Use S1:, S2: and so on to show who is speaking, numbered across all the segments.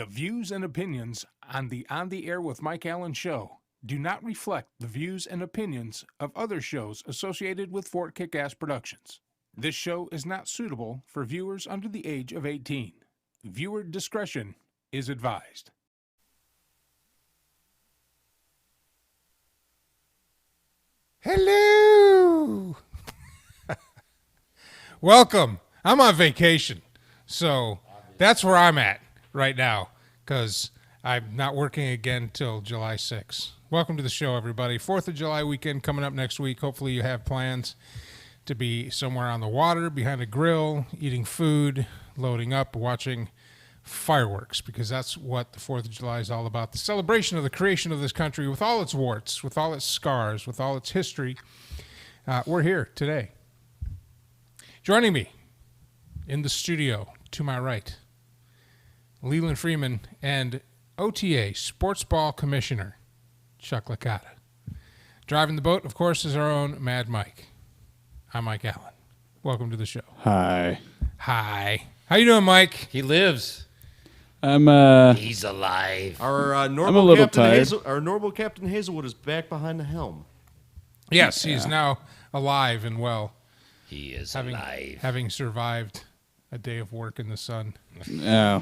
S1: The views and opinions on the Air with Mike Allen show do not reflect the views and opinions of other shows associated with Fort Kick-Ass Productions. This show is not suitable for viewers under the age of 18. Viewer discretion is advised. Hello! Welcome. I'm on vacation, so that's where I'm at right now because I'm not working again till July 6th. Welcome to the show, everybody. 4th of July weekend coming up next week. Hopefully you have plans to be somewhere on the water, behind a grill, eating food, loading up, watching fireworks, because that's what the 4th of July is all about. The celebration of the creation of this country with all its warts, with all its scars, with all its history. We're here today. Joining me in the studio to my right, Leland Freeman and OTA Sportsball Commissioner Chuck Licata. Driving the boat, of course, is our own Mad Mike. I'm Mike Allen. Welcome to the show.
S2: Hi.
S1: Hi. How you doing, Mike?
S3: He lives.
S2: He's
S3: alive.
S4: Our
S2: I'm a little tired.
S4: Our normal Captain Hazelwood is back behind the helm.
S1: Yes, he's now alive and well.
S3: He is alive.
S1: Having survived a day of work in the sun.
S2: Yeah.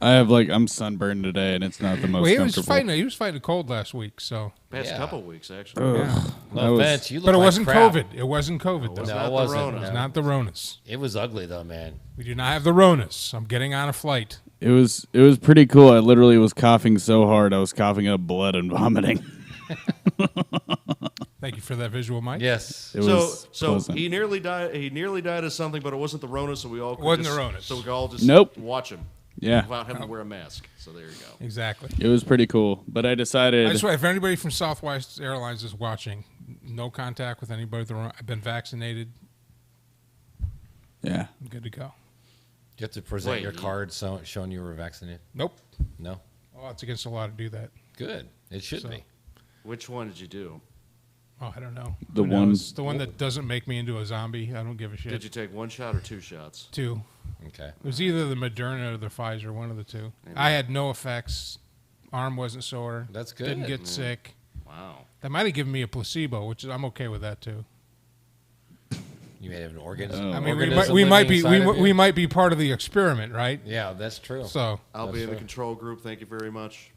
S2: I'm sunburned today, and it's not the most
S1: Well, he
S2: comfortable.
S1: was fighting a cold last week, so.
S4: Past
S3: Yeah.
S4: couple of weeks, actually.
S2: Ugh.
S1: Yeah.
S3: No offense. You look
S1: But it
S3: like
S1: wasn't
S3: crap.
S1: COVID. It wasn't COVID,
S4: It
S1: though.
S4: was
S3: No,
S4: not
S3: it
S4: the
S3: wasn't.
S4: Rona.
S1: It's not the Ronas.
S3: It was ugly, though, man.
S1: We do not have the Ronas. I'm getting on a flight.
S2: It was pretty cool. I literally was coughing so hard, I was coughing up blood and vomiting.
S1: Thank you for that visual, Mike.
S3: Yes.
S2: It was
S4: So
S2: pleasant.
S4: he nearly died. He nearly died of something, but it wasn't the Rona, so we all could
S1: Wasn't
S4: just,
S1: the Rona.
S4: So we could all just
S2: Nope.
S4: watch him.
S2: Yeah.
S4: Without having to wear a mask. So there you go.
S1: Exactly.
S2: It was pretty cool. But I decided...
S1: I just want, if anybody from Southwest Airlines is watching, no contact with anybody with the Rona. I've been vaccinated.
S2: Yeah.
S1: I'm good to go.
S3: You have to present
S4: Wait,
S3: your
S4: you-
S3: card showing you were vaccinated?
S1: Nope.
S3: No?
S1: Oh, it's against the law to do that.
S3: Good. It should
S1: So-
S3: be.
S4: Which one did you do?
S1: Oh, I don't know.
S2: The
S1: Who
S2: one-
S1: knows? The one that doesn't make me into a zombie. I don't give a shit.
S4: Did you take one shot or two shots?
S1: 2.
S3: Okay.
S1: It was either the Moderna or the Pfizer, one of the two. I had no effects. Arm wasn't sore.
S3: That's good.
S1: Didn't get
S4: Yeah.
S1: sick.
S4: Wow.
S1: That might have given me a placebo, which is, I'm okay with that too.
S3: You may have an organism.
S2: Oh.
S1: I mean,
S3: organism
S1: we might
S3: living
S1: be
S3: inside of you.
S1: we might be part of the experiment, right?
S3: Yeah, that's true.
S1: So
S4: I'll
S3: That's
S4: be in the
S3: fair.
S4: control group. Thank you very much.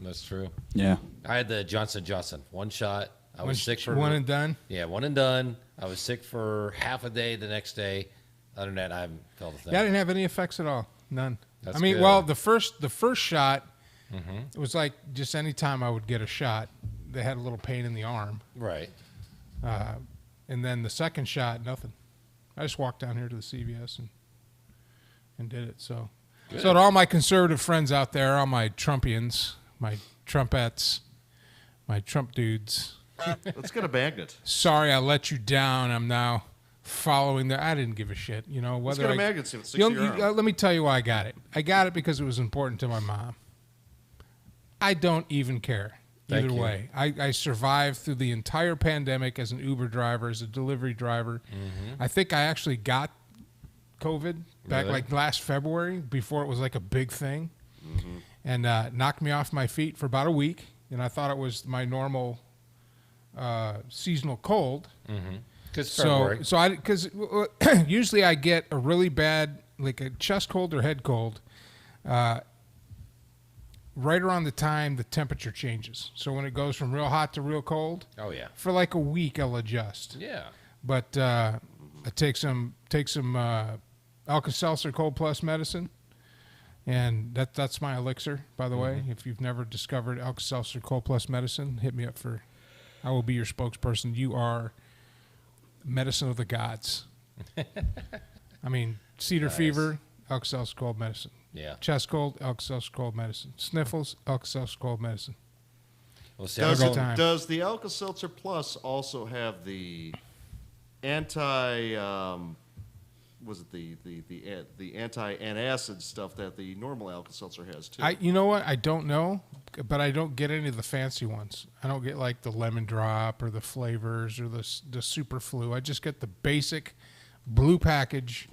S3: That's true.
S2: Yeah.
S3: I had the Johnson Johnson. One shot. I was sick for
S1: one and done.
S3: Yeah, one and done. I was sick for half a day the next day. Other than that, I haven't felt a thing.
S1: Yeah, I didn't have any effects at all. None.
S3: That's
S1: I mean,
S3: good.
S1: well, the first shot, it was like just any time I would get a shot, they had a little pain in the arm,
S3: Right.
S1: and then the second shot, nothing. I just walked down here to the CVS and did it. So,
S3: Good.
S1: so to all my conservative friends out there, all my Trumpians, my Trumpettes, my Trump dudes.
S4: Let's get a magnet.
S1: Sorry, I let you down. I'm now following the. I didn't give a shit. You know
S4: Let's
S1: whether
S4: get a
S1: I,
S4: magnet. See if it sticks to your arm.
S1: let me tell you why I got it. I got it because it was important to my mom. I don't even care
S3: Thank
S1: either
S3: you.
S1: way. I survived through the entire pandemic as an Uber driver, as a delivery driver. I think I actually got COVID back
S3: Really?
S1: like last February before it was like a big thing, and knocked me off my feet for about a week. And I thought it was my normal seasonal cold.
S3: Because
S1: So because usually I get a really bad, like a chest cold or head cold, right around the time the temperature changes. So when it goes from real hot to real cold,
S3: Oh, yeah.
S1: for like a week I'll adjust.
S3: Yeah.
S1: But I take some Alka-Seltzer Cold Plus medicine, and that's my elixir. By the way, if you've never discovered Alka-Seltzer Cold Plus medicine, hit me up for. I will be your spokesperson. You are medicine of the gods. I mean, cedar
S3: Nice.
S1: fever, Alka-Seltzer cold medicine.
S3: Yeah.
S1: Chest cold, Alka-Seltzer cold medicine. Sniffles, Alka-Seltzer cold medicine.
S3: Well, see,
S4: Does,
S3: I'm
S1: Every
S4: it,
S1: time.
S4: does the Alka-Seltzer Plus also have the anti? Was it the anti-antacid stuff that the normal Alka-Seltzer has too?
S1: You know what? I don't know, but I don't get any of the fancy ones. I don't get like the lemon drop or the flavors or the super flu. I just get the basic blue package.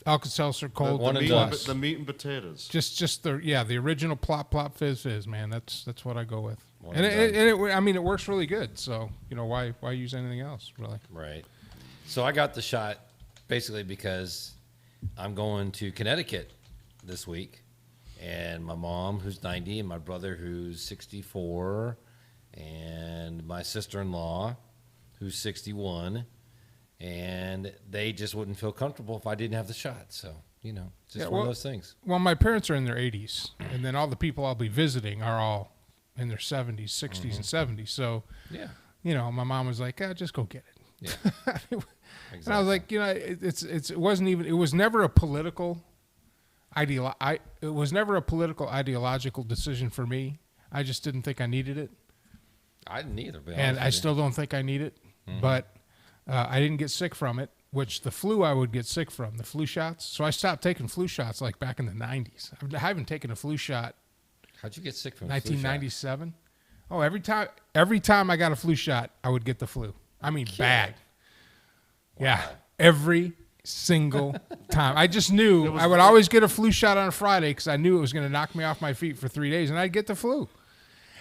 S1: Alka-Seltzer cold.
S3: one and
S4: meat,
S3: done.
S4: the meat and potatoes.
S1: Just the original plop plop fizz fizz, man. That's what I go with.
S3: One
S1: And
S3: and done.
S1: it works really good. So why use anything else really?
S3: Right. So I got the shot basically because I'm going to Connecticut this week, and my mom, who's 90, and my brother, who's 64, and my sister-in-law, who's 61, and they just wouldn't feel comfortable if I didn't have the shot. So, it's just one of those things.
S1: Well, my parents are in their 80s, and then all the people I'll be visiting are all in their 70s, 60s, and 70s. So,
S3: Yeah.
S1: my mom was like, just go get it.
S3: Yeah.
S1: And I was like, it wasn't even. It was never a political It was never a political ideological decision for me. I just didn't think I needed it,
S3: I didn't either.
S1: and I still don't think I need it. But I didn't get sick from it, which the flu I would get sick from, the flu shots. So I stopped taking flu shots like back in the 90s. I haven't taken a flu shot
S3: How'd you get sick from a flu shot?
S1: 1997. Oh, every time I got a flu shot, I would get the flu. I mean, bad. Yeah, every single time. I just knew I would always get a flu shot on a Friday because I knew it was going to knock me off my feet for 3 days, and I'd get the flu.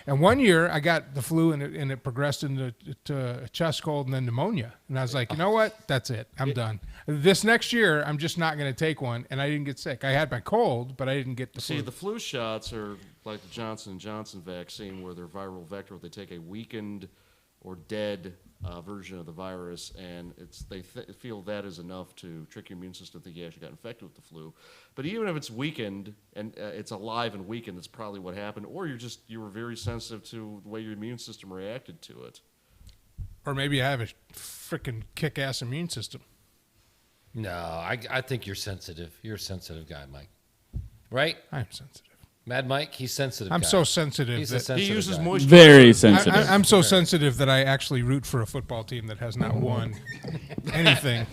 S1: And one year I got the flu, and it progressed into a chest cold and then pneumonia. And I was like, you know what? That's it. I'm done. This next year, I'm just not going to take one, and I didn't get sick. I had my cold, but I didn't get the flu.
S4: See, the flu shots are like the Johnson & Johnson vaccine, where they're viral vector. They take a weakened or dead version of the virus, and they feel that is enough to trick your immune system to think you actually got infected with the flu. But even if it's weakened and it's alive and weakened, that's probably what happened. Or you were very sensitive to the way your immune system reacted to it.
S1: Or maybe I have a freaking kick-ass immune system.
S3: No, I think you're sensitive. You're a sensitive guy, Mike. Right?
S1: I'm sensitive.
S3: Mad Mike, he's sensitive.
S1: I'm
S3: guy.
S1: so sensitive.
S3: He's a
S1: that
S3: sensitive
S4: He uses
S3: guy.
S4: moisture.
S2: Very sensitive.
S1: I'm so sensitive that I actually root for a football team that has not won anything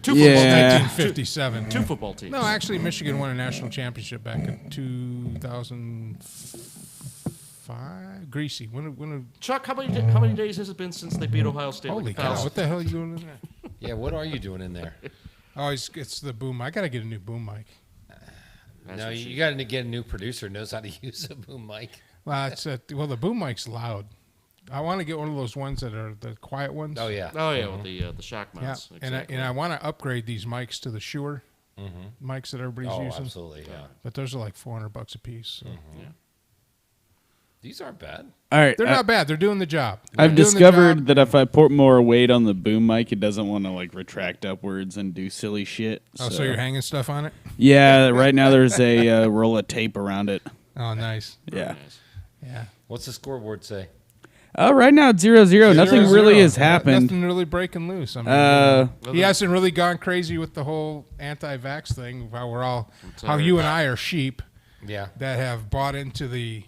S4: Two
S2: Yeah.
S1: since 1957.
S4: Two football teams.
S1: No, actually, Michigan won a national championship back in 2005. Greasy. When
S4: Chuck, how many days has it been since they beat Ohio State?
S1: holy
S4: like
S1: cow!
S4: 1,000?
S1: What the hell are you doing in there?
S3: Yeah, what are you doing in there?
S1: Oh, it's the boom. I got to get a new boom mic.
S3: No, you got to get a new producer who knows how to use a boom mic.
S1: Well, the boom mic's loud. I want to get one of those ones that are the quiet ones.
S3: Oh yeah.
S4: Oh yeah, with the shock
S1: Yeah,
S4: mounts.
S1: and I want to upgrade these mics to the Shure mics that everybody's
S3: Oh,
S1: using.
S3: absolutely. Yeah.
S1: But those are like $400 a piece. So.
S3: These aren't bad.
S2: All right.
S1: They're not bad. They're doing the job.
S2: I've
S1: They're doing the
S2: discovered
S1: job.
S2: that if I put more weight on the boom mic, it doesn't want to like retract upwards and do silly shit.
S1: Oh, so you're hanging stuff on it?
S2: Yeah, right now there's a roll of tape around it.
S1: Oh, nice.
S2: Yeah.
S1: Yeah.
S3: What's the scoreboard say?
S2: Right now it's 0-0. Nothing
S1: 0-0.
S2: really has happened.
S1: Nothing really breaking loose. I mean,
S2: Uh,
S1: he hasn't really gone crazy with the whole anti-vax thing. How you and I are sheep
S3: Yeah.
S1: that have bought into the.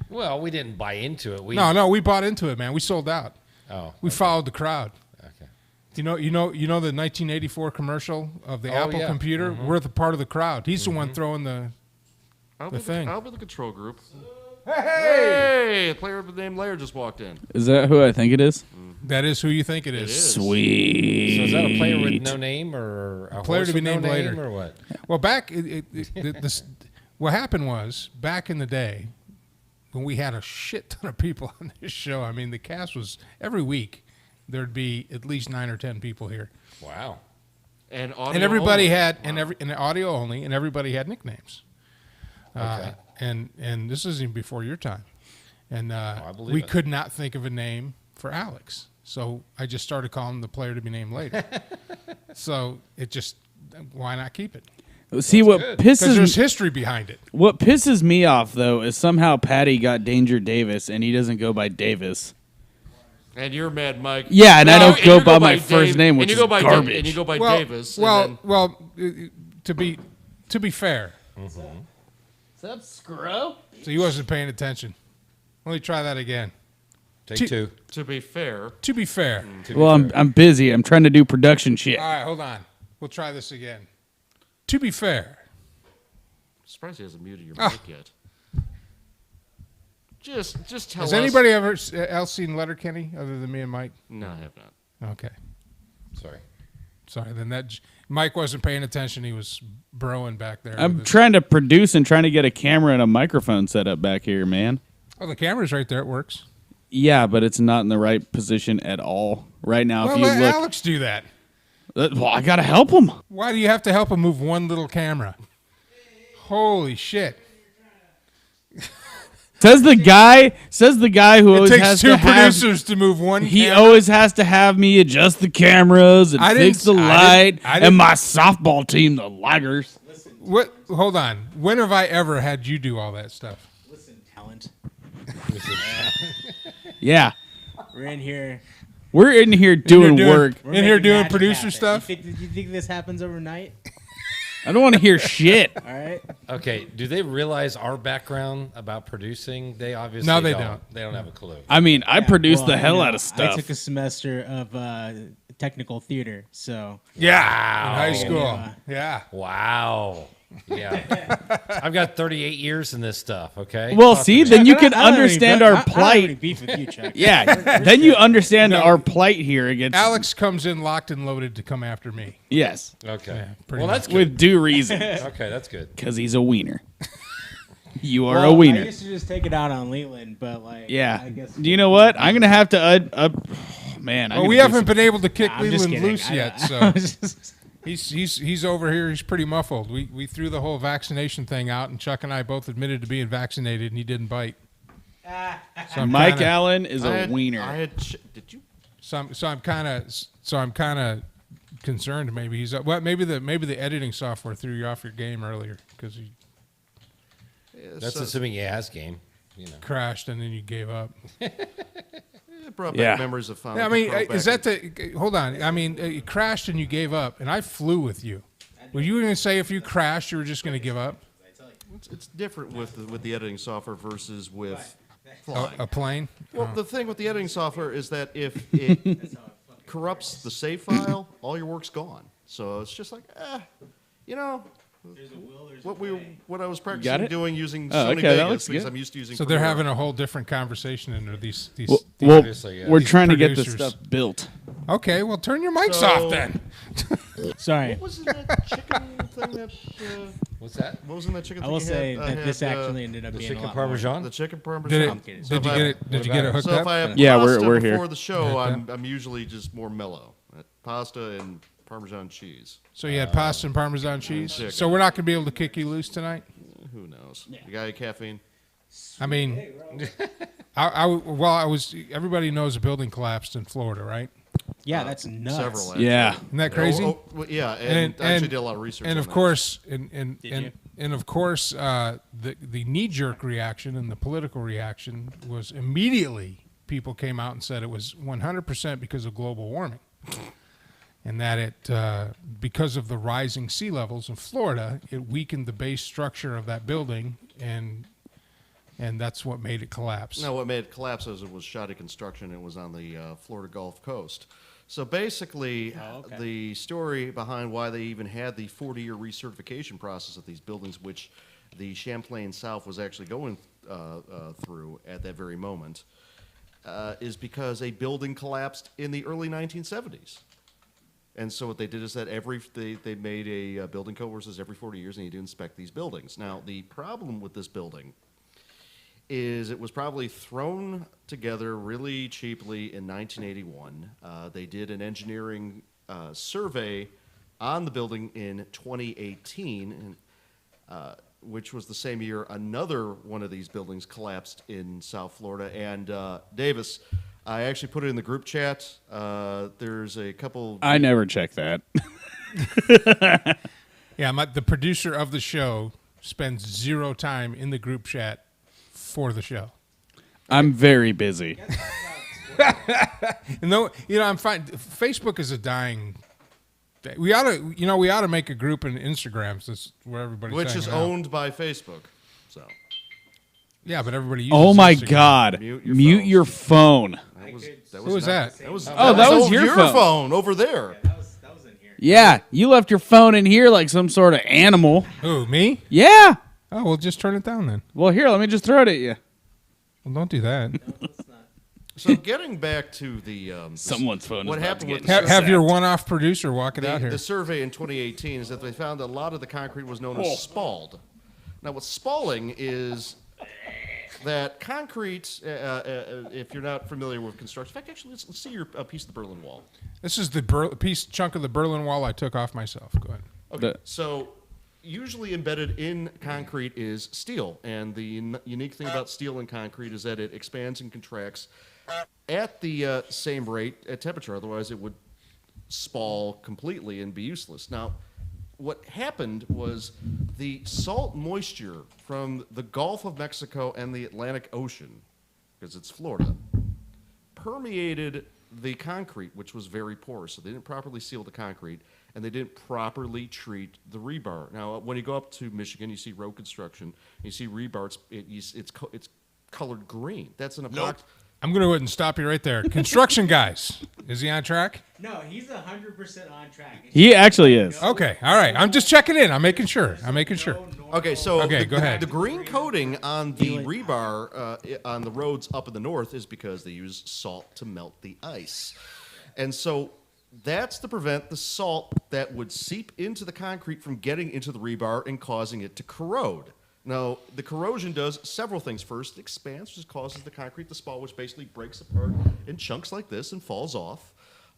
S3: Well, we didn't buy into it. We
S1: No, we bought into it, man. We sold out.
S3: Oh.
S1: We followed the crowd.
S3: Okay.
S1: You know the 1984 commercial of the Apple
S3: yeah.
S1: computer. We're the part of the crowd. He's the one throwing the.
S4: I'll
S1: The thing.
S4: I'll be the control group. Hey! A player named Laird just walked in.
S2: is that who I think it is?
S1: That is who you think it is.
S4: It is.
S2: Sweet.
S3: So is that a player with no name or a
S1: Player
S3: horse
S1: to be
S3: with no
S1: named
S3: name
S1: later.
S3: or what?
S1: Well, what happened was back in the day when we had a shit ton of people on this show. I mean, the cast was every week there'd be at least 9 or 10 people here,
S3: Wow.
S4: And audio
S1: and everybody
S4: only.
S1: had and audio only, and everybody had nicknames.
S3: Okay.
S1: And this is even before your time, and
S3: I believe
S1: we
S3: it.
S1: could not think of a name for Alex, so I just started calling him the player to be named later. So it just why not keep it?
S2: See what
S3: good.
S1: Because there's
S2: pisses
S1: history behind it.
S2: what pisses me off though is somehow Patty got Danger Davis and he doesn't go by Davis.
S4: And you're Mad Mike.
S2: Yeah, and I don't
S4: and
S2: go
S4: you
S2: by my first name, which
S4: and you
S2: is
S4: go by
S2: garbage.
S4: and you go by
S1: Well,
S4: Davis.
S1: well, to be fair,
S2: What's up, Scro?
S1: so he wasn't paying attention. Let me try that again.
S3: Take two.
S4: to be fair,
S1: To be fair.
S2: Well, I'm busy. I'm trying to do production shit.
S1: All right, hold on. We'll try this again. To be fair.
S4: surprised he hasn't muted your
S1: Ah.
S4: mic yet. Just tell
S1: Has
S4: us.
S1: anybody else seen Letterkenny other than me and Mike?
S4: No, I have not.
S1: Okay.
S3: Sorry.
S1: Sorry, then Mike wasn't paying attention. He was broing back there.
S2: I'm trying to produce and trying to get a camera and a microphone set up back here, man.
S1: Oh, the camera's right there. It works.
S2: Yeah, but it's not in the right position at all right now.
S1: Well,
S2: if you
S1: let
S2: look,
S1: Alex do that.
S2: well, I gotta help him.
S1: Why do you have to help him move one little camera? Holy shit!
S2: Says the guy who
S1: It
S2: always
S1: takes
S2: has
S1: two
S2: to have.
S1: producers to move one.
S2: He
S1: camera.
S2: always has to have me adjust the cameras and
S1: I
S2: fix the
S1: didn't-
S2: light.
S1: I didn't-
S2: And my softball team, the Ligers.
S1: What? Hold on. When have I ever had you do all that stuff?
S5: Listen, talent.
S2: Yeah,
S5: We're in here.
S2: we're in here doing work.
S5: We're
S1: In here
S5: making
S1: doing
S5: magic
S1: producer
S5: happen.
S1: stuff?
S5: You think this happens overnight?
S2: I don't want to hear shit.
S5: All right.
S3: Okay, do they realize our background about producing? They obviously
S1: No, they
S3: don't.
S1: don't.
S3: They don't have a clue.
S2: I mean, I
S5: Yeah,
S2: produce
S5: well,
S2: the hell
S5: you know,
S2: out of stuff.
S5: I took a semester of technical theater, so
S1: Yeah, in high school.
S5: Yeah.
S1: Yeah.
S3: Wow. Yeah. I've got 38 years in this stuff, okay?
S2: Well,
S3: Talk
S2: see,
S3: to me.
S2: then you
S5: I
S2: can
S5: don't have any
S2: understand
S5: beef-
S2: our
S5: I don't have any
S2: plight.
S5: beef with you, Chuck.
S2: Yeah, then you understand our plight here against
S1: Alex comes in locked and loaded to come after me.
S2: Yes,
S3: Okay.
S1: pretty
S3: Well, that's good.
S2: with due reason,
S3: Okay, that's good.
S2: because he's a wiener. You are
S5: Well,
S2: a wiener.
S5: I used to just take it out on Leland, but like,
S2: Yeah.
S5: I guess.
S2: Do you know what? I'm gonna have to. Man,
S1: Well, we haven't been able to kick
S5: I'm just
S1: Leland
S5: kidding.
S1: loose yet,
S5: I
S1: so
S5: was just-
S1: he's over here. He's pretty muffled. We threw the whole vaccination thing out, and Chuck and I both admitted to being vaccinated, and he didn't bite. So
S2: Mike Allen is a wiener.
S4: Did you?
S1: So I'm kind of concerned. Maybe he's maybe the editing software threw you off your game earlier because he
S3: That's assuming he has game. You know.
S1: crashed and then you gave up.
S4: It brought back
S2: Yeah.
S4: memories of fun.
S1: I mean, is that the? Hold on. I mean, you crashed and you gave up, and I flew with you. Were you going to say if you crashed, you were just going to give up?
S4: It's different with the editing software versus with flying.
S1: A plane?
S4: Well, the thing with the editing software is that if it corrupts the save file, all your work's gone. So it's just like, you know, what I was
S2: got
S4: practicing
S2: it?
S4: doing using
S2: Oh,
S4: Sony
S2: okay, that
S4: Vegas
S2: looks
S4: because
S2: good.
S4: I'm used to using.
S1: So they're
S4: Premiere.
S1: having a whole different conversation under these
S2: Well,
S3: Obviously, yeah.
S2: we're
S1: These
S2: trying to get this
S1: producers.
S2: stuff built.
S1: Okay, well, turn your mics
S4: So-
S1: off then.
S5: Sorry.
S4: What was in that chicken thing that?
S3: What's that?
S4: What was in that chicken
S5: I
S4: thing?
S5: will
S4: you
S5: say
S4: had?
S5: that this actually ended up
S3: The
S5: being a
S3: chicken
S5: lot more.
S3: parmesan?
S4: The chicken
S1: Did
S4: parmesan.
S1: it? Did
S5: So
S1: you
S5: if I-
S1: get it? Did you get it hooked
S4: So if
S1: up?
S4: I have
S2: Yeah,
S4: pasta
S2: we're here.
S4: before the show,
S1: Okay.
S4: I'm usually just more mellow. Pasta and Parmesan cheese.
S1: So you had pasta and Parmesan cheese.
S4: chicken.
S1: So we're not going to be able to kick you loose tonight.
S4: Who knows? You got any caffeine?
S1: I mean, everybody knows a building collapsed in Florida, right?
S5: Yeah, that's nuts.
S4: Several. Actually.
S2: Yeah.
S1: Isn't that crazy?
S4: Well, yeah, and I actually did a lot of research.
S1: And
S4: on
S1: of
S4: that.
S1: course,
S5: you?
S1: and of course, the knee jerk reaction and the political reaction was immediately people came out and said it was 100% because of global warming, and that it because of the rising sea levels in Florida, it weakened the base structure of that building, and that's what made it collapse.
S4: No, what made it collapse is it was shoddy construction. It was on the Florida Gulf Coast. So basically, the story behind why they even had the 40-year recertification process of these buildings, which the Champlain South was actually going through at that very moment, is because a building collapsed in the early 1970s. And so what they did is that they made a building code versus every 40 years, and you had to inspect these buildings. Now, the problem with this building is it was probably thrown together really cheaply in 1981. They did an engineering survey on the building in 2018, which was the same year another one of these buildings collapsed in South Florida. And Davis, I actually put it in the group chat. There's a couple.
S2: I never check that.
S1: Yeah, the producer of the show spends zero time in the group chat for the show.
S2: I'm very busy.
S1: No, I'm fine. Facebook is a dying. We ought to make a group in Instagrams where everybody's
S4: which is
S1: hanging out.
S4: owned by Facebook. So
S1: Yeah, but everybody uses.
S2: Oh my
S1: Instagram.
S2: God!
S4: Mute
S2: Mute
S4: your
S2: your phone.
S4: that
S1: Who was that?
S4: That was,
S2: Oh, that was your
S4: your
S2: phone.
S4: phone over there.
S5: That was in here.
S2: Yeah, you left your phone in here like some sort of animal.
S1: Who, me?
S2: Yeah.
S1: Oh, well, just turn it down then.
S2: Well, here, let me just throw it at you.
S1: Well, don't do that.
S4: So getting back to the
S2: Someone's phone
S4: what
S2: is about
S4: happened
S2: to
S4: with
S2: get
S4: the
S1: Have your one-off producer walk it out
S4: The
S1: here.
S4: survey in 2018 is that they found a lot of the concrete was known as spalled. Now, what spalling is that concrete, if you're not familiar with construction, in fact, actually, let's see your piece of the Berlin Wall.
S1: This is the chunk of the Berlin Wall I took off myself. Go ahead.
S4: Okay, so usually embedded in concrete is steel, and the unique thing about steel and concrete is that it expands and contracts at the same rate at temperature. Otherwise, it would spall completely and be useless. Now, what happened was the salt moisture from the Gulf of Mexico and the Atlantic Ocean, because it's Florida, permeated the concrete, which was very porous. So they didn't properly seal the concrete, and they didn't properly treat the rebar. Now, when you go up to Michigan, you see road construction, and you see rebar. It's colored green. That's an epoxy.
S1: I'm going to go ahead and stop you right there. Construction guys, is he on track?
S5: No, he's 100% on track.
S2: He actually is.
S1: Okay, all right. I'm just checking in. I'm making sure.
S4: Okay, so
S1: Okay, go ahead.
S4: The green coating on the rebar on the roads up in the north is because they use salt to melt the ice. And so that's to prevent the salt that would seep into the concrete from getting into the rebar and causing it to corrode. Now, the corrosion does several things. First, it expands, which causes the concrete to spall, which basically breaks apart in chunks like this and falls off.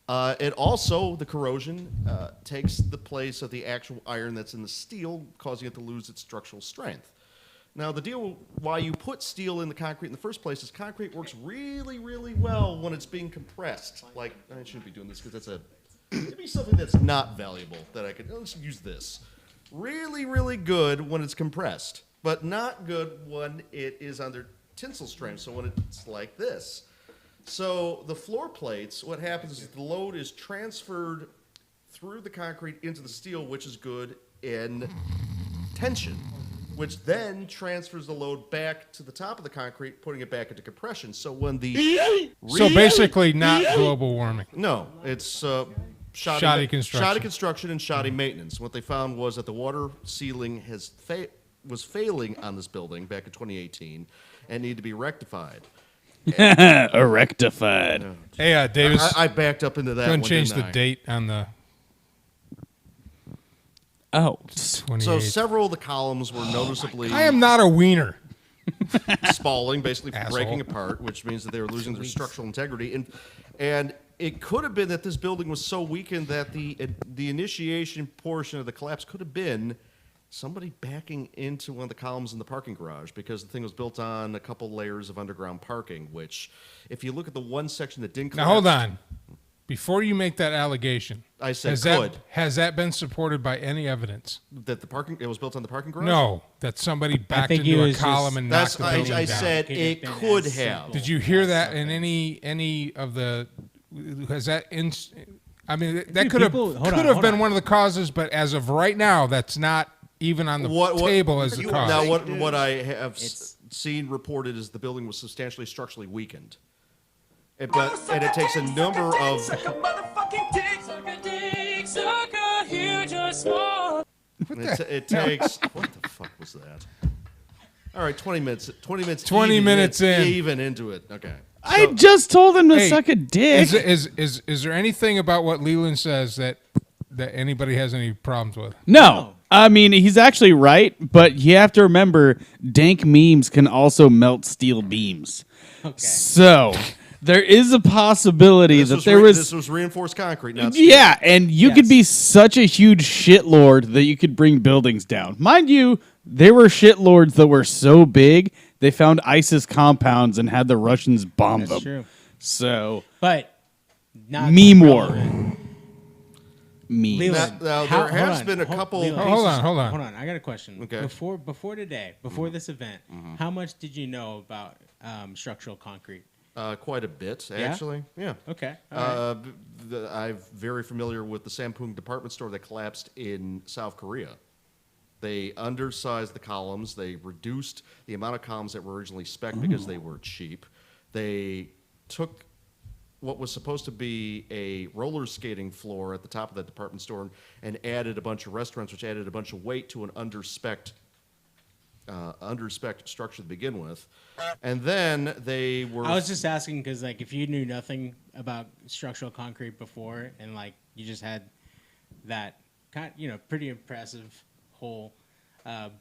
S4: It also, the corrosion takes the place of the actual iron that's in the steel, causing it to lose its structural strength. Now, the deal why you put steel in the concrete in the first place is concrete works really, really well when it's being compressed. Like, I shouldn't be doing this because it'd be something that's not valuable that I could, let's use this. Really, really good when it's compressed, but not good when it is under tensile strain, so when it's like this. So the floor plates, what happens is the load is transferred through the concrete into the steel, which is good in tension, which then transfers the load back to the top of the concrete, putting it back into compression. So when the
S1: So basically not global warming.
S4: no, it's
S1: Shoddy construction
S4: and shoddy maintenance. What they found was that the water ceiling was failing on this building back in 2018 and needed to be rectified.
S2: Rectified.
S1: Hey, Davis,
S4: I backed up into that
S1: go
S4: one,
S1: and change
S4: didn't
S1: the
S4: I?
S1: date on the
S2: Oh.
S1: 28th.
S4: So several of the columns were noticeably
S1: I am not a wiener.
S4: spalling, basically
S1: Asshole.
S4: breaking apart, which means that they were losing their structural integrity. And it could have been that this building was so weakened that the initiation portion of the collapse could have been somebody backing into one of the columns in the parking garage, because the thing was built on a couple layers of underground parking, which, if you look at the one section that didn't collapse...
S1: Now, hold on. Before you make that allegation,
S4: I said
S1: has that been supported by any evidence?
S4: That it was built on the parking garage?
S1: No, that somebody backed
S5: think he
S1: into a
S5: was
S1: column
S5: just-
S1: and knocked the building
S4: I
S1: down.
S4: said
S5: Could
S4: it
S5: have been
S4: could
S5: as
S4: have.
S5: simple.
S1: Did you hear that in any of the? Has that in? I mean, that
S5: Dude,
S1: could have
S5: people- hold
S1: could
S5: on,
S1: have been
S5: on.
S1: one of the causes, but as of right now, that's not even on the table as the cause.
S4: Now, what I have
S5: It's-
S4: seen reported is the building was substantially structurally weakened. And it takes a number of... It takes... What the fuck was that? All right, 20 minutes. 20 minutes.
S1: 20 minutes in.
S4: Even into it. Okay.
S2: I just told him to
S1: Hey,
S2: suck a dick.
S1: Is there anything about what Leland says that anybody has any problems with?
S2: No. I mean, he's actually right, but you have to remember, dank memes can also melt steel beams.
S5: Okay.
S2: So there is a possibility that
S4: This was reinforced concrete, not steel.
S2: Yeah, and you could
S5: Yes.
S2: be such a huge shitlord that you could bring buildings down. Mind you, there were shitlords that were so big, they found ISIS compounds and had the Russians bomb
S5: That's
S2: them.
S5: true.
S2: So,
S5: But not
S2: meme war.
S5: relevant.
S2: Me.
S5: Leland,
S4: Now,
S5: how-
S4: there has
S5: hold on,
S4: been a
S5: hold-
S4: couple
S5: Leland,
S1: Hold on, hold on.
S5: Hold on, I got a question.
S4: Okay.
S5: Before today, before this event, how much did you know about structural concrete?
S4: Quite a bit, actually. Yeah.
S5: Okay. All right.
S4: I'm very familiar with the Sampoong department store that collapsed in South Korea. They undersized the columns. They reduced the amount of columns that were originally spec'd because they were cheap. They took what was supposed to be a roller skating floor at the top of that department store and added a bunch of restaurants, which added a bunch of weight to an under-spec'd structure to begin with, and then they were.
S5: I was just asking because, like, if you knew nothing about structural concrete before, and like you just had that pretty impressive whole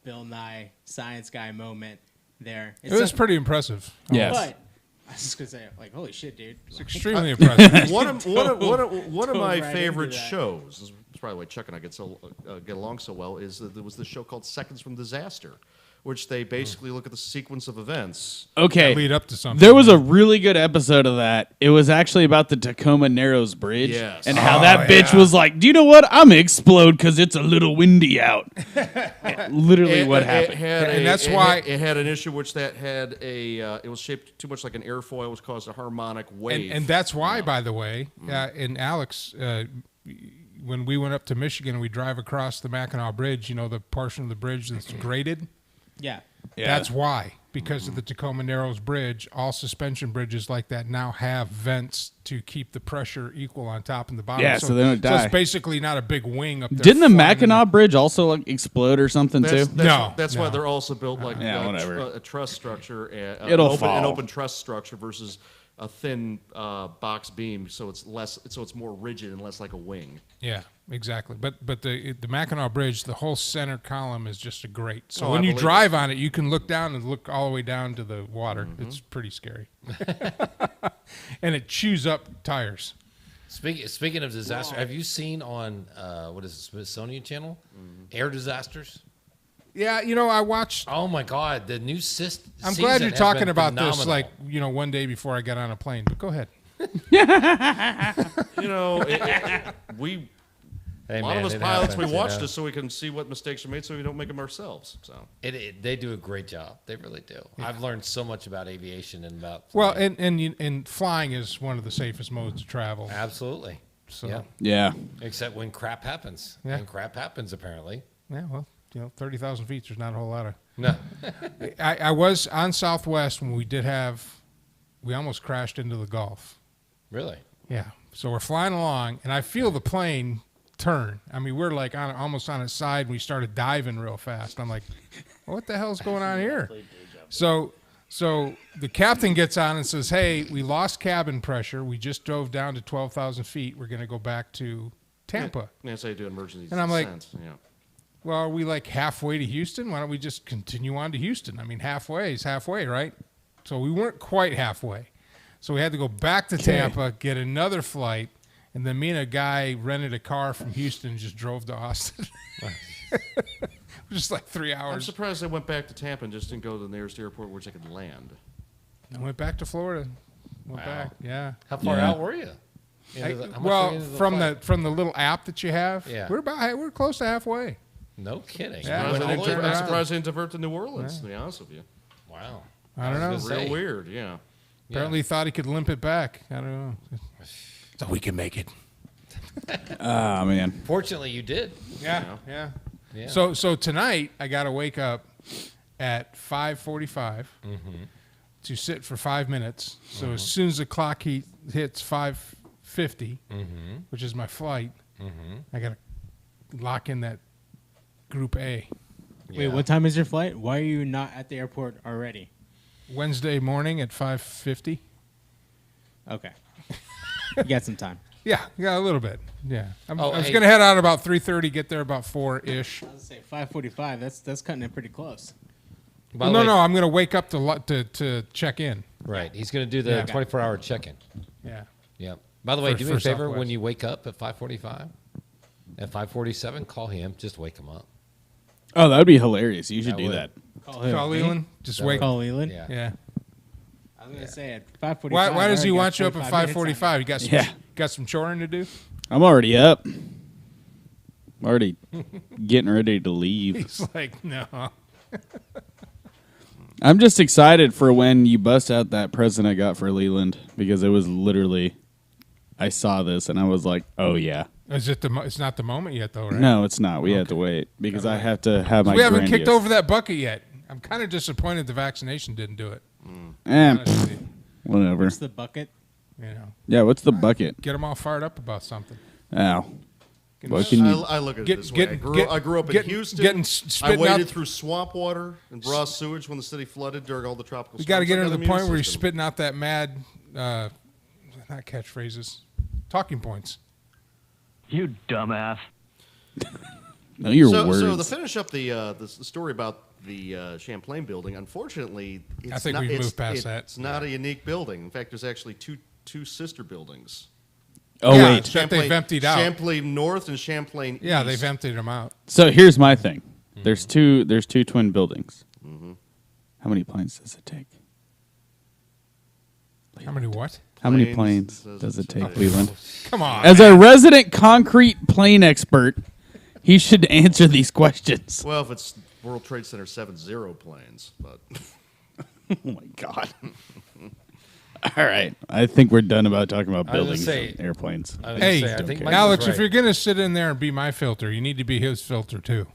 S5: Bill Nye science guy moment there.
S1: It was pretty impressive.
S2: Yes.
S5: But I was just gonna say, like, holy shit, dude!
S1: It's extremely impressive.
S4: one of my
S5: right
S4: favorite
S5: into that.
S4: shows. This is probably why Chuck and I get along so well. Is that there was this show called Seconds from Disaster, which they basically look at the sequence of events.
S2: Okay.
S1: Lead up to something.
S2: There was a really good episode of that. It was actually about the Tacoma Narrows Bridge
S4: Yes.
S2: and how that bitch was like, "Do you know what? I'm gonna explode because it's a little windy out." Literally, what happened?
S1: And that's why-
S4: it had an issue which that had it was shaped too much like an airfoil, which caused a harmonic wave.
S1: And that's why, by the way, and Alex, when we went up to Michigan and we drive across the Mackinac Bridge, the portion of the bridge that's graded,
S5: Yeah.
S1: that's why. Because of the Tacoma Narrows Bridge, all suspension bridges like that now have vents to keep the pressure equal on top and the bottom.
S2: Yeah, so they don't
S1: So
S2: die.
S1: it's basically not a big wing up there.
S2: Didn't the
S1: flying in
S2: Mackinac Bridge also like explode or something
S4: That's,
S2: too?
S4: that's,
S1: No,
S4: why
S1: no.
S4: they're also built like
S2: whatever.
S4: a truss structure,
S2: It'll
S4: an
S2: fall.
S4: open truss structure versus a thin box beam, so it's more rigid and less like a wing.
S1: Yeah, exactly. But the Mackinac Bridge, the whole center column is just a grate. So
S4: Oh,
S1: when
S4: I
S1: you
S4: believe
S1: drive on it, you can look down and look all the way down to the water.
S4: Mm-hmm.
S1: It's pretty scary. And it chews up tires.
S3: Speaking of disaster, have you seen on what is it, Smithsonian Channel, air disasters?
S1: Yeah, I watched.
S3: Oh my God, the new system.
S1: I'm glad you're talking about this, like, one day before I got on a plane. But go ahead.
S4: We
S3: Hey,
S4: a lot
S3: man,
S4: of us
S3: it
S4: pilots,
S3: happens,
S4: we watch this so we can see what mistakes are made, so we don't make them ourselves. So
S3: they do a great job. They really do. I've learned so much about aviation and about
S1: Well,
S3: flying.
S1: and flying is one of the safest modes to travel.
S3: Absolutely.
S1: So
S3: Yeah.
S2: Yeah.
S3: Except when crap happens.
S1: Yeah.
S3: And crap happens apparently.
S1: yeah, well, 30,000 feet. There's not a whole lot of.
S3: No.
S1: I was on Southwest when we almost crashed into the Gulf.
S3: Really?
S1: Yeah. So we're flying along, and I feel the plane turn. I mean, we're like almost on its side, and we started diving real fast. I'm like, what the hell's going on here? So the captain gets on and says, hey, we lost cabin pressure. We just drove down to 12,000 feet. We're going to go back to Tampa.
S4: that's how you do emergency
S1: And I'm like,
S4: descent. Yeah.
S1: Well, are we like halfway to Houston? Why don't we just continue on to Houston? I mean, halfway is halfway, right? So we weren't quite halfway. So we had to go back to Tampa, get another flight, and then me and a guy rented a car from Houston and just drove to Austin. Just like 3
S4: I'm
S1: hours.
S4: surprised they went back to Tampa and just didn't go to the nearest airport where they could land.
S1: I went back to Florida. Went
S3: Wow.
S1: back, yeah.
S3: How far
S2: Yeah.
S3: out were you? How much were you
S1: Well,
S3: into the
S1: from
S3: flight?
S1: the little app that you have,
S3: Yeah.
S1: we're close to halfway.
S3: No kidding.
S1: Yeah,
S3: You
S1: when
S3: went
S1: they
S3: all the way
S1: turned
S3: back
S1: around.
S3: to-
S4: I'm surprised they didn't divert to New Orleans, to be honest with you.
S3: Wow.
S1: I don't know.
S3: was gonna
S4: Real
S3: say,
S4: weird, yeah.
S1: Apparently, he thought he could limp it back. I don't know. So we can make it.
S2: Oh man.
S3: Fortunately, you did.
S1: Yeah.
S3: Yeah.
S1: So tonight I got to wake up at 5:45 to sit for 5 minutes. So as soon as the clock hits 5:50, which is my flight, I got to lock in that Group A.
S5: Wait, what time is your flight? Why are you not at the airport already?
S1: Wednesday morning at 5:50.
S5: Okay. You got some time.
S1: Yeah, a little bit. Yeah, I was
S3: hey.
S1: gonna head out about 3:30, get there about 4-ish.
S5: I was gonna say 5:45. That's cutting it pretty close.
S3: By the
S1: No,
S3: way-
S1: I'm gonna wake up to check in.
S3: Right. He's going to do the
S1: Yeah.
S3: 24-hour check-in.
S1: Yeah.
S3: Yeah. By the way,
S1: For-
S3: do me a
S1: for
S3: favor
S1: Southwest.
S3: when you wake up at 5:45, at 5:47, call him. Just wake him up.
S2: Oh, that would be hilarious. You should
S3: That
S2: do
S3: would.
S2: that.
S1: Call Leland. Just wake.
S5: Call Leland.
S3: Yeah.
S1: Yeah.
S5: I was gonna say at 5:45.
S1: Why does he
S5: I already
S1: want
S5: got
S1: you up at
S5: 45 minutes on
S1: 5:45? You got some,
S2: Yeah.
S1: got some choring to do?
S2: I'm already up. Already getting ready to leave.
S1: He's like, no.
S2: I'm just excited for when you bust out that present I got for Leland because it was literally, I saw this and I was like, oh yeah.
S1: Is it it's not the moment yet, though, right?
S2: No, it's not. We have to wait because I have to have my.
S1: We haven't kicked
S2: grandiose-
S1: over that bucket yet. I'm kind of disappointed the vaccination didn't do it.
S2: Pfft, whatever.
S5: What's the bucket?
S1: You know,
S2: Yeah, what's the bucket?
S1: get them all fired up about something.
S2: Oh, What can you?
S6: I look at it
S1: Get-
S6: this way.
S1: get-
S6: I grew up in
S1: getting-
S6: Houston.
S1: getting
S6: I
S1: spitting
S6: waded
S1: out-
S6: through swamp water and raw sewage when the city flooded during all the tropical
S1: We got to
S6: storms.
S1: get
S6: I
S1: into
S6: got
S1: the
S6: an
S1: point
S6: immune
S1: where you're
S6: system.
S1: spitting out that mad, not catchphrases, talking points.
S7: You dumbass.
S2: No, your
S6: So
S2: words.
S6: to finish up the story about the Champlain building, unfortunately, it's
S1: think
S6: not,
S1: we've
S6: it's-
S1: moved past that.
S6: It's not a unique building. In fact, there's actually two sister buildings.
S2: oh
S1: Yeah,
S2: wait.
S1: that they've emptied out.
S6: Champlain North and Champlain
S1: Yeah,
S6: East.
S1: they've emptied them out.
S2: So here's my thing. There's two twin buildings. How many planes does it take?
S1: How many what?
S2: How many
S6: Planes
S2: planes
S6: does
S2: does
S6: it
S2: it take,
S6: take?
S2: Cleveland?
S1: Come on.
S2: As a resident concrete plane expert, he should answer these questions.
S6: Well, if it's World Trade Center 70 planes, but
S2: Oh my god. All right, I think we're done about talking about
S3: I was gonna
S2: buildings
S3: say-
S2: and airplanes.
S3: I was
S1: Hey,
S3: gonna say, I think
S2: care.
S3: Mike
S1: Alex,
S3: was
S1: if
S3: right.
S1: you're going to sit in there and be my filter, you need to be his filter too.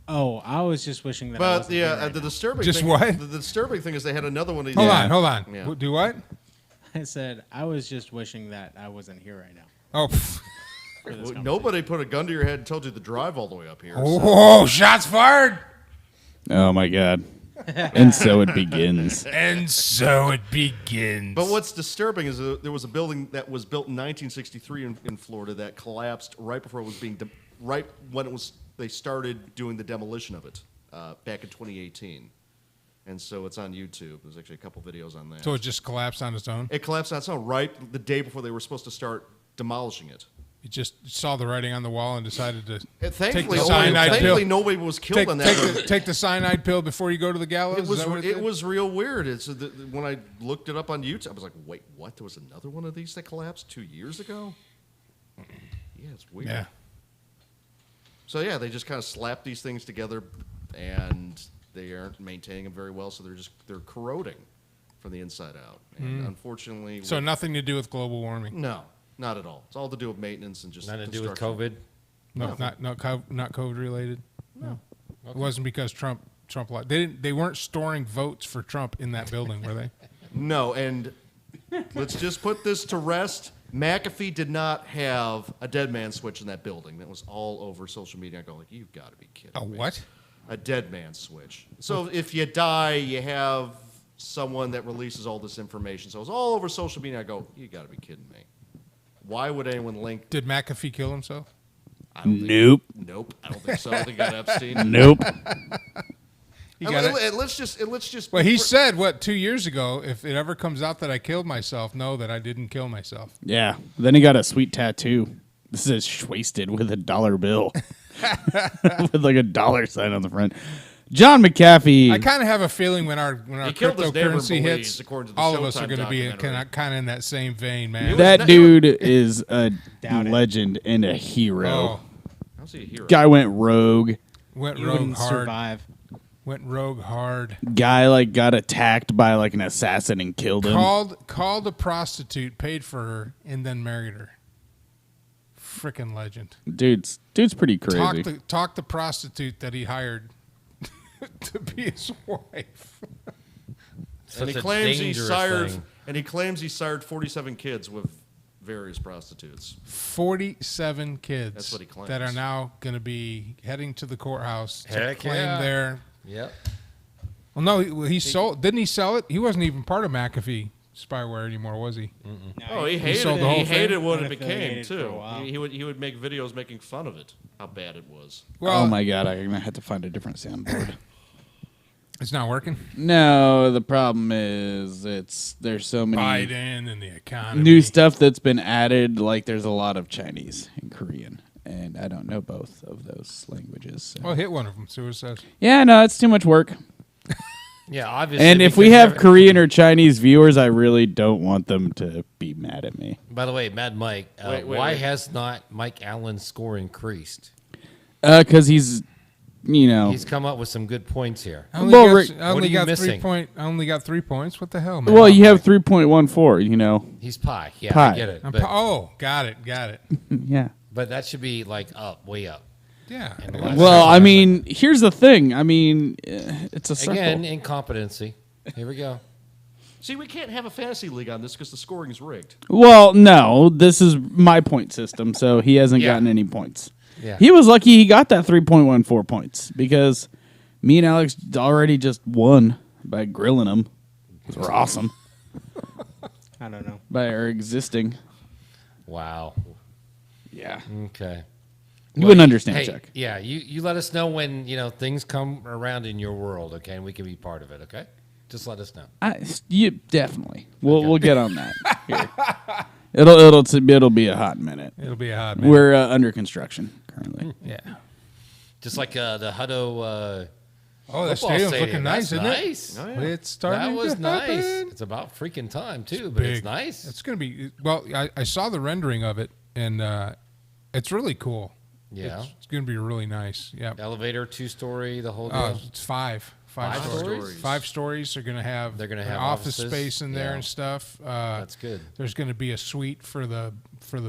S5: Oh, I was just wishing that. I
S6: but
S5: wasn't here right
S6: the
S5: now.
S6: disturbing
S1: Just
S6: thing,
S1: what?
S6: The disturbing thing is they had another one of these.
S1: Hold
S2: Yeah.
S1: on, hold on.
S6: Yeah.
S1: Do what?
S5: I said I was just wishing that I wasn't here right now.
S1: Oh, pff.
S5: For this
S6: Well,
S5: conversation.
S6: nobody put a gun to your head and told you to drive all the way up here. so-
S1: Oh, shots fired.
S2: Oh my god. And so it begins.
S1: And so it begins.
S6: But what's disturbing is there was a building that was built in 1963 in Florida that collapsed right before it was being right when it was they started doing the demolition of it back in 2018, and so it's on YouTube. There's actually a couple videos on that.
S1: So it just collapsed on its own?
S6: It collapsed on its own right the day before they were supposed to start demolishing it.
S1: You just saw the writing on the wall and decided to
S6: And thankfully,
S1: the cyanide
S6: thankfully
S1: pill.
S6: nobody was killed on that.
S1: take the cyanide pill before you go to the gallows?
S6: It
S1: Is
S6: was
S1: that what
S6: it
S1: did?
S6: was real weird. It's when I looked it up on YouTube, I was like, wait, what? There was another one of these that collapsed 2 years ago. Yeah, it's weird.
S1: Yeah.
S6: So yeah, they just kind of slap these things together, and they aren't maintaining them very well. So they're corroding from the inside out. And unfortunately,
S1: So nothing to do with global warming?
S6: no, not at all. It's all to do with maintenance and just
S3: Nothing to do with
S6: construction.
S3: COVID.
S1: No, not COVID related? No. It wasn't because Trump lied. They weren't storing votes for Trump in that building, were they?
S6: No, and let's just put this to rest. McAfee did not have a dead man switch in that building. That was all over social media. I go like, you've got to be kidding
S1: A
S6: me.
S1: what?
S6: A dead man switch. So if you die, you have someone that releases all this information. So it was all over social media. I go, you got to be kidding me. Why would anyone link?
S1: Did McAfee kill himself?
S6: I don't think-
S2: Nope.
S6: Nope. I don't think so. I think he got Epstein.
S2: Nope.
S1: He got it.
S6: And let's just.
S1: Well, he said, 2 years ago, if it ever comes out that I killed myself, know that I didn't kill myself.
S2: Yeah. Then he got a sweet tattoo. This is wasted with a dollar bill. With like a dollar sign on the front. John McAfee.
S1: I kind of have a feeling when our
S6: He killed his neighbor in
S1: cryptocurrency
S6: Belize,
S1: hits,
S6: according to the
S1: all of us are
S6: Showtime
S1: going to be
S6: documentary.
S1: kind of in that same vein, man.
S2: that dude is a
S5: Doubt it.
S2: legend and a hero.
S1: Oh,
S6: How's he a hero?
S2: Guy went rogue.
S1: went
S5: You
S1: rogue
S5: wouldn't
S1: hard.
S5: survive.
S1: Went rogue hard.
S2: Guy like got attacked by like an assassin and killed him.
S1: Called a prostitute, paid for her, and then married her. Frickin' legend.
S2: Dude's pretty crazy.
S1: Talked the prostitute that he hired to be his wife.
S3: Such
S6: And he
S3: a
S6: claims he
S3: dangerous
S6: sired.
S3: thing.
S6: And he claims he sired 47 kids with various prostitutes.
S1: 47 kids.
S6: That's what he claims.
S1: That are now going to be heading to the courthouse to
S3: Heck
S1: claim
S3: yeah.
S1: their.
S3: Yep.
S1: Well, no, he sold. Didn't he sell it? He wasn't even part of McAfee spyware anymore, was he?
S5: No,
S6: Oh, he hated
S1: sold
S6: it.
S1: the whole
S6: He hated
S1: thing?
S6: what it became
S5: Unaffiliated for a
S6: too.
S5: while.
S6: He would make videos making fun of it, how bad it was.
S1: Well,
S2: Oh my god, I'm gonna have to find a different soundboard.
S1: it's not working.
S2: No, the problem is there's so many
S1: Biden and the economy.
S2: new stuff that's been added. Like there's a lot of Chinese and Korean, and I don't know both of those languages. So.
S1: Well, hit one of them. See what it says.
S2: Yeah, no, it's too much work.
S3: Yeah, obviously.
S2: And if we
S3: because
S2: have Korean or Chinese viewers, I really don't want them to be mad at me.
S3: By the way, Mad Mike,
S6: Wait,
S3: why
S6: wait.
S3: has not Mike Allen's score increased?
S2: Because he's, you know,
S3: He's come up with some good points here.
S1: I only
S2: Well,
S1: got,
S2: Rick-
S1: I only
S3: what are you
S1: got
S3: missing?
S1: I only got 3 points. What the hell, man?
S2: well, you have 3.14. You know,
S3: He's pie. Yeah,
S2: Pie.
S3: I get it.
S1: I'm
S3: But,
S1: oh, got it.
S2: yeah.
S3: but that should be like up, way up.
S1: Yeah.
S3: And the last
S2: Well,
S3: section
S2: I
S3: is
S2: mean, here's the thing. I mean, it's a
S3: like-
S2: circle.
S3: again, incompetency. Here we go.
S6: See, we can't have a fantasy league on this because the scoring is rigged.
S2: Well, no, this is my point system, so he hasn't
S3: Yeah.
S2: gotten any points.
S3: Yeah.
S2: He was lucky he got that 3.14 points because me and Alex already just won by grilling him. We're awesome
S5: I don't know.
S2: by our existing.
S3: Wow.
S2: Yeah.
S3: Okay.
S2: You wouldn't understand,
S3: Hey,
S2: Chuck.
S3: yeah, you let us know when things come around in your world, okay, and we can be part of it, okay? Just let us know.
S2: You definitely. We'll get on that. Here. It'll be a hot minute.
S1: It'll be a hot minute.
S2: We're under construction currently.
S1: Yeah.
S3: Just like the Hutto.
S1: Oh, the
S3: football
S1: stadium's
S3: stadium.
S1: looking nice,
S3: That's
S1: isn't it?
S3: nice.
S6: Oh, yeah.
S1: It's starting
S3: That was
S1: to
S3: nice.
S1: happen.
S3: It's about freaking time too, but it's
S1: Big.
S3: nice.
S1: It's going to be well. I saw the rendering of it, and it's really cool.
S3: Yeah.
S1: It's going to be really nice. Yeah.
S3: Elevator, 2-story, the whole deal.
S1: Oh, it's five
S3: Five
S1: stories.
S3: stories?
S1: 5 stories. They're going to have.
S3: They're gonna
S1: an
S3: have
S1: office
S3: offices.
S1: space in there
S3: Yeah.
S1: and stuff.
S3: That's good.
S1: There's going to be a suite for the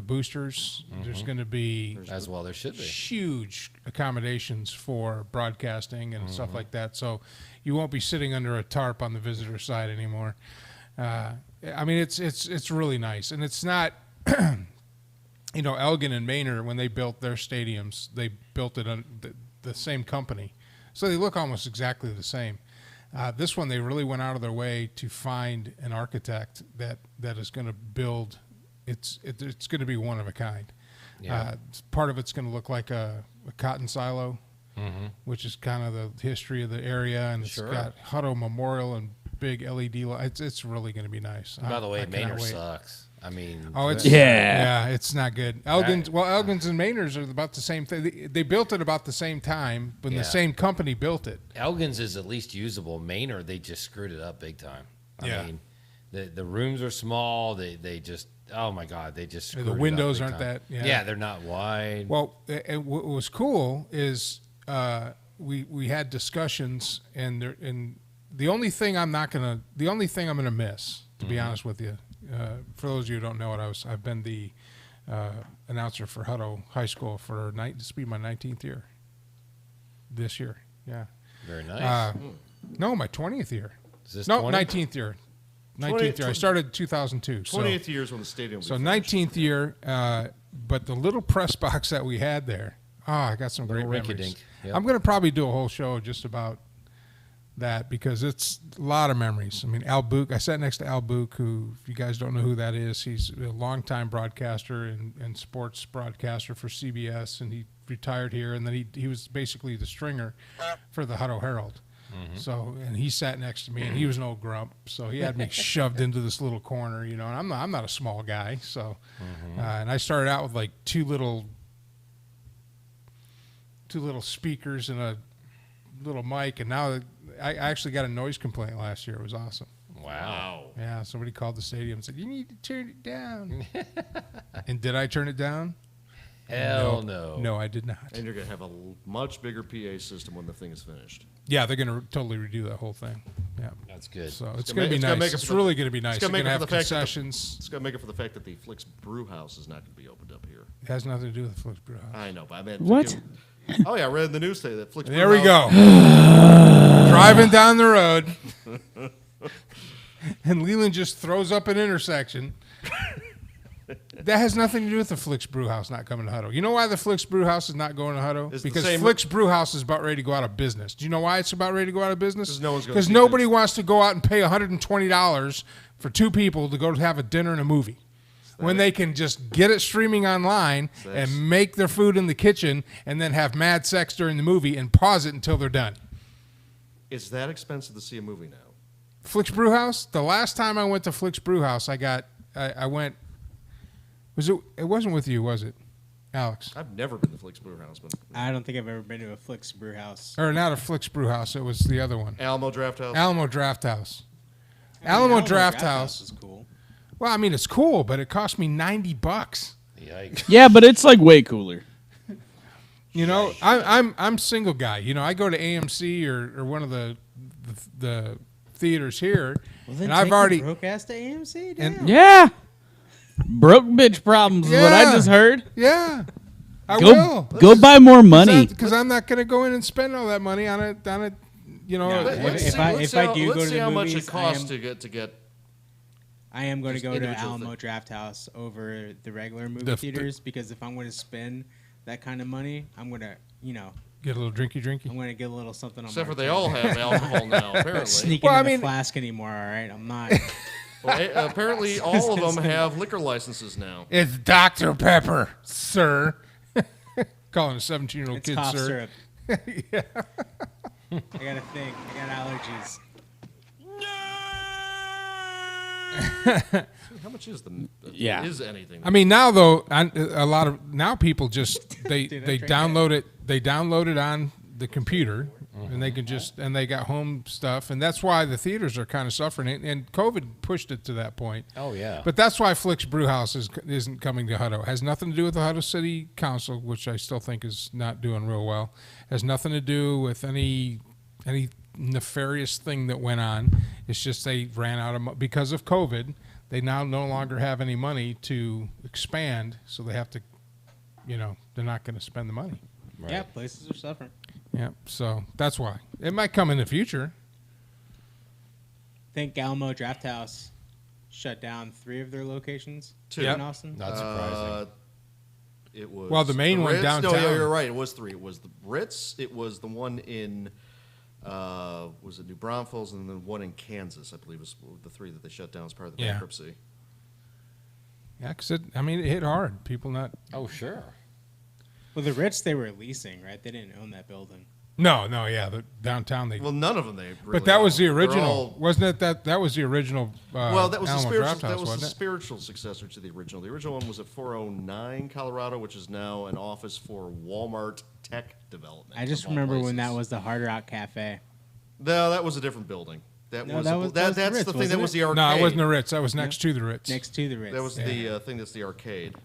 S1: boosters.
S3: Mm-hmm.
S1: There's going to be
S3: As well, there should be.
S1: huge accommodations for broadcasting and
S3: Mm-hmm.
S1: stuff like that. So you won't be sitting under a tarp on the visitor side anymore. I mean, it's really nice, and it's not. Elgin and Manor, when they built their stadiums, they built it on the same company, so they look almost exactly the same. This one, they really went out of their way to find an architect that is going to build. It's going to be one of a kind.
S3: Yeah.
S1: Part of it's going to look like a cotton silo, which is kind of the history of the area, and
S3: Sure.
S1: it's got Hutto Memorial and big LED lights. It's really going to be nice.
S3: By the way,
S1: I cannot
S3: Manor
S1: wait.
S3: sucks. I mean,
S1: Oh, it's
S2: Yeah.
S1: it's not good. Elgin's and Maynard's are about the same thing. They built it about the same time, when
S3: Yeah.
S1: the same company built it.
S3: Elgin's is at least usable. Manor, they just screwed it up big time.
S1: Yeah.
S3: I mean, the rooms are small. They just, oh my God, they just screwed
S1: The
S3: it up
S1: windows
S3: big
S1: aren't
S3: time.
S1: that- yeah.
S3: Yeah, they're not wide.
S1: Well, and what was cool is we had discussions, and the only thing I'm gonna miss, to be honest with you, for those of you who don't know it, I've been the announcer for Hutto High School for this will be my 19th year. This year, yeah.
S3: Very nice.
S1: No, my 20th year.
S3: Is this
S1: No,
S3: 20?
S1: 19th year. 19th year. I started in 2002.
S6: 20th years when the stadium will be
S1: So
S6: finished.
S1: 19th year, but the little press box that we had there, I got some great
S3: Little
S1: memories.
S3: rinky-dink, yep.
S1: I'm going to probably do a whole show just about that because it's a lot of memories. I mean, Al Book, I sat next to Al Book, who, if you guys don't know who that is, he's a longtime broadcaster and sports broadcaster for CBS, and he retired here, and then he was basically the stringer for the Hutto Herald. So, and he sat next to me, and he was an old grump, so he had me shoved into this little corner, and I'm not a small guy, so, and I started out with like two little speakers and a little mic, and now I actually got a noise complaint last year. It was awesome.
S3: Wow.
S1: Yeah, somebody called the stadium and said, "You need to turn it down." And did I turn it down?
S3: Hell no.
S1: No, I did not.
S6: And you're going to have a much bigger PA system when the thing is finished.
S1: Yeah, they're going to totally redo that whole thing. Yeah.
S3: That's good.
S1: So it's
S6: gonna
S1: going to be
S6: it's gonna make
S1: nice.
S6: it
S1: It's
S6: for the-
S1: really going to be nice.
S6: gonna
S1: You're
S6: make
S1: going
S6: it
S1: to
S6: for
S1: have
S6: the fact that the-
S1: concessions.
S6: It's going to make it for the fact that the Flicks Brew House is not going to be opened up here.
S1: It has nothing to do with the Flicks Brew House.
S6: I know, but I meant...
S2: What?
S6: Oh, yeah, I read in the news today that Flicks
S1: There
S6: Brew
S1: we go.
S6: House...
S1: Driving down the road, and Leland just throws up an intersection. That has nothing to do with the Flicks Brew House not coming to Hutto. You know why the Flicks Brew House is not going to Hutto?
S6: It's the
S1: Because
S6: same-
S1: Flicks Brew House is about ready to go out of business. Do you know why it's about ready to go out of business?
S6: 'Cause no one's gonna
S1: Because
S6: see
S1: nobody
S6: this.
S1: wants to go out and pay $120 for two people to go have a dinner and a movie. When they can just get it streaming online and make their food in the kitchen and then have mad sex during the movie and pause it until they're done.
S6: It's that expensive to see a movie now.
S1: Flicks Brew House. The last time I went to Flicks Brew House, I went. It wasn't with you, was it, Alex?
S6: I've never been to Flicks Brew House, but
S5: I don't think I've ever been to a Flicks Brew House.
S1: Or not a Flicks Brew House. It was the other one.
S6: Alamo Draft House.
S1: Alamo Draft House.
S5: I mean,
S1: Alamo Draft House.
S5: is cool.
S1: Well, I mean, it's cool, but it cost me $90.
S3: Yikes.
S2: Yeah, but it's like way cooler.
S1: You know, I'm single guy. You know, I go to AMC or one of the theaters here,
S5: Well, then
S1: and I've
S5: take
S1: already.
S5: the broadcast to AMC.
S1: And-
S5: Damn.
S2: Yeah. Broke bitch problems is what I
S1: Yeah.
S2: just heard.
S1: Yeah, I
S2: Go
S1: will.
S2: go buy more money.
S1: Because I'm not going to go in and spend all that money on it. You know,
S5: No,
S6: Let's
S5: if
S6: see-
S5: I
S6: let's
S5: do
S6: see
S5: go to the
S6: how much
S5: movies,
S6: it costs to get
S5: I am going to
S6: Just
S5: go to
S6: individual
S5: Alamo
S6: thing.
S5: Draft House over the regular movie
S1: The-
S5: theaters because if I'm going to spend that kind of money, I'm going to,
S1: Get a little drinky.
S5: I'm going to get a little something on
S4: Except
S5: my
S4: for they all have alcohol now, apparently.
S5: sneaking
S1: Well, I
S5: in the
S1: mean-
S5: flask anymore, all right? I'm not.
S4: Well, apparently, all of them have liquor licenses now.
S1: It's Dr. Pepper, sir. Calling a 17-year-old
S5: It's
S1: kid
S5: cough
S1: sir.
S5: syrup. I got to think. I got allergies.
S4: How much is the?
S2: Yeah.
S4: Is anything?
S1: I mean, now though, a lot of now people just they
S5: Dude, I
S1: they
S5: drink
S1: download it. They download it on the computer, and they can just and they got home stuff, and that's why the theaters are kind of suffering. And COVID pushed it to that point.
S3: Oh yeah.
S1: But that's why Flick's Brewhouse isn't coming to Hutto. Has nothing to do with the Hutto City Council, which I still think is not doing real well. Has nothing to do with any nefarious thing that went on. It's just they ran out of because of COVID. They now no longer have any money to expand, so they have to, they're not going to spend the money.
S3: Right.
S5: Yeah, places are suffering.
S1: Yeah, so that's why it might come in the future.
S5: I think Alamo Draft House shut down 3 of their locations
S6: Two.
S5: in
S1: Yep.
S5: Austin.
S3: Not surprising.
S6: It was
S1: Well, the main one
S6: Ritz. No,
S1: downtown.
S6: yeah, you're right. It was 3. It was the Ritz. It was the one in was it New Braunfels, and then one in Kansas. I believe was the 3 that they shut down as part of the
S1: Yeah.
S6: bankruptcy.
S1: Yeah, because it hit hard. People not.
S3: Oh sure.
S5: Well, the Ritz they were leasing, right? They didn't own that building.
S1: No, yeah, the downtown they.
S6: Well, none of them they. Really
S1: but that was the
S6: owned. They're
S1: original,
S6: all-
S1: wasn't it? That was the original.
S6: well, that was the
S1: Alamo
S6: spiritual.
S1: Draft House,
S6: That was the
S1: wasn't it?
S6: spiritual successor to the original. The original one was at 409 Colorado, which is now an office for Walmart Tech Development.
S5: I just
S6: of all
S5: remember when
S6: places.
S5: that was the Hard Rock Cafe.
S6: No, that was a different building. That
S5: No,
S6: was
S5: that
S6: a-
S5: was-
S6: that-
S5: that was the
S6: that's
S5: Ritz,
S6: the thing. That
S5: wasn't
S6: was
S5: it?
S6: the arcade.
S1: No, it wasn't the Ritz. That was next to the Ritz.
S5: Next to the Ritz.
S6: That was the thing. That's the arcade.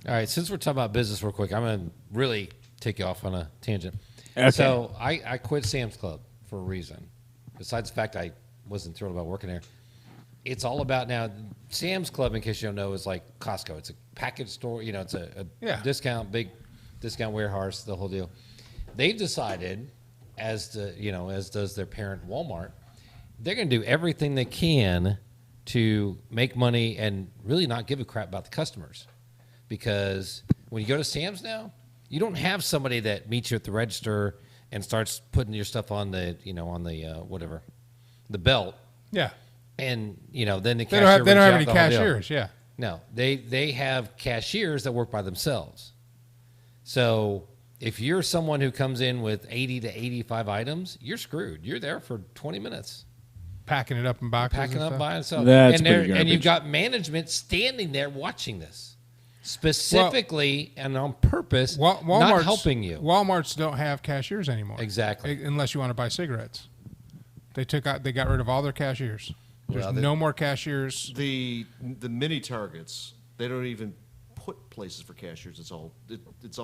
S3: All right, since we're talking about business real quick, I'm going to really take you off on a tangent.
S2: Okay.
S3: So I quit Sam's Club for a reason. Besides the fact I wasn't thrilled about working there. It's all about now, Sam's Club, in case you don't know, is like Costco. It's a package store. It's a
S1: Yeah.
S3: big discount warehouse, the whole deal. They've decided, as does their parent Walmart, they're going to do everything they can to make money and really not give a crap about the customers. Because when you go to Sam's now, you don't have somebody that meets you at the register and starts putting your stuff on the, whatever, the belt.
S1: Yeah,
S3: And, then the
S1: they
S3: cashier
S1: don't have
S3: reaches out
S1: any
S3: the whole deal.
S1: cashiers. Yeah,
S3: No, they have cashiers that work by themselves. So if you're someone who comes in with 80 to 85 items, you're screwed. You're there for 20 minutes.
S1: packing it up in boxes.
S3: Packing
S1: and
S3: up
S1: stuff.
S3: by itself.
S2: That's
S3: and,
S2: pretty
S3: and you've
S2: garbage.
S3: got management standing there watching this. Specifically and on purpose, not
S1: Walmart's
S3: helping you.
S1: Walmart's don't have cashiers anymore.
S3: Exactly.
S1: Unless you want to buy cigarettes. They got rid of all their cashiers. There's
S3: Well,
S1: no more cashiers.
S6: The mini Targets, they don't even put places for cashiers. It's all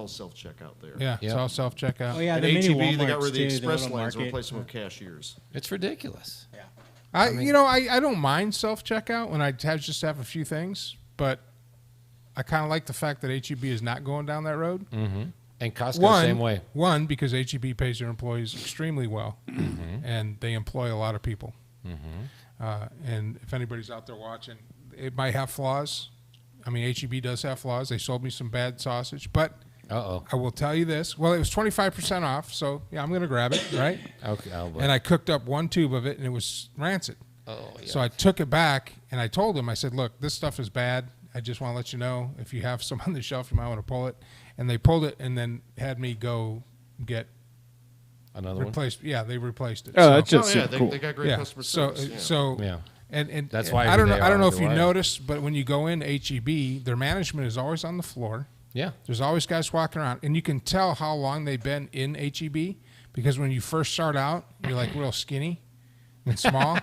S6: self checkout there.
S1: Yeah, it's
S3: Yep.
S1: all self checkout.
S5: Oh yeah,
S6: And
S5: the mini
S6: HEB, they got
S5: Walmarts
S6: rid of the
S5: too,
S6: express
S5: little
S6: lines and
S5: market.
S6: replaced them with cashiers.
S3: It's ridiculous.
S1: I don't mind self checkout when I just have a few things, but I kind of like the fact that HEB is not going down that road.
S3: Mm-hmm. And Costco, same way.
S1: One, because HEB pays their employees extremely well, and they employ a lot of people. And if anybody's out there watching, it might have flaws. I mean, HEB does have flaws. They sold me some bad sausage, but
S3: Uh-oh.
S1: I will tell you this. Well, it was 25% off, so yeah, I'm going to grab it, right?
S3: Okay. Oh, boy.
S1: And I cooked up one tube of it, and it was rancid.
S3: Oh, yeah.
S1: So I took it back, and I told him, I said, look, this stuff is bad. I just want to let you know, if you have some on the shelf, you might want to pull it. And they pulled it and then had me go get
S3: Another one?
S1: replaced. Yeah, they replaced it.
S2: Oh,
S1: So-
S2: that's just
S6: oh yeah,
S2: so cool.
S6: they got great
S1: yeah.
S6: customer
S1: So,
S6: service. yeah.
S1: so,
S3: Yeah.
S1: and
S3: That's why
S1: I don't know.
S3: they
S1: I don't
S3: are
S1: know if
S3: the
S1: you
S3: way.
S1: noticed, but when you go in HEB, their management is always on the floor.
S3: Yeah.
S1: There's always guys walking around, and you can tell how long they've been in HEB because when you first start out, you're like real skinny and small,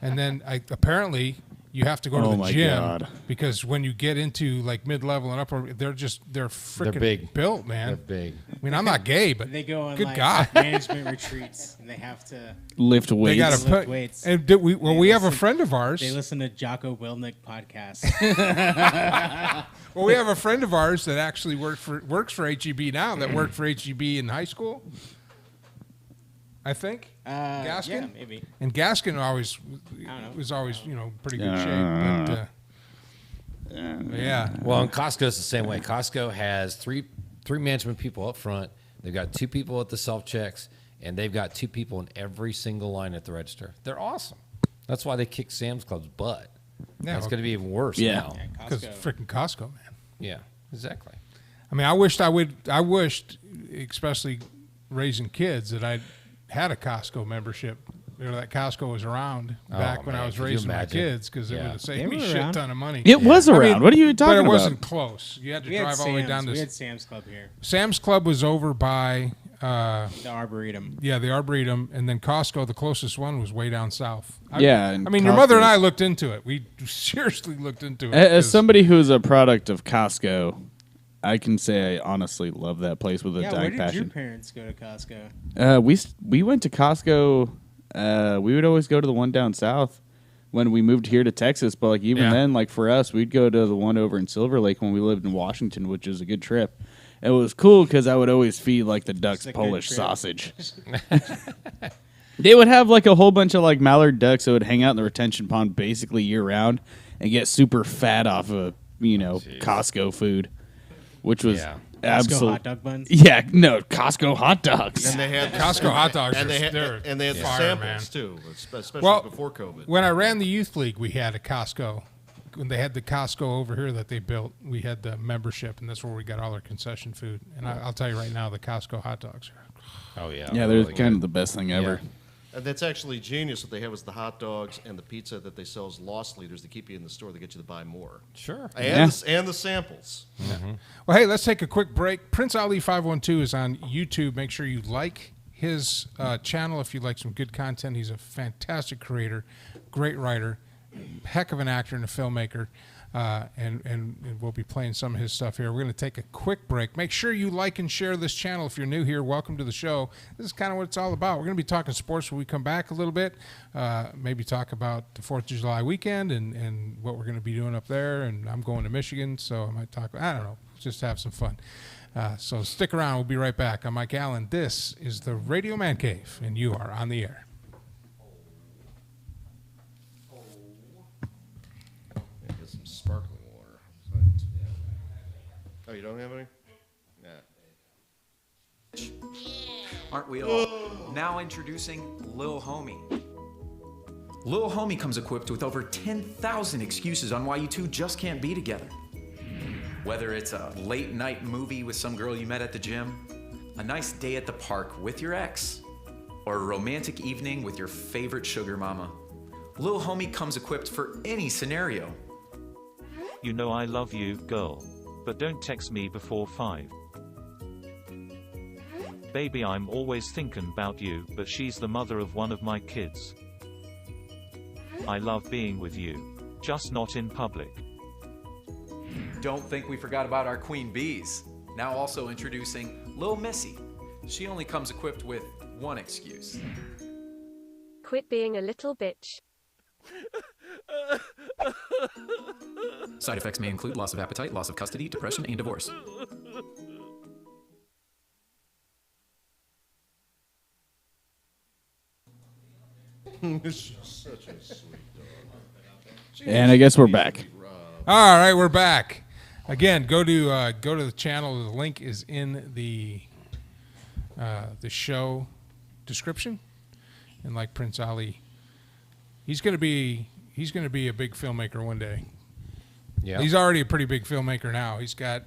S1: and then apparently you have to go to
S2: Oh
S1: the
S2: my
S1: gym
S2: God.
S1: because when you get into like mid-level and upper, they're freaking
S3: big.
S1: built, man.
S3: They're big.
S1: I mean, I'm not gay, but
S5: They go on
S1: good
S5: like
S1: God.
S5: management retreats and they have to.
S2: Lift weights.
S1: They got to
S5: Lift
S1: put.
S5: weights.
S1: And we
S5: They
S1: have a
S5: listen-
S1: friend of ours.
S5: They listen to Jocko Willnick podcast.
S1: Well, we have a friend of ours that actually works for HEB now. That worked for HEB in high school. I think. Gaskin?
S5: Yeah, maybe.
S1: And Gaskin always
S5: don't know.
S1: was always, pretty good shape. But yeah.
S3: Well, and Costco's the same way. Costco has three management people up front. They've got 2 people at the self checks, and they've got 2 people in every single line at the register. They're awesome. That's why they kick Sam's Club's butt.
S1: Yeah,
S3: It's going to be even worse
S2: Yeah.
S3: now.
S5: Yeah,
S1: Because
S5: Costco.
S1: freaking Costco, man.
S3: Yeah, exactly.
S1: I mean, I wished, especially raising kids, that I had a Costco membership. That Costco was around back when I
S3: man,
S1: was
S3: could you
S1: raising my
S3: imagine?
S1: kids because it
S3: Yeah.
S1: would have saved
S5: They
S1: me a
S5: were
S1: shit
S5: around.
S1: ton of money.
S2: It was
S1: I
S2: around.
S1: mean,
S2: What are you talking
S1: But it
S2: about?
S1: wasn't close. You had to
S5: We had
S1: drive all the way down
S5: We had
S1: to
S5: Sam's Club here.
S1: Sam's Club was over by
S5: The Arboretum.
S1: the Arboretum, and then Costco. The closest one was way down south.
S2: Yeah, and
S1: I mean, your mother and
S2: Costco's-
S1: I looked into it. We seriously looked into it.
S2: As
S1: 'cause-
S2: somebody who's a product of Costco, I can say I honestly love that place with a
S5: Yeah, where
S2: dying
S5: did your
S2: passion.
S5: parents go to Costco?
S2: We went to Costco. We would always go to the one down south when we moved here to Texas. But like even
S1: Yeah.
S2: then, like for us, we'd go to the one over in Silver Lake when we lived in Washington, which was a good trip. It was cool because I would always feed like the ducks
S5: It's a good
S2: Polish
S5: trip.
S2: sausage. They would have like a whole bunch of like mallard ducks that would hang out in the retention pond basically year round and get super fat off of Costco food, which was
S3: Yeah.
S5: Costco
S2: absolutely
S5: hot dog buns.
S2: yeah no Costco hot dogs.
S6: And they had
S1: Costco hot dogs,
S6: and they had
S1: they're
S6: and they had the
S1: fire,
S6: samples
S1: man.
S6: too, especially
S1: Well,
S6: before COVID.
S1: When I ran the youth league, we had a Costco. When they had the Costco over here that they built, we had the membership, and that's where we got all our concession food. And I'll tell you right now, the Costco hot dogs are.
S3: Oh, yeah.
S2: Yeah, they're
S3: really
S2: kind
S3: good.
S2: of the best thing ever.
S6: And that's actually genius. What they have is the hot dogs and the pizza that they sell as loss leaders. They keep you in the store. They get you to buy more.
S3: Sure.
S6: And the samples.
S1: Well, hey, let's take a quick break. Prince Ali 512 is on YouTube. Make sure you like his channel if you like some good content. He's a fantastic creator, great writer, heck of an actor and a filmmaker. And we'll be playing some of his stuff here. We're going to take a quick break. Make sure you like and share this channel if you're new here. Welcome to the show. This is kind of what it's all about. We're going to be talking sports when we come back a little bit. Maybe talk about the 4th of July weekend and what we're going to be doing up there. And I'm going to Michigan, so I might talk. I don't know. Just have some fun. So stick around. We'll be right back. I'm Mike Allen. This is the Radio Man Cave, and you are on the air.
S6: Get some sparkling water. Oh, you don't have any? Yeah.
S8: Aren't we all? Now introducing Lil Homie. Lil Homie comes equipped with over 10,000 excuses on why you two just can't be together. Whether it's a late night movie with some girl you met at the gym, a nice day at the park with your ex, or a romantic evening with your favorite sugar mama, Lil Homie comes equipped for any scenario.
S9: You know I love you, girl. But don't text me before 5. Baby, I'm always thinking about you, but she's the mother of one of my kids. I love being with you. Just not in public.
S8: Don't think we forgot about our queen bees. Now also introducing Lil Missy. She only comes equipped with one excuse.
S10: Quit being a little bitch.
S8: Side effects may include loss of appetite, loss of custody, depression, and divorce.
S6: Such a sweet dog.
S2: And I guess we're back.
S1: All right, we're back. Again, go to the channel. The link is in the show description. And like Prince Ali, he's gonna be a big filmmaker one day.
S3: Yeah.
S1: He's already a pretty big filmmaker now. He's got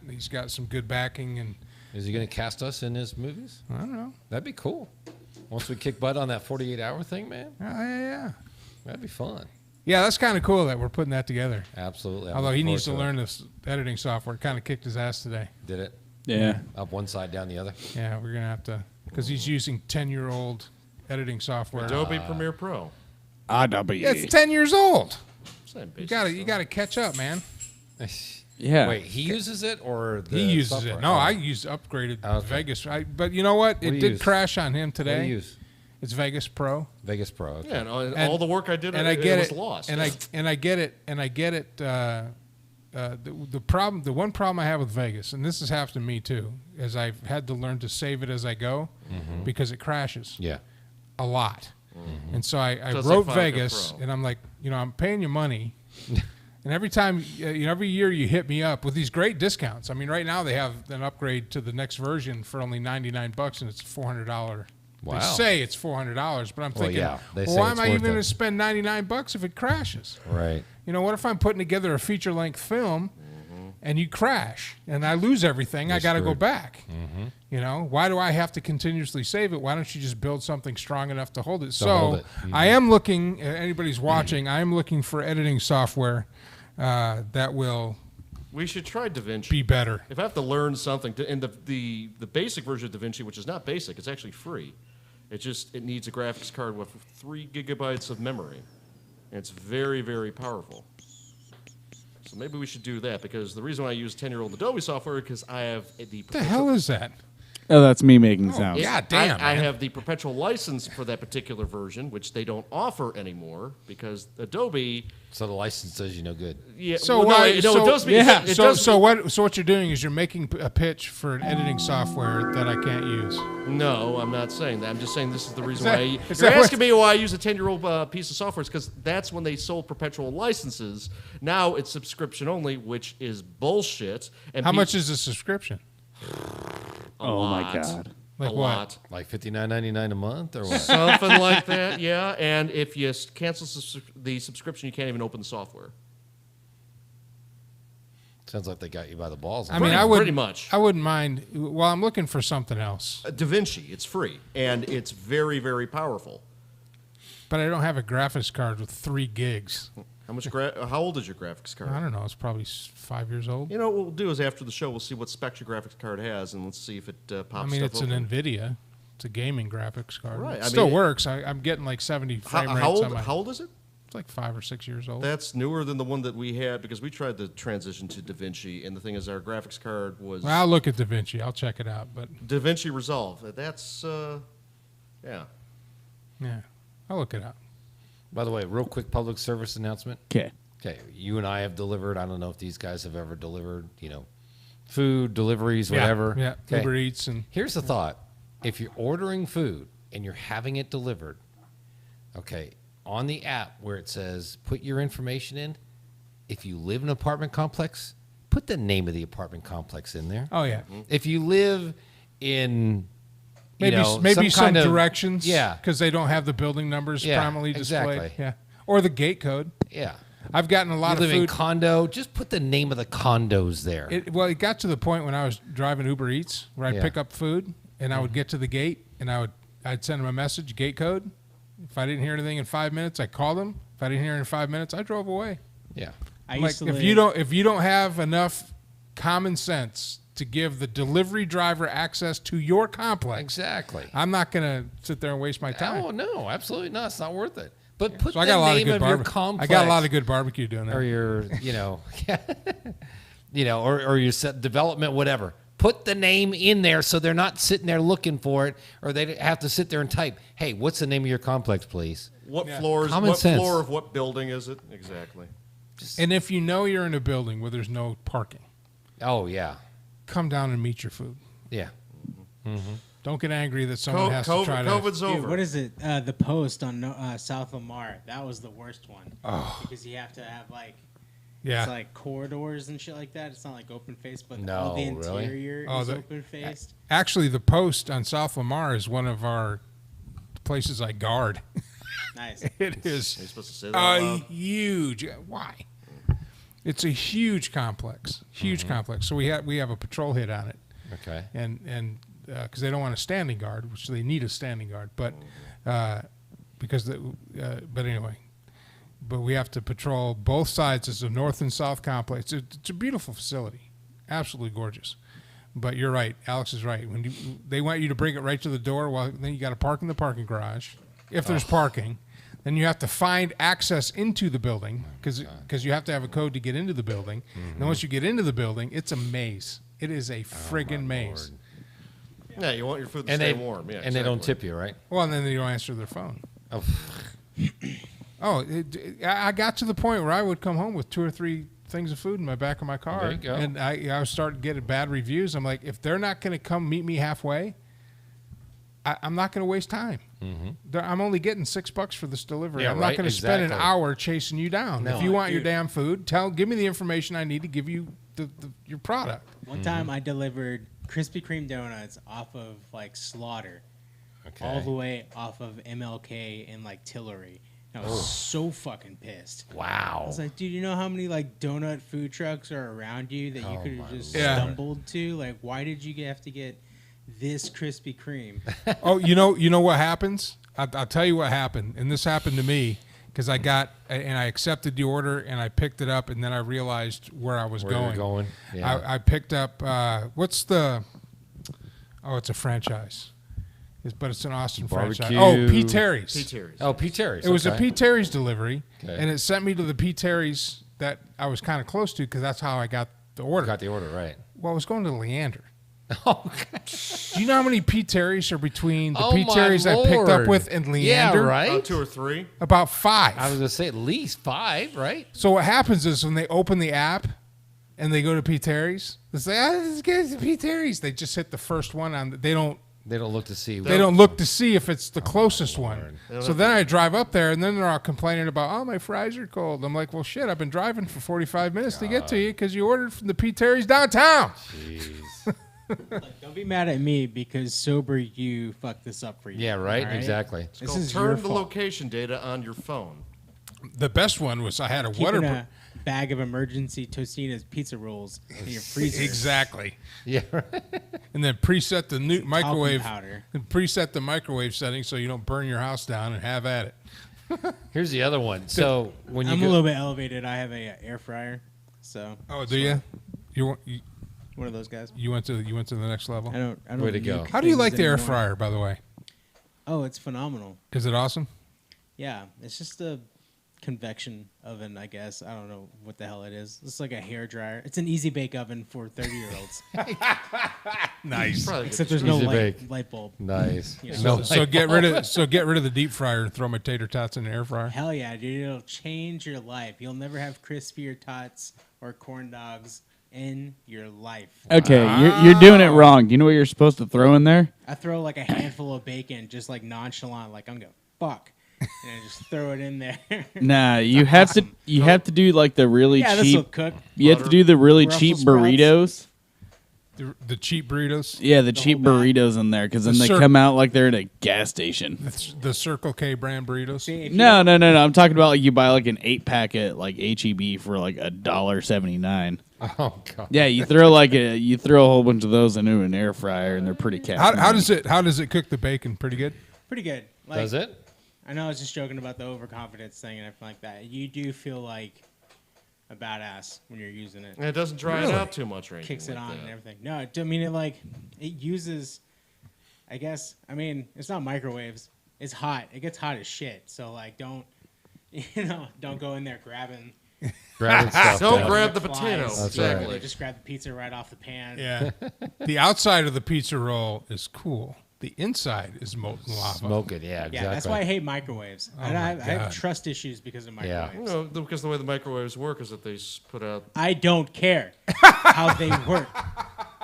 S1: some good backing, and
S3: Is he going to cast us in his movies?
S1: I don't know.
S3: That'd be cool. Once we kick butt on that 48-hour thing, man,
S1: Yeah.
S3: that'd be fun.
S1: Yeah, that's kind of cool that we're putting that together.
S3: Absolutely. I'm
S1: Although
S3: looking
S1: he needs to
S3: forward
S1: learn this editing software. Kind of kicked his ass today.
S3: Did it?
S2: Yeah.
S3: Up one side, down the other.
S1: Yeah, we're gonna have to, because he's using 10-year-old editing software.
S6: Adobe Premiere Pro.
S2: Adobe.
S1: Yeah, it's 10 years old.
S6: Same
S1: You
S6: basic
S1: gotta catch up, man.
S2: Yeah.
S3: Wait, he uses it or the
S1: He uses
S3: software?
S1: it. No,
S3: Oh.
S1: I used upgraded
S3: Okay.
S1: Vegas. But you know what?
S3: do
S1: It
S3: you
S1: did
S3: use?
S1: crash on him
S3: What do
S1: today.
S3: you use?
S1: It's Vegas Pro.
S3: Vegas Pro. Okay.
S6: Yeah, and
S1: And-
S6: all the work I did,
S1: And I get
S6: was
S1: it.
S6: lost.
S1: And I get it. The one problem I have with Vegas, and this has happened to me too, is I've had to learn to save it as I go because it crashes.
S3: Yeah.
S1: a lot. And so I
S6: So it's
S1: wrote
S6: like Vodka
S1: Vegas,
S6: Pro.
S1: and I'm like, I'm paying you money. And every time, every year you hit me up with these great discounts. I mean, right now they have an upgrade to the next version for only $99, and it's $400.
S3: Wow.
S1: They say it's $400, but I'm
S3: Well,
S1: thinking,
S3: yeah, they say
S1: why
S3: it's
S1: am I
S3: worth
S1: even going
S3: it.
S1: to spend $99 if it crashes?
S3: Right.
S1: What if I'm putting together a feature-length film and you crash and I lose everything? I got to go
S3: screwed.
S1: back. Why do I have to continuously save it? Why don't you just build something strong enough to hold it?
S3: hold it.
S1: I am looking, anybody's watching, I am looking for editing software that will
S6: We should try DaVinci.
S1: be better.
S6: If I have to learn something, and the basic version of DaVinci, which is not basic, it's actually free. It needs a graphics card with 3 gigabytes of memory. And it's very, very powerful. So maybe we should do that, because the reason why I use 10-year-old Adobe software is because I have the
S1: What the hell is that?
S2: Oh, that's me making sounds.
S1: yeah, damn,
S6: I
S1: man.
S6: have the perpetual license for that particular version, which they don't offer anymore because Adobe.
S3: So the license says you no good.
S6: Yeah.
S1: So
S6: well,
S1: why?
S6: no, it does. It does.
S1: So what you're doing is you're making a pitch for an editing software that I can't use.
S6: No, I'm not saying that. I'm just saying this is the reason
S1: that-
S6: why.
S1: is
S6: You're
S1: that what-
S6: asking me why I use a 10-year-old piece of software. It's because that's when they sold perpetual licenses. Now it's subscription only, which is bullshit. And
S1: How much is the subscription?
S2: Oh, my God.
S1: Like
S6: a
S1: what?
S6: lot.
S3: Like $59.99 a month or what?
S6: Something like that, yeah. And if you cancel the subscription, you can't even open the software.
S3: Sounds like they got you by the balls.
S1: I mean,
S6: Pretty much.
S1: I wouldn't mind. Well, I'm looking for something else,
S6: DaVinci, it's free, and it's very, very powerful.
S1: but I don't have a graphics card with 3 gigs.
S6: How old is your graphics card?
S1: I don't know. It's probably 5 years old.
S6: You know what we'll do is after the show we'll see what specs your graphics card has, and let's see if it pops.
S1: I mean,
S6: stuff
S1: it's
S6: open.
S1: an NVIDIA. It's a gaming graphics card.
S6: Right,
S1: It
S6: I
S1: still
S6: mean,
S1: works. I'm getting like 70 frame rates on my.
S6: How old is it?
S1: It's like 5 or 6 years old.
S6: That's newer than the one that we had because we tried the transition to DaVinci, and the thing is, our graphics card was
S1: Well, I'll look at DaVinci. I'll check it out. But
S6: DaVinci Resolve. That's yeah.
S1: yeah, I'll look it up.
S3: By the way, real quick public service announcement.
S2: Okay.
S3: Okay, you and I have delivered. I don't know if these guys have ever delivered, food, deliveries, whatever.
S1: Yeah,
S3: Okay.
S1: Uber Eats and
S3: Here's the thought. If you're ordering food and you're having it delivered, okay, on the app where it says put your information in, if you live in an apartment complex, put the name of the apartment complex in there.
S1: oh yeah,
S3: If you live in
S1: maybe
S3: some
S1: some
S3: kind of-
S1: directions.
S3: Yeah.
S1: because they don't have the building numbers
S3: Yeah,
S1: prominently displayed.
S3: exactly.
S1: Yeah, or the gate code.
S3: Yeah.
S1: I've gotten a lot
S3: You
S1: of
S3: live in
S1: food.
S3: condo, just put the name of the condos there.
S1: It got to the point when I was driving Uber Eats where I'd
S3: Yeah.
S1: pick up food and I would get to the gate and I'd send them a message, gate code. If I didn't hear anything in 5 minutes, I called them. If I didn't hear in 5 minutes, I drove away.
S3: Yeah.
S5: I
S1: Like
S5: used to
S1: if you don't have enough common sense to give the delivery driver access to your complex,
S3: Exactly.
S1: I'm not gonna sit there and waste my time.
S3: Oh no, absolutely not. It's not worth it. But put
S1: So I
S3: the
S1: got a lot of
S3: name
S1: good
S3: of your
S1: barbecue.
S3: complex.
S1: I got a lot of good barbecue doing that.
S3: or your, or your set development, whatever. Put the name in there so they're not sitting there looking for it, or they have to sit there and type, "Hey, what's the name of your complex, please?"
S6: What
S1: Yeah.
S6: floors?
S3: Common
S6: What
S3: sense.
S6: floor of what building is it? Exactly.
S1: And if you know you're in a building where there's no parking,
S3: Oh yeah,
S1: come down and meet your food.
S3: yeah.
S1: Don't get angry that someone has to try to.
S6: COVID's
S5: Dude,
S6: over.
S5: what is it? The post on South Lamar. That was the worst one. Because you have to have
S1: Yeah.
S5: it's like corridors and shit like that. It's not like open faced, but
S3: No,
S5: all the
S3: really?
S5: interior
S1: Oh,
S5: is
S1: the-
S5: open faced.
S1: Actually, the post on South Lamar is one of our places I guard.
S5: Nice.
S1: It
S6: Are
S1: is
S6: you supposed to say that out
S1: a
S6: loud?
S1: huge. Why? It's a huge complex. Huge complex. So we have a patrol hit on it,
S3: Okay.
S1: and because they don't want a standing guard, which they need a standing guard, but but anyway. But we have to patrol both sides. It's a north and south complex. It's a beautiful facility, absolutely gorgeous. But you're right. Alex is right. When they want you to bring it right to the door, well, then you got to park in the parking garage, if there's parking. Then you have to find access into the building because you have to have a code to get into the building. And once you get into the building, it's a maze. It is a friggin' maze.
S3: Lord.
S6: Yeah, you want your food to
S3: And
S6: stay
S3: they
S6: warm. Yeah,
S3: and they don't
S6: exactly.
S3: tip you, right?
S1: Well, and then they don't answer their phone.
S3: Oh,
S1: I got to the point where I would come home with 2 or 3 things of food in my back of my car.
S3: There you go.
S1: And I was starting to get bad reviews. I'm like, if they're not going to come meet me halfway, I'm not going to waste time. I'm only getting $6 for this delivery.
S3: Yeah,
S1: I'm
S3: right,
S1: not going to spend an
S3: exactly.
S1: hour chasing you down.
S3: No,
S1: if you want your
S5: dude.
S1: damn food, give me the information I need to give you your product.
S5: One time I delivered Krispy Kreme donuts off of like Slaughter,
S3: Okay.
S5: all the way off of MLK and like Tillery. And I was so fucking pissed. I
S3: Wow.
S5: was like, dude, you know how many like donut food trucks are around you that you could have just
S1: Lord.
S5: stumbled to? Like, why did you have to get this Krispy Kreme?
S1: Oh, you know what happens? I'll tell you what happened, and this happened to me because I accepted the order and I picked it up, and then I realized where I was
S3: Where you're
S1: going.
S3: going, yeah.
S1: I picked up it's a franchise, but it's an Austin franchise.
S3: Barbecue.
S1: Oh, P. Terry's.
S6: P. Terry's.
S3: Oh, P. Terry's.
S1: It was a
S3: okay.
S1: P. Terry's delivery,
S3: Okay.
S1: and it sent me to the P. Terry's that I was kind of close to because that's how I got the order.
S3: Got the order right.
S1: Well, I was going to Leander.
S3: Oh,
S1: Do you know how many P. Terry's are between the
S3: Oh,
S1: P.
S3: my
S1: Terry's I picked up
S3: Lord.
S1: with and
S3: Yeah,
S1: Leander?
S3: right.
S6: 2 or 3.
S1: About 5.
S3: I was gonna say at least 5, right?
S1: So what happens is when they open the app and they go to P. Terry's, they say, this guy's P. Terry's. They just hit the first one on. They don't
S3: look to see.
S1: look to see if it's the closest one. So then I drive up there, and then they're all complaining about, oh, my fries are cold. I'm like, well, shit, I've been driving for 45 minutes to get to you because you ordered from the P. Terry's downtown.
S3: Jeez.
S5: Like, don't be mad at me because sober you fucked this up for you.
S3: Yeah, right.
S5: all right?
S3: Exactly.
S5: This is
S6: Turn
S5: your
S6: the
S5: fault.
S6: location data on your phone.
S1: The best one was I had a
S5: Keeping
S1: water.
S5: a bag of emergency Totino's pizza rolls in your freezer.
S1: Exactly.
S3: Yeah. Right.
S1: And then preset the new microwave.
S5: powder.
S1: And preset the microwave setting so you don't burn your house down and have at it.
S3: Here's the other one. So when you
S5: I'm
S3: go,
S5: a little bit elevated. I have a air fryer, so
S1: Oh, do you? You
S5: one of those guys.
S1: went to the next level.
S5: I don't.
S3: Way to go.
S5: nuke
S1: How do you
S5: things
S1: like the air
S5: anymore.
S1: fryer, by the way?
S5: Oh, it's phenomenal.
S1: Is it awesome?
S5: Yeah, it's just a convection oven, I guess. I don't know what the hell it is. It's like a hair dryer. It's an easy bake oven for 30-year-olds.
S1: Nice.
S6: Probably
S5: Except there's no
S3: Easy
S5: light,
S3: bake.
S5: light bulb.
S3: nice.
S5: Yeah.
S3: No,
S1: So get rid of the deep fryer and throw my tater tots in the air fryer.
S5: Hell yeah, dude! It'll change your life. You'll never have crispier tots or corn dogs in your life.
S2: Okay, you're doing it wrong. Do you know what you're supposed to throw in there?
S5: I throw like a handful of bacon, just like nonchalant, like I'm gonna fuck, and I just throw it in there.
S2: Nah, you have to do like the really
S5: Yeah, this will
S2: cheap.
S5: cook.
S2: You have to do the really
S5: Brussels
S2: cheap
S5: sprouts.
S2: burritos.
S1: The cheap burritos.
S2: Yeah, the cheap
S5: whole bag.
S2: burritos in there because then
S1: The
S2: they
S1: Cir-
S2: come out like they're at a gas station.
S1: The Circle K brand burritos.
S5: See, if you
S2: No. I'm talking about like you buy like an 8-pack at like HEB for like $1.79.
S3: oh god.
S2: Yeah, you throw a whole bunch of those into an air fryer and they're pretty cat.
S1: How does it cook the bacon? Pretty good.
S5: pretty good. Like,
S3: Does it?
S5: I know I was just joking about the overconfidence thing and everything like that. You do feel like a badass when you're using it.
S6: And it doesn't dry
S1: Really?
S6: it out too much or anything
S5: Kicks it
S6: like
S5: on
S6: that.
S5: and everything. No, I mean it uses. I guess it's not microwaves. It's hot. It gets hot as shit. So like don't go in there grabbing.
S3: Grabbing stuff.
S6: Don't
S3: down.
S6: grab the
S5: flies.
S6: potato.
S3: That's
S6: Exactly.
S3: right.
S5: Just grab the pizza right off the pan.
S1: Yeah. The outside of the pizza roll is cool. The inside is molten lava.
S3: Smoke it. Yeah. Exactly.
S5: Yeah, that's why I hate microwaves. And
S1: my
S5: I have
S1: God.
S5: trust issues because of
S3: Yeah.
S5: microwaves.
S6: You know, because the way the microwaves work is that they put out,
S5: I don't care how they work.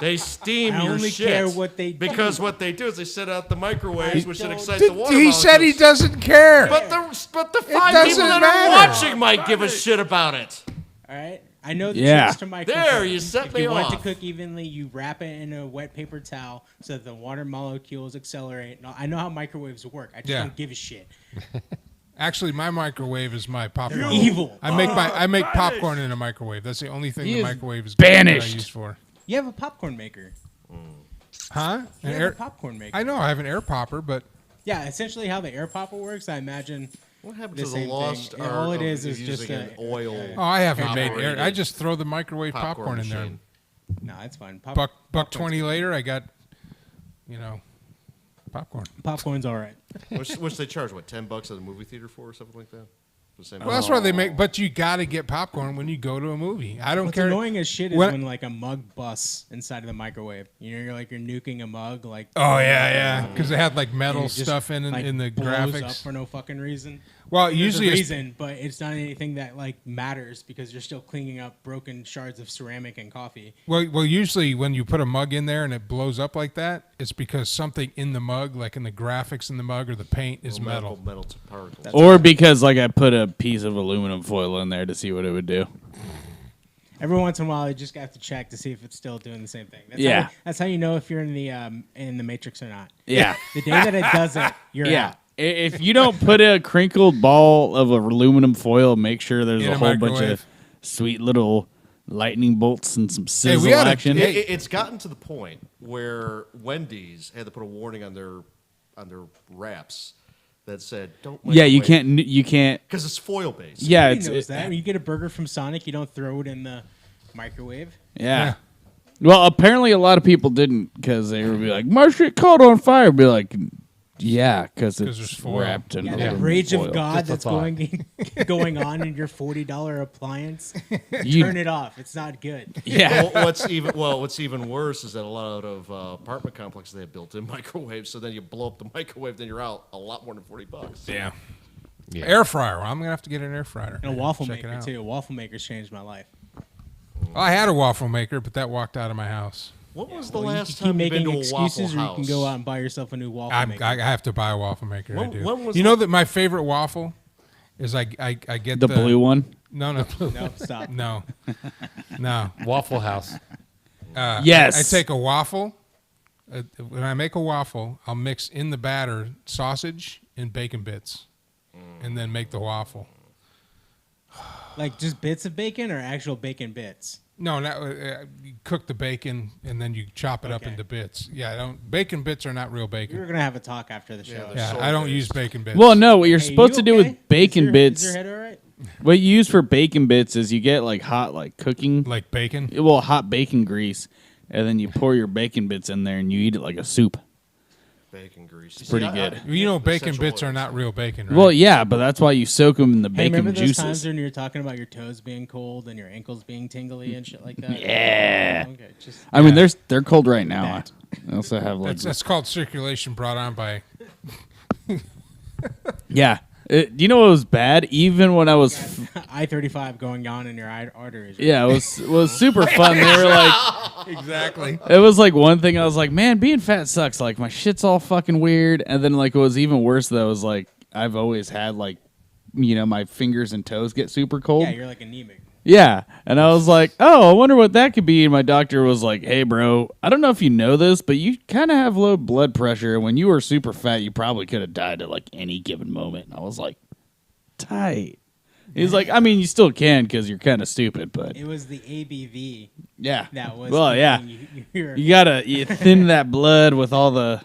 S6: they steam
S5: I
S6: your
S5: only
S6: shit.
S5: care what they do.
S6: Because what they do is they set out the microwaves, which then
S5: don't-
S6: excite the water
S1: He said he
S6: molecules.
S1: doesn't care.
S6: But the 5
S1: doesn't
S6: people that
S1: matter.
S6: are watching might give a shit about it.
S5: All right, I know the
S2: Yeah.
S5: tricks to microwave.
S6: There, you set
S5: if
S6: me
S5: you want it to
S6: off.
S5: cook evenly, you wrap it in a wet paper towel so that the water molecules accelerate. No, I know how microwaves work. I just
S1: Yeah.
S5: don't give a shit.
S1: Actually, my microwave is my popcorn.
S5: Evil.
S1: I make popcorn in a microwave. That's the only thing
S2: He
S1: the
S2: is
S1: microwave is
S2: banished.
S1: That I use for.
S5: You have a popcorn maker.
S1: Huh?
S5: You
S1: An
S5: have
S1: air,
S5: a popcorn maker.
S1: I know I have an air popper, but
S5: Yeah, essentially how the air popper works, I imagine.
S6: What happened
S5: The
S6: to the
S5: same
S6: lost
S5: thing.
S6: art
S5: All it
S6: of
S5: is just
S6: using an
S5: a-
S6: oil?
S1: oh, I haven't made
S6: Popcorn.
S1: air. I just throw the microwave popcorn in there.
S6: machine.
S5: No, it's fine.
S1: Buck 20 later, I got, popcorn.
S5: Popcorn's all right.
S6: which they charge what, $10 at a movie theater for or something like that? The same
S1: Well, that's why they make. But you got to get popcorn when you go to a movie. I don't
S5: What's
S1: care.
S5: annoying as shit is
S1: When-
S5: when like a mug busts inside of the microwave. You're nuking a mug like.
S1: Oh yeah, because they had like
S5: and
S1: metal
S5: it just,
S1: stuff in
S5: like,
S1: the
S5: blows up
S1: graphics.
S5: for no fucking reason.
S1: Well,
S5: There's
S1: usually
S5: a
S1: it's-
S5: reason, but it's not anything that like matters because you're still cleaning up broken shards of ceramic and coffee.
S1: Well, usually when you put a mug in there and it blows up like that, it's because something in the mug, like in the graphics in the mug or the paint, is metal.
S6: Metal particles.
S2: Or because like I put a piece of aluminum foil in there to see what it would do.
S5: Every once in a while, you just have to check to see if it's still doing the same thing. That's how you know if you're in the Matrix or not.
S2: Yeah.
S5: The day that it doesn't, you're
S2: Yeah.
S5: out.
S2: If you don't put a crinkled ball of aluminum foil, make sure there's
S1: In
S2: a
S1: a
S2: whole bunch
S1: microwave.
S2: of sweet little lightning bolts and some sizzle
S1: we had a-
S2: action.
S6: It's gotten to the point where Wendy's had to put a warning on their wraps that said, "Don't."
S2: Yeah, you can't.
S6: because it's foil based.
S2: Yeah,
S5: Everybody
S2: it's
S5: knows that. When you get a burger from Sonic, you don't throw it in the microwave.
S2: yeah. Well, apparently a lot of people didn't because they would be like, "My shit caught on fire." Be like, "Yeah, because
S1: there's
S2: it's
S1: foil.
S2: wrapped in
S5: Yeah,
S2: aluminum
S5: that rage
S2: foil."
S5: of God
S3: Just a
S5: that's
S3: thought.
S5: going on in your $40 appliance.
S2: You-
S5: Turn it off. It's not good.
S2: Yeah,
S6: What's even worse is that a lot of apartment complexes they have built-in microwaves. So then you blow up the microwave, then you're out a lot more than $40.
S1: Yeah.
S3: Yeah.
S1: Air fryer. Well, I'm gonna have to get an air fryer.
S5: And a waffle
S1: Check it
S5: maker
S1: out.
S5: too. Waffle makers changed my life.
S1: Well, I had a waffle maker, but that walked out of my house.
S6: What was the
S5: Well, you
S6: last
S5: can keep
S6: time you've been
S5: making
S6: to a Waffle
S5: excuses, or you
S6: House?
S5: can go out and buy yourself a new waffle maker.
S1: I have to buy a waffle maker. I
S6: When-
S1: do.
S6: when was
S1: You know that my favorite waffle is I get
S2: the blue one.
S1: No, no,
S5: No, stop.
S1: no, no.
S3: Waffle House.
S2: Yes.
S1: I take a waffle. When I make a waffle, I'll mix in the batter sausage and bacon bits, and then make the waffle.
S5: Like just bits of bacon or actual bacon bits?
S1: No, you cook the bacon and then you chop it up
S5: Okay.
S1: into bits. Yeah, bacon bits are not real
S5: We were
S1: bacon.
S5: gonna have a talk after the show.
S1: Yeah, I don't use bacon bits.
S2: Well, no, what you're
S5: Hey,
S2: supposed
S5: you
S2: to do
S5: okay?
S2: with bacon
S5: Is
S2: bits,
S5: your head all right?
S2: what you use for bacon bits is you get like hot, like cooking,
S1: like bacon.
S2: well, hot bacon grease, and then you pour your bacon bits in there and you eat it like a soup.
S6: Bacon grease.
S2: Pretty good.
S1: You know, bacon
S6: essential
S1: bits are
S6: oils.
S1: not real bacon, right?
S2: Well, yeah, but that's why you soak them in the
S5: Hey,
S2: bacon
S5: remember those
S2: juices.
S5: times when you were talking about your toes being cold and your ankles being tingly and shit like that?
S2: Yeah.
S5: Okay, just
S2: I mean, they're cold right now.
S5: That.
S2: I also have like
S1: that's called circulation brought on by.
S2: yeah. You know what was bad? Even when I was
S5: I-35 going on in your arteries. right?
S2: yeah, it was super fun. They were like,
S1: Exactly.
S2: it was like one thing. I was like, man, being fat sucks. Like my shit's all fucking weird. And then like what was even worse though was like I've always had like, my fingers and toes get super cold.
S5: Yeah, you're like anemic.
S2: Yeah. And I was like, oh, I wonder what that could be. And my doctor was like, hey, bro, I don't know if you know this, but you kind of have low blood pressure. When you were super fat, you probably could have died at like any given moment. And I was like, tight. He's like, I mean, you still can because you're kind of stupid, but
S5: It was the ABV
S2: yeah.
S5: that was.
S2: Well, yeah.
S5: You're,
S2: You thin that blood with all the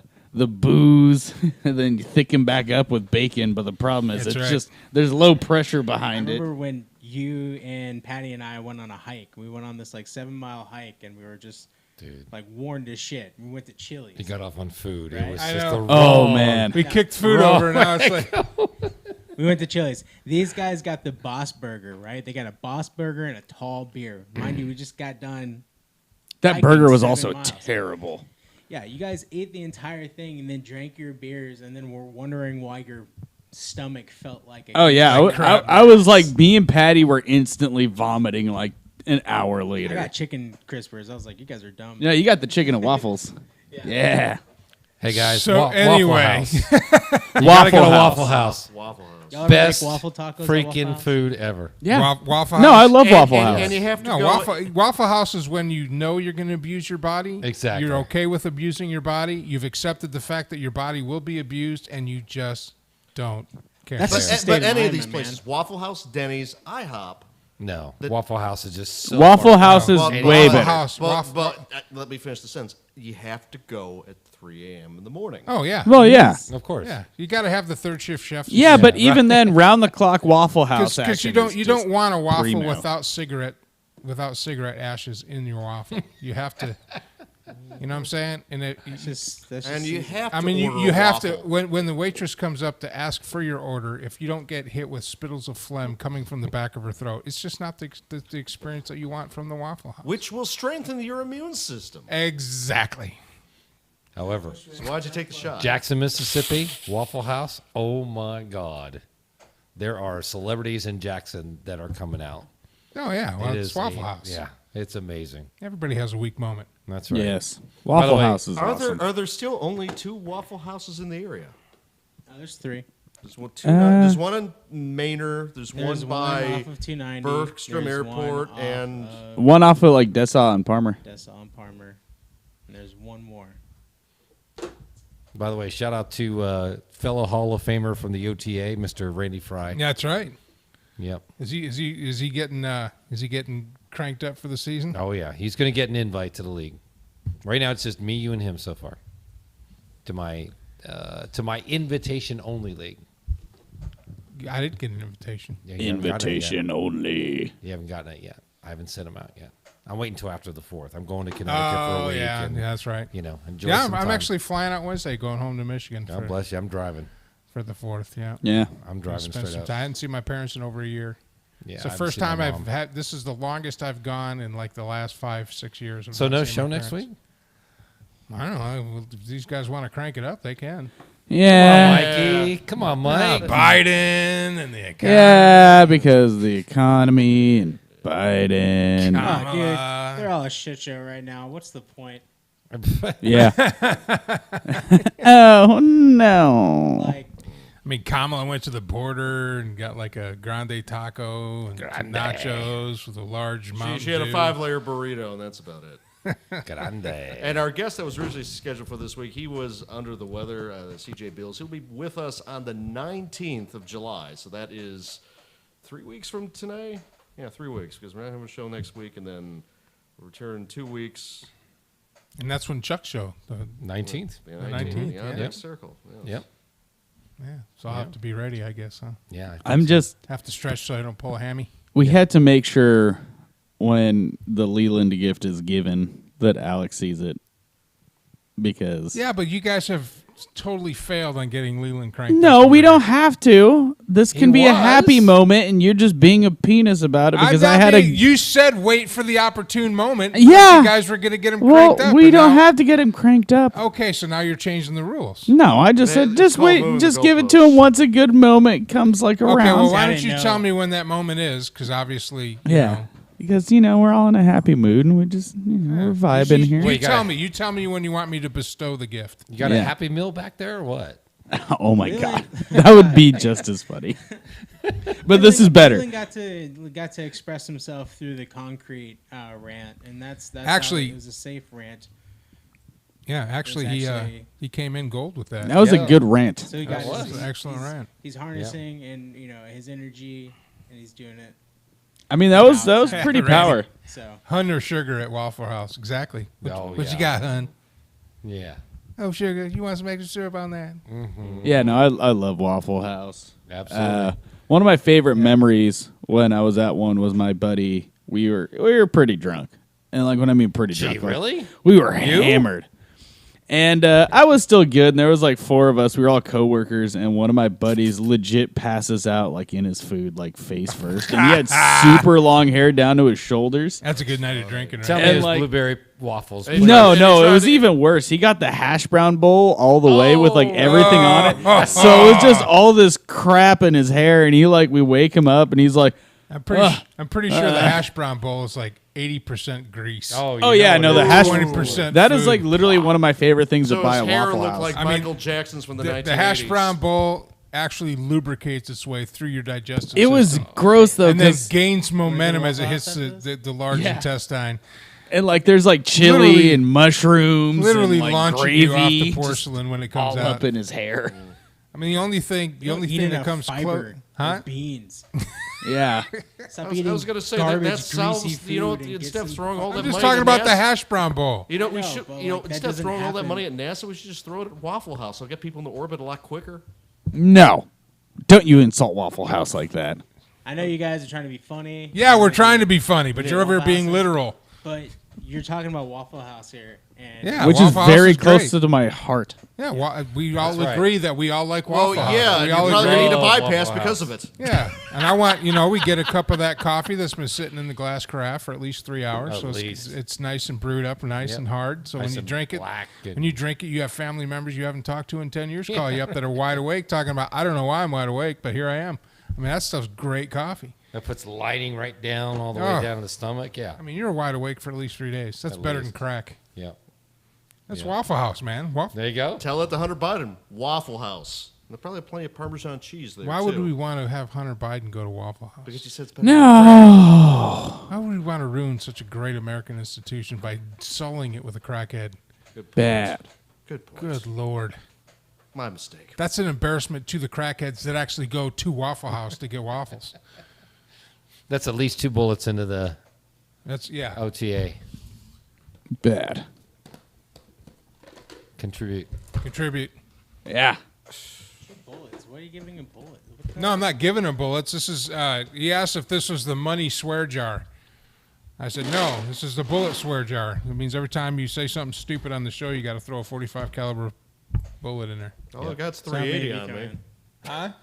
S2: booze, and then you thicken back up with bacon. But the problem is,
S1: That's
S2: it's
S1: right.
S2: just there's low pressure
S5: I
S2: behind it.
S5: remember when you and Patty and I went on a hike. We went on this like 7-mile hike, and we were just like worn to shit. We went to Chili's.
S3: He got off on food.
S5: Right?
S3: It was
S1: I
S3: just
S1: know.
S3: the
S2: Oh
S3: wrong-
S2: man,
S1: We kicked food over, and now it's like
S5: We went to Chili's. These guys got the Boss Burger, right? They got a Boss Burger and a tall beer. Mind you, we just got done.
S2: that
S5: hiking
S2: burger was
S5: 7
S2: also
S5: miles.
S2: terrible.
S5: Yeah, you guys ate the entire thing and then drank your beers, and then were wondering why your stomach felt like a
S2: Oh yeah,
S1: Like crap.
S2: I was like, me and Patty were instantly vomiting like an hour
S5: I
S2: later.
S5: got chicken crispers. I was like, you guys are dumb.
S2: Yeah, you got the chicken and waffles. Yeah.
S3: Hey guys.
S1: So anyway.
S3: Waffle House. You gotta go to Waffle House.
S6: Waffle House.
S5: Y'all ever
S3: Best
S5: make waffle tacos at Waffle
S3: freaking
S5: House?
S3: food ever.
S2: Yeah.
S1: Waffle House.
S2: No, I love Waffle House.
S6: And you have to
S1: No,
S6: go.
S1: Waffle House is when you know you're going to abuse your body.
S3: Exactly.
S1: You're okay with abusing your body. You've accepted the fact that your body will be abused, and you just don't care.
S5: That's
S6: But,
S5: just a state
S6: but
S5: of
S6: any of
S5: mind,
S6: these
S5: man.
S6: places, Waffle House, Denny's, IHOP.
S3: No, Waffle House is just so
S2: Waffle
S3: far
S2: House is
S3: out.
S1: Well,
S2: way
S1: Waffle
S2: better.
S1: House.
S6: But let me finish the sentence. You have to go at 3 a.m. in the morning.
S1: Oh yeah.
S2: Well, yeah.
S3: Of course.
S1: Yeah. You got to have the third shift chef.
S2: Yeah, but even then, round the clock Waffle House
S1: because
S2: action
S1: you
S2: is
S1: don't
S2: just
S1: want a waffle
S2: primo.
S1: without cigarette ashes in your waffle. You have to. You know what I'm saying? And
S5: That's just
S6: And you have to
S1: I mean,
S6: order
S1: you
S6: a
S1: have to
S6: waffle.
S1: when the waitress comes up to ask for your order. If you don't get hit with spittles of phlegm coming from the back of her throat, it's just not the experience that you want from the Waffle House.
S6: Which will strengthen your immune system.
S1: Exactly.
S3: However,
S6: So why'd you take the shot?
S3: Jackson, Mississippi, Waffle House. Oh my God. there are celebrities in Jackson that are coming out.
S1: Oh yeah, well,
S3: It
S1: it's
S3: is
S1: Waffle House.
S3: Yeah, it's amazing.
S1: Everybody has a weak moment.
S3: That's right.
S2: Yes.
S3: By the
S2: Waffle
S3: way,
S2: House is
S6: Are
S2: awesome.
S6: there still only 2 Waffle Houses in the area?
S5: There's 3.
S6: There's one in Manor. There's
S5: There's
S6: one by
S5: off of 290.
S6: Bergstrom
S5: There's
S6: Airport
S5: one off
S6: and
S5: of
S2: One off of like Dessau and Palmer.
S5: Dessau and Palmer. And there's one more.
S3: By the way, shout out to fellow Hall of Famer from the OTA, Mr. Randy Fry.
S1: Yeah, that's right.
S3: Yep.
S1: Is he getting cranked up for the season?
S3: Oh yeah, he's going to get an invite to the league. Right now, it's just me, you, and him so far. To my invitation only league.
S1: I didn't get an invitation.
S3: Yeah, you haven't gotten it yet.
S2: only.
S3: You haven't gotten it yet. I haven't sent him out yet. I'm waiting until after the 4th. I'm going to Connecticut for a week.
S1: Yeah,
S3: and,
S1: that's right.
S3: You know, enjoy.
S1: Yeah,
S3: some
S1: I'm
S3: time.
S1: actually flying out Wednesday, going home to Michigan.
S3: God bless you. I'm driving.
S1: For the 4th. Yeah.
S2: Yeah.
S3: I'm driving
S1: Spend
S3: straight
S1: some
S3: up.
S1: time. I hadn't seen my parents in over a year.
S3: Yeah,
S1: It's the
S3: I haven't
S1: first
S3: seen my
S1: time I've
S3: mom.
S1: had. This is the longest I've gone in like the last 5-6 years. I've
S3: So
S1: not
S3: no
S1: seen
S3: show
S1: my
S3: next
S1: parents.
S3: week.
S1: I don't know. If these guys want to crank it up, they can.
S2: Yeah.
S3: Mikey, come on, Mike.
S1: Biden and the economy.
S2: Yeah, because the economy and Biden.
S5: Oh, dude, they're all a shit show right now. What's the point?
S2: Yeah. Oh no.
S5: Like,
S1: I mean, Kamala went to the border and got like a grande taco and some nachos with a large Mountain
S6: she had a
S1: Dew.
S6: 5-layer burrito, and that's about it.
S3: Grande.
S6: And our guest that was originally scheduled for this week, he was under the weather, CJ Bills. He'll be with us on the 19th of July. So that is 3 weeks from today? Yeah, 3 weeks, because we're not having a show next week, and then we'll return in 2 weeks.
S1: And that's when Chuck's show.
S3: 19th.
S6: The
S1: 19th,
S6: yeah,
S1: yeah.
S6: next circle. Yes.
S3: Yep.
S1: Yeah, so I'll have to be ready, I guess, huh?
S3: Yeah. I think
S2: I'm
S3: so.
S2: just
S1: Have to stretch so I don't pull a hammy.
S2: we had to make sure when the Leland gift is given that Alex sees it because
S1: Yeah, but you guys have totally failed on getting Leland cranked.
S2: no,
S1: up.
S2: we don't have to. This can be a happy
S3: was.
S2: moment, and you're just being a penis about it because
S1: I'm
S2: I
S1: not
S2: had
S1: being- You said wait for the opportune moment.
S2: Yeah.
S1: You guys were going to get him
S2: well,
S1: cranked up.
S2: we
S1: and
S2: don't
S1: now-
S2: have to get him cranked up.
S1: Okay, so now you're changing the rules.
S2: No, I just said
S6: It's
S2: just
S6: called
S2: wait,
S6: moving
S2: just
S6: the
S2: give it to
S6: goalposts.
S2: him once a good moment comes like around.
S1: Okay, well, why
S5: I
S1: don't
S5: didn't
S1: you
S5: know.
S1: tell me when that moment is? Because obviously, you
S2: yeah,
S1: know.
S2: because we're all in a happy mood and we just we're vibing here.
S1: You
S3: got
S1: tell
S3: it.
S1: me. You tell me when you want me to bestow the gift.
S3: You got
S2: Yeah.
S3: a Happy Meal back there or what?
S2: Oh my god, that would be just as funny. But this is better.
S5: Leland got to express himself through the concrete rant, and that's
S1: Actually-
S5: how it was a safe rant.
S1: Yeah, actually,
S5: actually-
S1: he came in gold with that.
S2: That was
S3: Yeah.
S2: a good rant.
S5: So he
S3: That
S5: got
S3: was
S1: an excellent rant.
S5: He's harnessing and his energy, and he's doing it.
S2: I mean, that was pretty
S1: Right.
S2: power.
S5: So
S1: Hun or sugar at Waffle House. Exactly. What
S3: yeah.
S1: you got, Hun?
S3: Yeah.
S1: Oh, sugar. You want some extra syrup on that?
S2: Yeah, no, I love Waffle House.
S3: Absolutely.
S2: One of my favorite memories when I was at one was my buddy. We were pretty drunk, and like when I mean pretty
S3: Gee,
S2: drunk, like,
S3: really?
S2: we were hammered. And I was still good, and there was like 4 of us. We were all coworkers, and one of my buddies legit passes out like in his food, like face first, and he had super long hair down to his shoulders.
S1: That's a good night of drinking, right?
S3: Tell me
S2: And
S3: his
S2: like-
S3: blueberry waffles.
S6: Hey,
S3: please.
S2: No,
S6: and
S2: no,
S6: he
S2: it
S6: tried
S2: was
S6: to-
S2: even worse. He got the hash brown bowl all the way with like everything on
S1: Oh.
S2: it. So it was just all this crap in his hair, and we wake him up, and he's like,
S1: I'm pretty sure the hash brown bowl is like 80% grease.
S3: Oh,
S2: "Oh yeah, no, the hash
S1: 20%
S2: That is
S1: food.
S2: like literally one of my favorite things
S6: So
S2: to buy
S6: his
S2: at
S6: hair
S2: Waffle
S6: looked
S2: House."
S6: like
S1: I mean,
S6: Michael Jackson's from the 1980s.
S1: The hash brown bowl actually lubricates its way through your digestive
S2: It was
S1: system.
S2: gross though,
S1: And then
S2: 'cause-
S1: gains momentum as it
S5: Waffle
S1: hits
S5: House
S1: the large
S2: Yeah.
S1: intestine.
S2: and like there's like chili
S1: Literally-
S2: and mushrooms,
S1: Literally
S2: and, like,
S1: launching
S2: gravy,
S1: you off the
S2: just
S1: porcelain when it comes
S2: all
S1: out.
S2: up in his hair.
S1: I mean, the only thing that comes close,
S5: fiber,
S1: huh?
S5: with beans.
S2: Yeah,
S5: Stop
S6: I was
S5: eating
S6: going to say
S5: garbage,
S6: that sounds,
S5: greasy food and get
S6: instead of
S5: some
S6: throwing all that
S1: I'm
S6: money
S1: just talking
S6: at
S1: about the
S6: NASA,
S1: hash brown bowl.
S6: we
S5: No,
S6: should,
S5: but, like, that
S6: instead of
S5: doesn't
S6: throwing all that
S5: happen.
S6: money at NASA, we should just throw it at Waffle House. It'll get people in the orbit a lot quicker.
S2: no, don't you insult Waffle House like that.
S5: I know you guys are trying to be funny.
S1: Yeah, we're trying to be funny, but
S5: Yeah,
S1: you're over here being
S5: Waffle House.
S1: literal.
S5: But you're talking about Waffle House here, and
S1: Yeah,
S2: Which
S1: Waffle
S2: is
S1: House
S2: very
S1: great.
S2: close to my heart.
S1: Yeah, we all
S3: That's right.
S1: agree that we all like
S6: Well,
S1: Waffle House.
S6: yeah,
S1: we
S6: you
S1: all
S6: probably
S1: agree.
S6: need a
S3: Oh,
S6: bypass
S3: Waffle
S6: because
S3: House.
S6: of it.
S1: Yeah, and I want we get a cup of that coffee that's been sitting in the glass carafe for at least 3 hours.
S3: At
S1: So
S3: least.
S1: it's nice and brewed up, nice
S3: Yep.
S1: and hard. So
S3: Nice
S1: when you
S3: and
S1: drink it,
S3: black and-
S1: you have family members you haven't talked to in 10 years call you up that are wide awake talking about I don't know why I'm wide awake, but here I am. I mean, that stuff's great coffee.
S3: That puts lighting right down all the
S1: Oh.
S3: way down to the stomach. Yeah.
S1: I mean, you're wide awake for at least 3 days. That's
S3: At
S1: better
S3: least.
S1: than crack.
S3: Yeah.
S1: That's
S3: Yeah.
S1: Waffle House, man.
S3: There you go.
S6: Tell it to Hunter Biden. Waffle House. They probably have plenty of Parmesan cheese there.
S1: Why would
S6: too.
S1: we want to have Hunter Biden go to Waffle House?
S6: Because you said it's better.
S2: No.
S1: Why would we want to ruin such a great American institution by sullying it with a crackhead?
S6: Good point.
S2: Bad.
S6: Good point.
S1: Good Lord.
S6: My mistake.
S1: That's an embarrassment to the crackheads that actually go to Waffle House to get waffles.
S3: That's at least 2 bullets into the
S1: That's, yeah.
S3: OTA.
S2: Bad.
S3: Contribute.
S1: Contribute.
S2: Yeah.
S5: Bullets. Why are you giving him bullets?
S1: No, I'm not giving him bullets. This is, he asked if this was the money swear jar. I said, no, this is the bullet swear jar. It means every time you say something stupid on the show, you got to throw a 45 caliber bullet in there.
S6: Oh, I got
S5: So how many
S6: 380
S5: did
S6: on
S5: you
S6: me.
S5: throw in?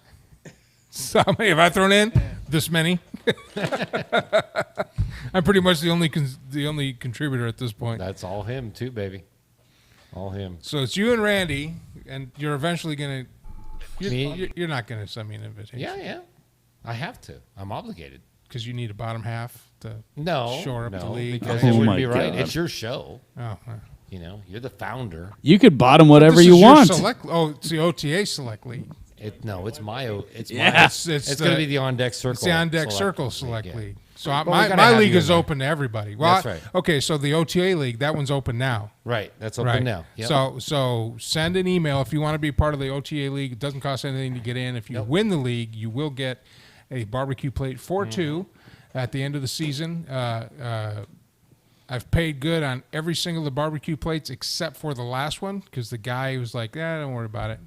S1: So how many have I thrown in? This many. I'm pretty much the only contributor at this point.
S3: That's all him, too, baby. All him.
S1: So it's you and Randy, and you're eventually gonna.
S3: Me?
S1: You're not gonna send me an invitation.
S3: Yeah. I have to. I'm obligated.
S1: Because you need a bottom half to
S3: No.
S1: shore up
S3: no,
S1: the league.
S3: because
S2: Oh
S3: it wouldn't
S2: my
S3: be right.
S2: God.
S3: It's your show.
S1: Oh,
S3: You know, you're the founder.
S2: You could bottom whatever
S1: This
S2: you
S1: is your
S2: want.
S1: it's the OTA select league.
S3: It's my.
S2: Yeah.
S3: It's going to be the on deck circle.
S1: It's the on deck
S3: Select
S1: circle
S3: League,
S1: select
S3: yeah.
S1: league. So
S3: But we
S1: my
S3: gotta have
S1: league
S3: you
S1: is
S3: in there.
S1: open to everybody. Well,
S3: That's right.
S1: Okay, so the OTA league, that one's open now.
S3: Right. That's open
S1: Right
S3: now. Yep.
S1: So send an email if you want to be part of the OTA league. It doesn't cost anything to get in. If you win the league, you will get a barbecue plate for two at the end of the season. I've paid good on every single of the barbecue plates except for the last one because the guy was like, don't worry about it.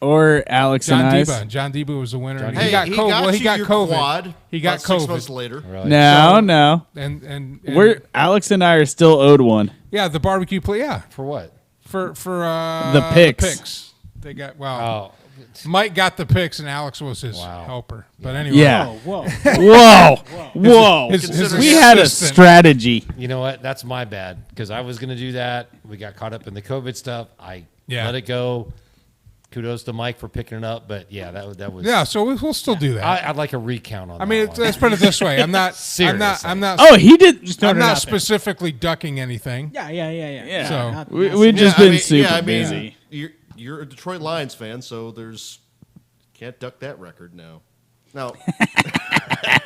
S2: Or Alex
S1: John
S2: and I.
S1: Deba. John Deba was the winner. And
S6: Hey,
S1: he got COVID. Well, he
S6: you
S1: got
S6: your
S1: COVID.
S6: Quad
S1: He got
S6: about 6
S1: COVID.
S6: months later.
S3: Really?
S2: No.
S1: And
S2: We're Alex and I are still owed one.
S1: yeah, the barbecue plate. Yeah,
S3: For what?
S1: for
S2: The picks.
S1: picks. They got
S3: Oh,
S1: Mike got the picks and Alex was his
S3: Wow.
S1: helper. But anyway,
S2: Yeah.
S5: Whoa.
S2: Whoa.
S1: his
S2: We had a
S1: assistant-
S2: strategy.
S3: you know what? That's my bad because I was going to do that. We got caught up in the COVID stuff. I let it go. Kudos to Mike for picking it up. But yeah, that was.
S1: Yeah, so we'll still do that.
S3: I'd like a recount on that.
S1: I mean,
S3: one.
S1: let's put it this way: I'm not
S3: Seriously.
S1: I'm not.
S2: Oh, he did.
S1: I'm not
S5: nothing.
S1: specifically ducking anything.
S5: Yeah.
S2: Yeah.
S1: So-
S5: Not-
S2: We've just
S6: Yeah,
S2: been super busy.
S6: You're a Detroit Lions fan, so can't duck that record now. No,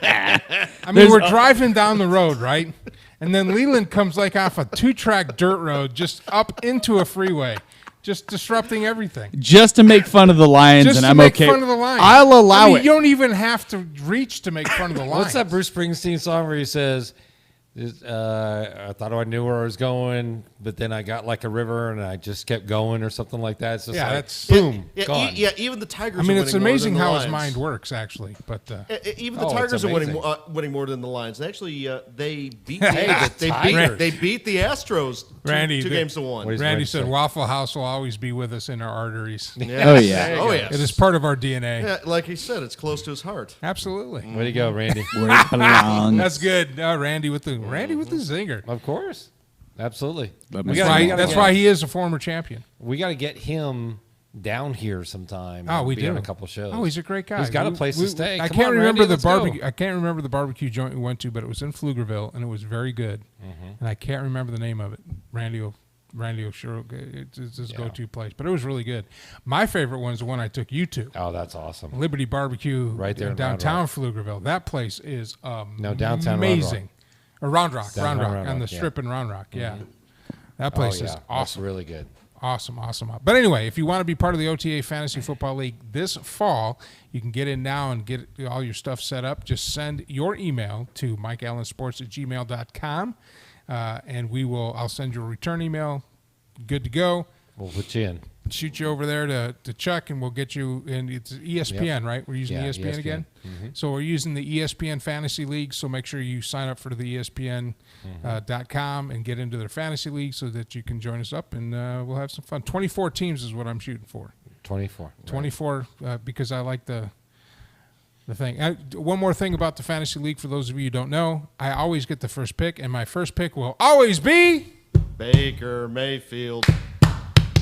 S1: I mean, we're driving down the road, right? And then Leland comes like off a 2-track dirt road, just up into a freeway, just disrupting everything.
S2: Just to make fun of the Lions,
S1: Just
S2: and
S1: to
S2: I'm
S1: make
S2: okay.
S1: fun of the Lions.
S2: I'll allow
S1: I mean,
S2: it.
S1: You don't even have to reach to make fun of the Lions.
S3: What's that Bruce Springsteen song where he says, I thought I knew where I was going, but then I got like a river and I just kept going or something like that. It's just
S1: Yeah,
S3: like,
S1: that's-
S3: boom,
S6: yeah,
S3: gone.
S6: even the Tigers.
S1: I mean,
S6: are
S1: it's
S6: winning more
S1: amazing
S6: than the
S1: how his
S6: Lions.
S1: mind works, actually. But
S6: Even the
S3: Oh, it's
S6: Tigers are
S3: amazing.
S6: winning more than the Lions. Actually, they beat
S3: Hey, the Tigers.
S6: they beat the Astros
S1: Randy,
S6: two
S1: the-
S6: games to one.
S3: What is-
S1: Randy
S3: Randy
S1: said
S3: said.
S1: Waffle House will always be with us in our arteries.
S6: Yes.
S2: Oh, yeah.
S6: Oh yes.
S1: It is part of our DNA.
S6: Yeah, like he said, it's close to his heart.
S1: Absolutely.
S3: Way to go, Randy.
S2: Where it belongs.
S1: That's good. Randy with the zinger.
S3: Of course. Absolutely.
S2: Let
S3: We
S2: me
S3: gotta-
S2: see.
S3: we gotta
S1: That's
S3: get-
S1: why he is a former champion.
S3: We got to get him down here sometime.
S1: Oh,
S3: and
S1: we
S3: be
S1: do
S3: on a couple shows.
S1: Oh, he's a great guy.
S3: He's got a place to stay.
S1: I
S3: Come
S1: can't
S3: on,
S1: remember
S3: Randy,
S1: the
S3: let's go.
S1: barbecue. I can't remember the barbecue joint we went to, but it was in Pflugerville and it was very good. And I can't remember the name of it. Randy will sure. It's his go-to place, but it was really good. My favorite one is the one I took you to.
S3: Oh, that's awesome.
S1: Liberty Barbecue,
S3: Right there in
S1: downtown
S3: Round
S1: Pflugerville. That place is
S3: downtown Round
S1: amazing. Or Round Rock,
S3: Downtown
S1: Round Rock,
S3: Round
S1: on the
S3: Rock, yeah.
S1: strip in Round Rock. Yeah, that place
S3: oh,
S1: is
S3: yeah.
S1: awesome.
S3: That's really good.
S1: Awesome. But anyway, if you want to be part of the OTA Fantasy Football League this fall, you can get in now and get all your stuff set up. Just send your email to mikeallensports@gmail.com, and I'll send you a return email. Good to go.
S3: We'll put you in.
S1: Shoot you over there to Chuck, and we'll get you in. It's ESPN, right? We're using
S3: Yeah,
S1: ESPN again. So we're using the ESPN Fantasy League. So make sure you sign up for the ESPN.com and get into their fantasy league so that you can join us up, and we'll have some fun. 24 teams is what I'm shooting for.
S3: 24. Right.
S1: 24 because I like the thing. One more thing about the fantasy league for those of you who don't know, I always get the first pick, and my first pick will always be.
S6: Baker Mayfield.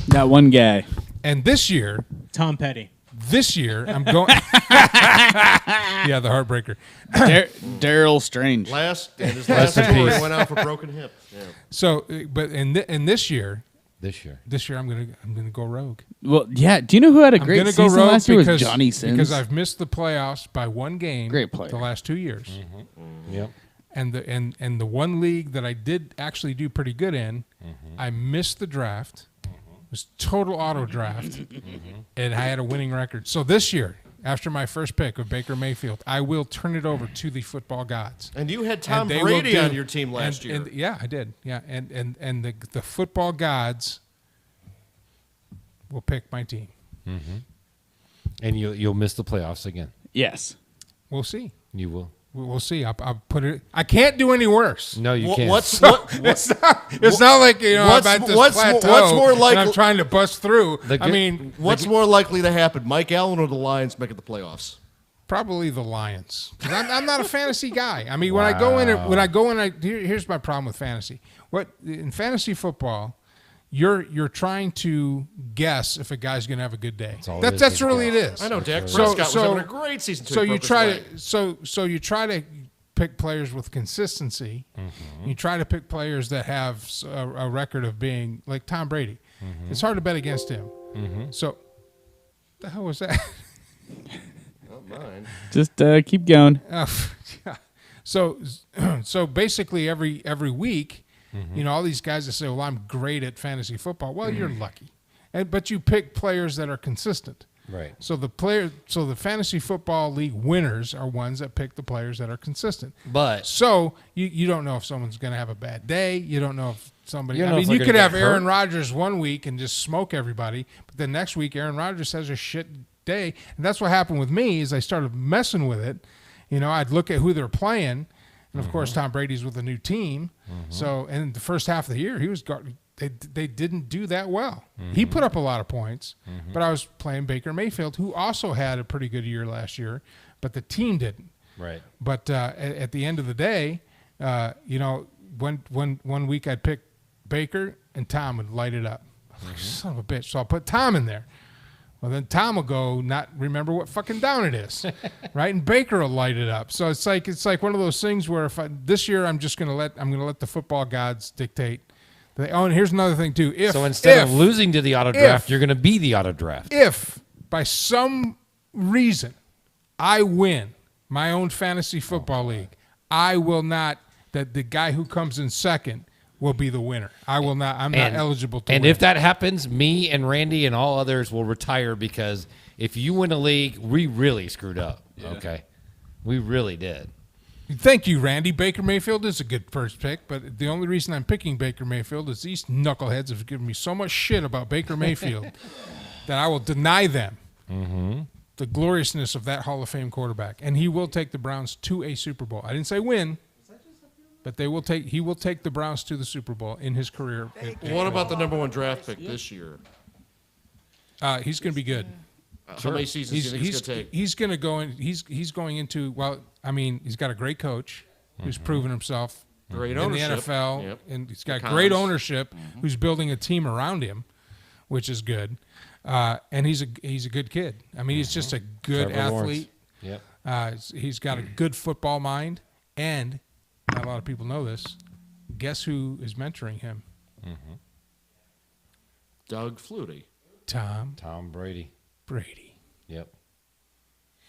S2: That one guy.
S1: And this year,
S5: Tom Petty.
S1: This year, I'm going. Yeah, the heartbreaker.
S2: Daryl Strange.
S6: His last
S3: Rest in
S6: tour,
S3: peace.
S6: he went out for broken hip. Yeah.
S1: So, but in this year,
S3: This year.
S1: I'm gonna go rogue.
S2: Well, yeah. Do you know who had a
S1: I'm
S2: great
S1: gonna go
S2: season
S1: rogue
S2: last year? Was
S1: because
S2: Johnny Sins.
S1: because I've missed the playoffs by one game.
S2: Great player.
S1: The last 2 years.
S3: Yep.
S1: And the one league that I did actually do pretty good in, I missed the draft. It was total auto draft, and I had a winning record. So this year, after my first pick of Baker Mayfield, I will turn it over to the football gods.
S6: And you had Tom
S1: And they
S6: Brady
S1: will
S6: on your team last year.
S1: Yeah, I did. Yeah, and the football gods will pick my team.
S3: And you'll miss the playoffs again.
S2: yes.
S1: We'll see.
S3: You will.
S1: We'll see. I'll put it. I can't do any worse.
S3: No, you
S6: Wha-
S3: can't.
S6: what's
S1: It's not like
S6: what's-
S1: I'm at this
S6: what's-
S1: plateau
S6: what's more
S1: and I'm
S6: likely-
S1: trying to bust through.
S3: The
S1: I
S3: good-
S1: mean,
S6: What's more likely to happen, Mike Allen or the Lions making the playoffs?
S1: probably the Lions. 'Cause I'm not a fantasy guy. I mean, when I go in, here's my problem with fantasy. What in fantasy football, you're trying to guess if a guy's going to have a good day.
S3: all it
S1: That's
S3: is,
S1: that's
S3: is
S1: really
S3: guess.
S1: it is.
S6: I know Dak
S1: So-
S6: Prescott was
S1: so-
S6: having a great season.
S1: So you try to you try to pick players with consistency. You try to pick players that have a record of being like Tom Brady. It's hard to bet against him. So, the hell was that?
S6: Not mine.
S2: Just keep going.
S1: Yeah. So basically every week, all these guys that say, "Well, I'm great at fantasy football." Well, you're lucky, but you pick players that are consistent.
S3: Right.
S1: So the fantasy football league winners are ones that pick the players that are consistent.
S3: But
S1: So you don't know if someone's going to have a bad day. You don't know if somebody.
S3: You don't
S1: I
S3: know
S1: mean,
S3: if
S1: you
S3: they're
S1: could
S3: gonna
S1: have
S3: get
S1: Aaron
S3: hurt.
S1: Rodgers one week and just smoke everybody, but the next week Aaron Rodgers has a shit day, and that's what happened with me. Is I started messing with it. I'd look at who they're playing, and of course Tom Brady's with a new team. So in the first half of the year, he was. They didn't do that well. He put up a lot of points, but I was playing Baker Mayfield, who also had a pretty good year last year, but the team didn't.
S3: right.
S1: But at the end of the day, one week I'd pick Baker and Tom would light it up. Son of a bitch. So I'll put Tom in there. Well, then Tom will go not remember what fucking down it is, right? And Baker will light it up. So it's like one of those things where this year I'm gonna let the football gods dictate. And here's another thing too.
S3: So instead of losing to the auto draft, you're going to be the auto draft.
S1: If by some reason I win my own fantasy football league, I will not. That the guy who comes in second will be the winner. I will not. I'm not eligible to.
S3: And
S1: win.
S3: if that happens, me and Randy and all others will retire because if you win a league, we really screwed up. Okay, we really did.
S1: Thank you, Randy. Baker Mayfield is a good first pick, but the only reason I'm picking Baker Mayfield is these knuckleheads have given me so much shit about Baker Mayfield that I will deny them the gloriousness of that Hall of Fame quarterback, and he will take the Browns to a Super Bowl. I didn't say win, but he will take the Browns to the Super Bowl in his career.
S6: What about the number one draft pick this year?
S1: He's going to be good.
S6: How many seasons do you think it's going to take?
S1: He's going to go in. He's going into. Well, I mean, he's got a great coach who's proven himself
S6: Great
S1: in
S6: ownership.
S1: the NFL,
S6: Yep.
S1: and he's got
S6: The
S1: great
S6: cons.
S1: ownership who's building a team around him, which is good. And he's a good kid. I mean, he's just a good
S3: Trevor Lawrence.
S1: athlete.
S3: Yep.
S1: He's got a good football mind, and not a lot of people know this. Guess who is mentoring him?
S6: Doug Flutie.
S1: Tom
S3: Brady.
S1: Brady.
S3: Yep.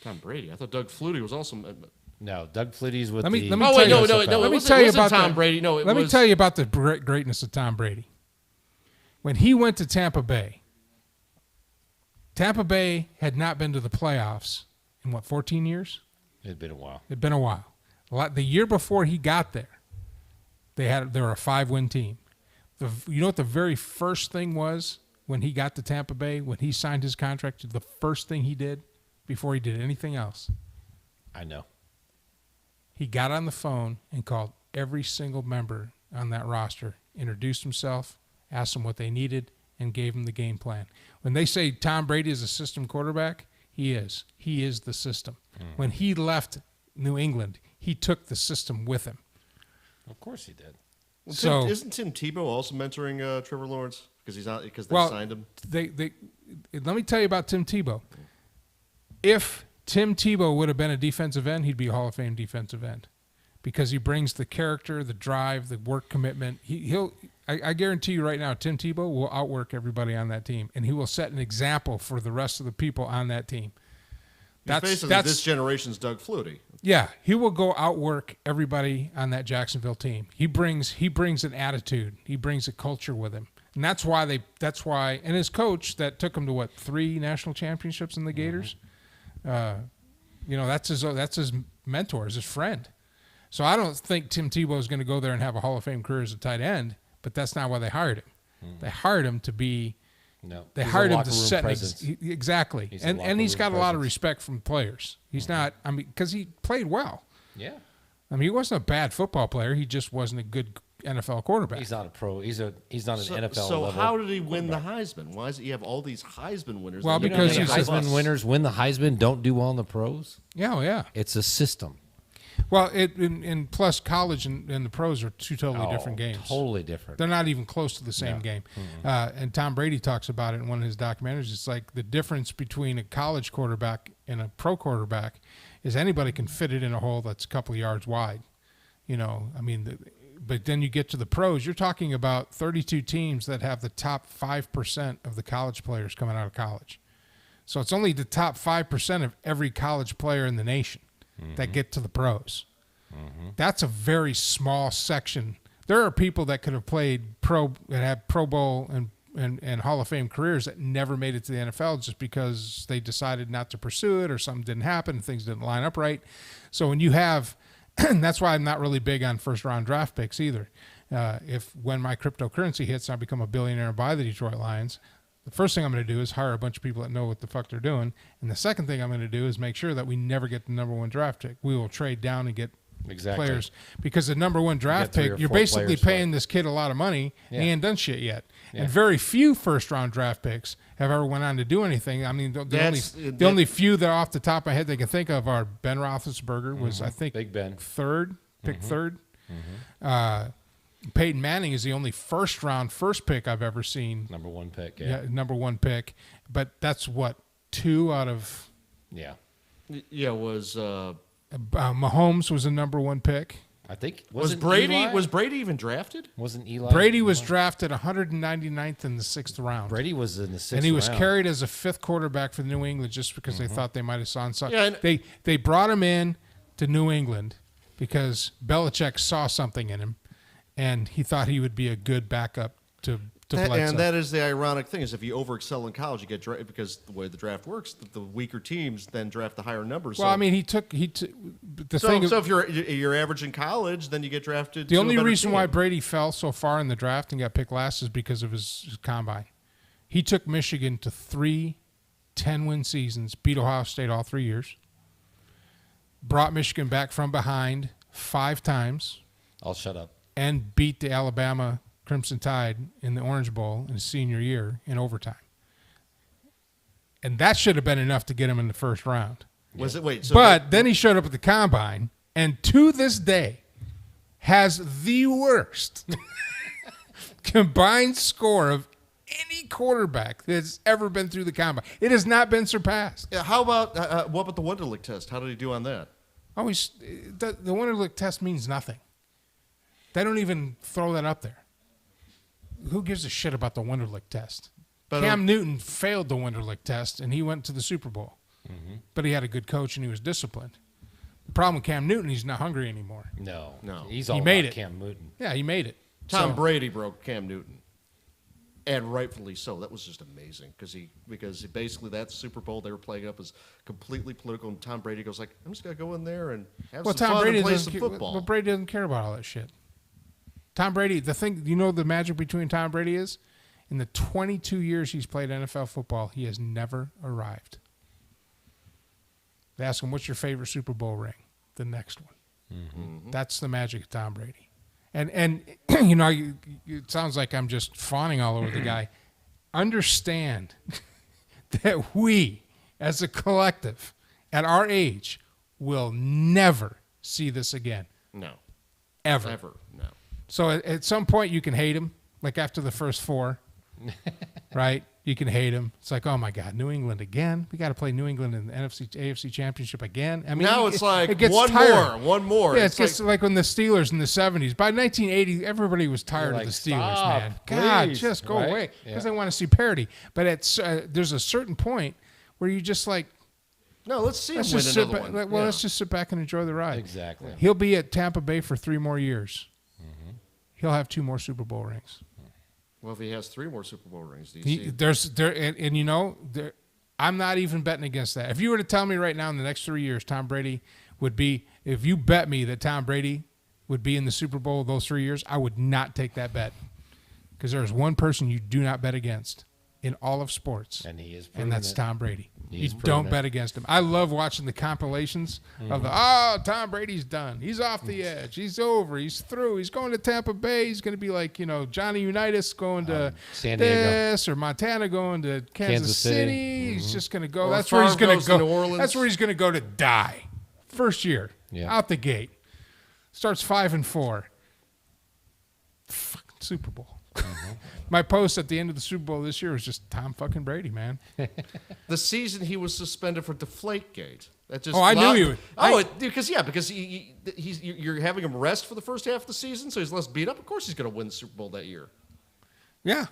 S6: Tom Brady. I thought Doug Flutie was also.
S3: No, Doug Flutie's with
S1: Let me
S3: the.
S1: tell
S6: Oh wait,
S1: you-
S6: no.
S1: Let
S6: It
S1: me
S6: wasn't-
S1: tell
S6: it
S1: you
S6: wasn't
S1: about
S6: Tom
S1: the-
S6: Brady. No, it
S1: Let me
S6: was.
S1: tell you about the greatness of Tom Brady. When he went to Tampa Bay had not been to the playoffs in 14 years?
S3: It'd been a while.
S1: It'd been a while. The year before he got there, they were a 5-win team. You know what the very first thing was when he got to Tampa Bay, when he signed his contract? The first thing he did before he did anything else,
S3: I know.
S1: he got on the phone and called every single member on that roster, introduced himself, asked them what they needed, and gave them the game plan. When they say Tom Brady is a system quarterback, he is. He is the system. When he left New England, he took the system with him.
S3: Of course he did.
S6: Well, isn't Tim Tebow also mentoring Trevor Lawrence because they signed him?
S1: Let me tell you about Tim Tebow. If Tim Tebow would have been a defensive end, he'd be a Hall of Fame defensive end because he brings the character, the drive, the work commitment. I guarantee you right now, Tim Tebow will outwork everybody on that team, and he will set an example for the rest of the people on that team.
S6: He's basically this generation's Doug Flutie.
S1: Yeah, he will go outwork everybody on that Jacksonville team. He brings an attitude. He brings a culture with him. And that's why and his coach that took him to 3 national championships in the Gators. That's his mentor, his friend. So I don't think Tim Tebow is going to go there and have a Hall of Fame career as a tight end, but that's not why they hired him. They hired him to be They hired him to set exactly. And he's got a lot of respect from players. He's not because he played well.
S3: Yeah.
S1: He wasn't a bad football player. He just wasn't a good NFL quarterback.
S3: He's not a pro. He's not an NFL
S6: So
S3: level
S6: how did he win the Heisman? Why is it you have all these Heisman winners?
S1: Well,
S3: because
S1: he's
S3: Heisman winners win the Heisman, don't do well in the pros.
S1: Yeah.
S3: It's a system.
S1: Well, in plus college and the pros are two totally different games.
S3: Totally different.
S1: They're not even close to the same game. Mm-hmm. And Tom Brady talks about it in one of his documentaries. It's like the difference between a college quarterback and a pro quarterback is anybody can fit it in a hole that's a couple of yards wide. But then you get to the pros, you're talking about 32 teams that have the top 5% of the college players coming out of college. So it's only the top 5% of every college player in the nation that get to the pros. Mm-hmm. That's a very small section. There are people that could have played that have Pro Bowl and Hall of Fame careers that never made it to the NFL just because they decided not to pursue it or something didn't happen, things didn't line up right. So when you have and that's why I'm not really big on first-round draft picks either. When my cryptocurrency hits and I become a billionaire and buy the Detroit Lions, the first thing I'm going to do is hire a bunch of people that know what the fuck they're doing. And the second thing I'm going to do is make sure that we never get the number 1 draft pick. We will trade down and get players. Because the number 1 draft pick, you're basically paying this kid a lot of money and he ain't done shit yet. Yeah. And very few first-round draft picks have ever went on to do anything. The only few that off the top of my head they can think of are Ben Roethlisberger was, I think,
S3: Big Ben.
S1: third. Peyton Manning is the only first pick I've ever seen.
S3: Number 1 pick,
S1: number 1 pick. But that's 2 out of...
S6: Yeah, it was...
S1: Mahomes was a number 1 pick.
S3: I think
S6: was Brady even drafted?
S3: Wasn't Eli?
S1: Brady was drafted 199th in the 6th round.
S3: Brady was in the 6th round.
S1: And he was carried as a 5th quarterback for New England just because they thought they might have saw something. Yeah, they brought him in to New England because Belichick saw something in him, and he thought he would be a good backup to Bledsoe.
S6: And that is the ironic thing is if you overexcel in college, you get drafted because the way the draft works, the weaker teams then draft the higher numbers.
S1: Well, so,
S6: So if you're average in college, then you get drafted.
S1: The only reason why Brady fell so far in the draft and got picked last is because of his combine. He took Michigan to 3 10-win seasons, beat Ohio State all 3 years, brought Michigan back from behind 5 times.
S3: I'll shut up.
S1: And beat the Alabama Crimson Tide in the Orange Bowl in his senior year in overtime. And that should have been enough to get him in the first round.
S6: Was it? Wait.
S1: But then he showed up at the combine and to this day has the worst combined score of any quarterback that's ever been through the combine. It has not been surpassed.
S6: Yeah, how about what about the Wonderlic test? How did he do on that?
S1: The Wonderlic test means nothing. They don't even throw that up there. Who gives a shit about the Wonderlic test? But Cam Newton failed the Wonderlic test, and he went to the Super Bowl. Mm-hmm. But he had a good coach, and he was disciplined. The problem with Cam Newton, he's not hungry anymore.
S3: No.
S1: He made it.
S3: Cam Newton.
S1: Yeah, he made it.
S6: Tom Brady broke Cam Newton, and rightfully so. That was just amazing because basically that Super Bowl they were playing up as completely political, and Tom Brady goes like, "I'm just gonna go in there and have some fun and play some football."
S1: But Brady doesn't care about all that shit. Tom Brady, the magic between Tom Brady is? In the 22 years he's played NFL football, he has never arrived. They ask him, what's your favorite Super Bowl ring? The next one. Mm-hmm. That's the magic of Tom Brady. And it sounds like I'm just fawning all over the guy. Understand that we, as a collective, at our age, will never see this again.
S6: No.
S1: Ever.
S6: Ever, no.
S1: So at some point you can hate him, like after the first 4. right? You can hate them. It's like, oh my God, New England again. We got to play New England in the AFC Championship again. I mean,
S6: now it's like
S1: it gets
S6: one
S1: tired.
S6: more.
S1: Yeah, it's just like when the Steelers in the 70s. By 1980, everybody was tired
S3: You're
S1: of the
S3: like,
S1: Steelers,
S3: "Stop,
S1: man. God,
S3: please,"
S1: just go
S3: right?
S1: away because
S3: Yeah.
S1: they want to see parity. But it's there's a certain point where you just like,
S6: No, let's see him
S1: let's
S6: win
S1: just sit
S6: another
S1: back.
S6: one.
S1: Well,
S6: Yeah.
S1: let's just sit back and enjoy the ride.
S3: Exactly.
S1: He'll be at Tampa Bay for 3 more years. He'll have 2 more Super Bowl rings.
S6: Well, if he has 3 more Super Bowl rings, do you see?
S1: I'm not even betting against that. If you were to tell me right now in the next 3 years, Tom Brady would be, if you bet me that Tom Brady would be in the Super Bowl those 3 years, I would not take that bet. Because there's one person you do not bet against in all of sports,
S3: And he is
S1: and
S3: proving
S1: that's
S3: it.
S1: Tom Brady. You
S3: He's
S1: don't
S3: proven it.
S1: bet against him. I love watching the compilations of Tom Brady's done. He's off the edge. He's over. He's through. He's going to Tampa Bay. He's going to be like, Johnny Unitas going to
S3: San Diego.
S1: this, or Montana going to Kansas City.
S3: City.
S1: He's just going to go.
S6: Or
S1: That's where he's
S6: Favre
S1: going
S6: goes
S1: to
S6: to
S1: go.
S6: New Orleans.
S1: That's where he's going to go to die. First year,
S3: Yeah.
S1: out the gate. Starts 5-4. Fucking Super Bowl. My post at the end of the Super Bowl this year was just Tom fucking Brady, man.
S6: The season he was suspended for Deflategate. That just
S1: Oh, I knew you would.
S6: Because you're having him rest for the first half of the season, so he's less beat up. Of course, he's going to win the Super Bowl that year.
S1: Yeah.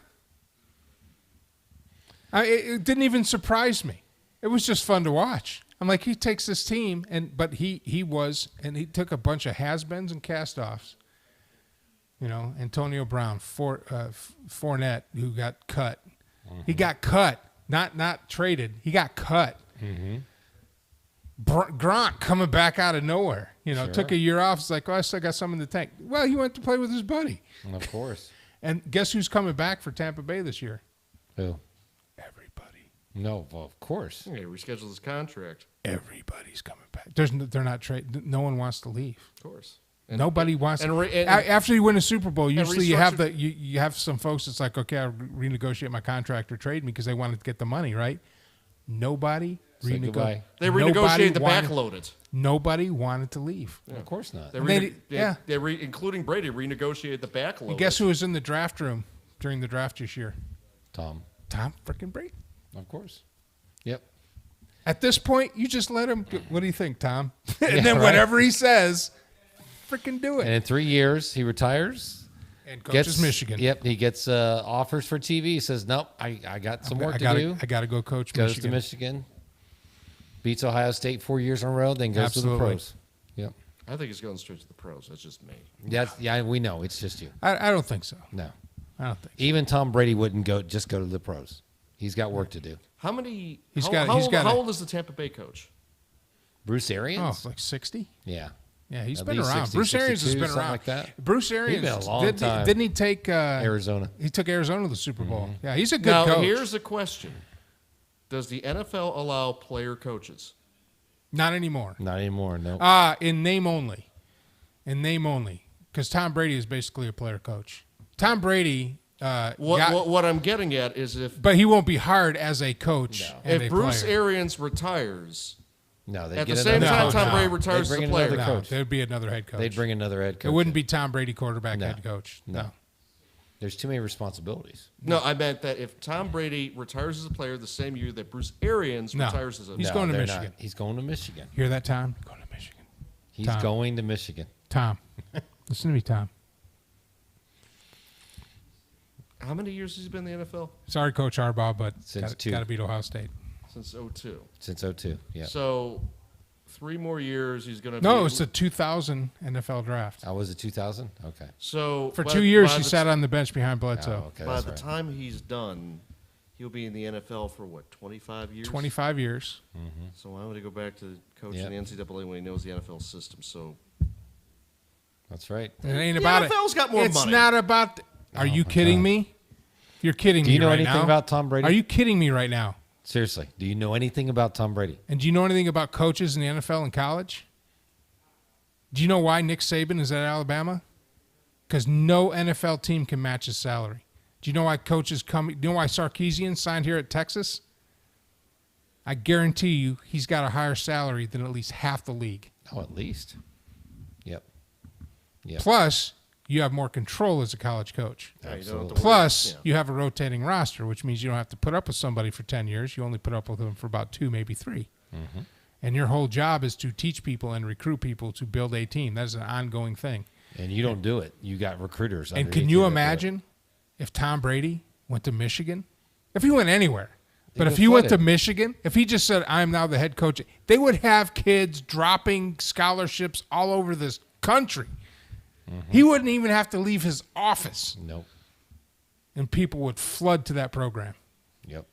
S1: It didn't even surprise me. It was just fun to watch. I'm like, he takes this team, but he took a bunch of has-beens and cast-offs. Antonio Brown, Fournette, who got cut. He got cut, not traded. He got cut. Gronk coming back out of nowhere. Took a year off. It's like, I still got some in the tank. Well, he went to play with his buddy.
S3: Of course.
S1: And guess who's coming back for Tampa Bay this year?
S3: Who?
S1: Everybody.
S3: No, well, of course.
S6: Yeah, reschedule his contract.
S1: Everybody's coming back. They're not trade. No one wants to leave.
S6: Of course.
S1: Nobody wants.
S6: and
S1: after you win a Super Bowl, usually you have
S6: restructure-
S1: you have some folks that's like, okay, I'll renegotiate my contract or trade me because they wanted to get the money, right? Nobody
S3: Say goodbye.
S6: They renegotiated the backloaded.
S1: Nobody wanted to leave.
S3: Of course not.
S6: Including Brady, renegotiated the backloaded.
S1: And guess who was in the draft room during the draft this year?
S3: Tom.
S1: Tom freaking Brady.
S3: Of course. Yep.
S1: At this point, you just let him. What do you think, Tom? and
S3: Yeah,
S1: then
S3: right.
S1: whatever he says, freaking do it.
S3: And in 3 years, he retires.
S1: And coaches Michigan.
S3: Yep, he gets offers for TV. He says, "Nope, I got some work to do."
S1: I got to go coach
S3: Goes
S1: Michigan.
S3: to Michigan, beats Ohio State 4 years in a row, then goes
S1: Absolutely.
S3: to the pros. Yep.
S6: I think he's going straight to the pros. That's just me.
S3: Yeah, we know. It's just you.
S1: I don't think so.
S3: No.
S1: I don't think so.
S3: Even Tom Brady wouldn't go to the pros. He's got work to do.
S6: How old is the Tampa Bay coach?
S3: Bruce Arians?
S1: Oh, like 60?
S3: Yeah.
S1: Yeah, he's
S3: At
S1: been
S3: least
S1: around.
S3: 60,
S1: Bruce Arians has
S3: 62,
S1: been
S3: something
S1: around.
S3: like that.
S1: Bruce Arians
S3: He's been a long time.
S1: Didn't he take
S3: Arizona?
S1: He took Arizona to the Super Bowl. Yeah, he's a good
S6: Now,
S1: coach.
S6: here's the question. Does the NFL allow player coaches?
S1: Not anymore.
S3: Not anymore, no.
S1: In name only. In name only. Because Tom Brady is basically a player coach. Tom Brady
S6: What I'm getting at is
S1: but he won't be hired as a coach.
S3: No.
S1: and
S6: if
S1: a
S6: Bruce
S1: player.
S6: Arians retires,
S3: No,
S6: at the same time Tom Brady retires
S3: They'd
S6: as
S3: bring
S6: a player.
S3: another
S1: No,
S3: coach.
S1: there'd be another head coach.
S3: They'd bring another head coach.
S1: It wouldn't
S3: in.
S1: be Tom Brady quarterback
S3: No.
S1: head coach. No.
S3: There's too many responsibilities.
S6: No, I meant that if Tom Brady retires as a player the same year that Bruce Arians
S1: No.
S6: retires as a
S1: He's
S3: No,
S1: going to
S3: they're
S1: Michigan.
S3: not. He's going to Michigan.
S1: Hear that, Tom? Going to Michigan.
S3: He's
S1: Tom.
S3: going to Michigan.
S1: Tom. Listen to me, Tom.
S6: How many years has he been in the NFL?
S1: Sorry, Coach Harbaugh, but
S3: Since
S1: got to beat Ohio State.
S6: Since 2002.
S3: Since 2002, yeah.
S6: So 3 more years he's going to
S1: No,
S6: be...
S1: it's the 2000 NFL draft.
S3: I was it 2000? Okay.
S6: So
S1: For
S6: by-
S1: 2 years,
S6: by
S1: he
S6: the
S1: sat on the bench behind Bledsoe.
S3: Oh, okay.
S6: By
S3: That's
S6: the
S3: right.
S6: time he's done, he'll be in the NFL for what, 25 years?
S1: 25 years.
S6: So I'm going to go back to coaching
S3: Yep.
S6: the NCAA when he knows the NFL system. So
S3: That's right.
S1: It ain't
S6: The
S1: about
S6: NFL's
S1: it.
S6: got more
S1: it's
S6: money.
S1: not about. Are you kidding me? You're kidding me.
S3: Do you know
S1: right
S3: anything
S1: now.
S3: about Tom Brady?
S1: Are you kidding me right now?
S3: Seriously, do you know anything about Tom Brady?
S1: And do you know anything about coaches in the NFL and college? Do you know why Nick Saban is at Alabama? Because no NFL team can match his salary. Do you know why coaches come? Do you know why Sarkisian signed here at Texas? I guarantee you he's got a higher salary than at least half the league.
S3: Oh, at least. Yep. Yep.
S1: Plus, you have more control as a college coach.
S6: Yeah, you don't have to worry.
S1: Plus,
S6: Yeah.
S1: you have a rotating roster, which means you don't have to put up with somebody for 10 years. You only put up with them for about 2, maybe 3.
S3: Mm-hmm.
S1: And your whole job is to teach people and recruit people to build a team. That is an ongoing thing.
S3: And you don't do it. You got recruiters.
S1: And
S3: underneath
S1: can you
S3: that do it.
S1: imagine if Tom Brady went to Michigan? If he went anywhere. But
S3: get
S1: if he went to
S3: flooded.
S1: Michigan, if he just said, I'm now the head coach, they would have kids dropping scholarships all over this country. He wouldn't even have to leave his office.
S3: Nope.
S1: And people would flood to that program.
S3: Yep.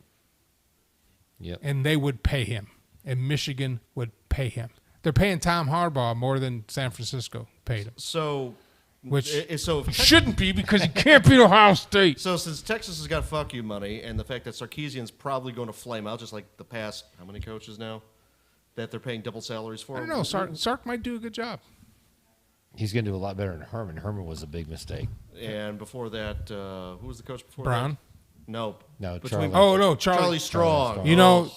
S3: Yep.
S1: And they would pay him. And Michigan would pay him. They're paying Tom Harbaugh more than San Francisco paid him.
S6: So,
S1: Which
S6: so if
S1: shouldn't be because he can't beat Ohio State.
S6: So since Texas has got fuck you money, and the fact that Sarkisian's probably going to flame out, just like the past, how many coaches now that they're paying double salaries for?
S1: I don't know. Sark might do a good job.
S3: He's going to do a lot better than Herman. Herman was a big mistake.
S6: And before that, who was the coach before
S1: Brown?
S6: that? No.
S3: No,
S6: Between-
S3: Charlie.
S1: Oh, no,
S6: Charlie Strong.
S1: You know,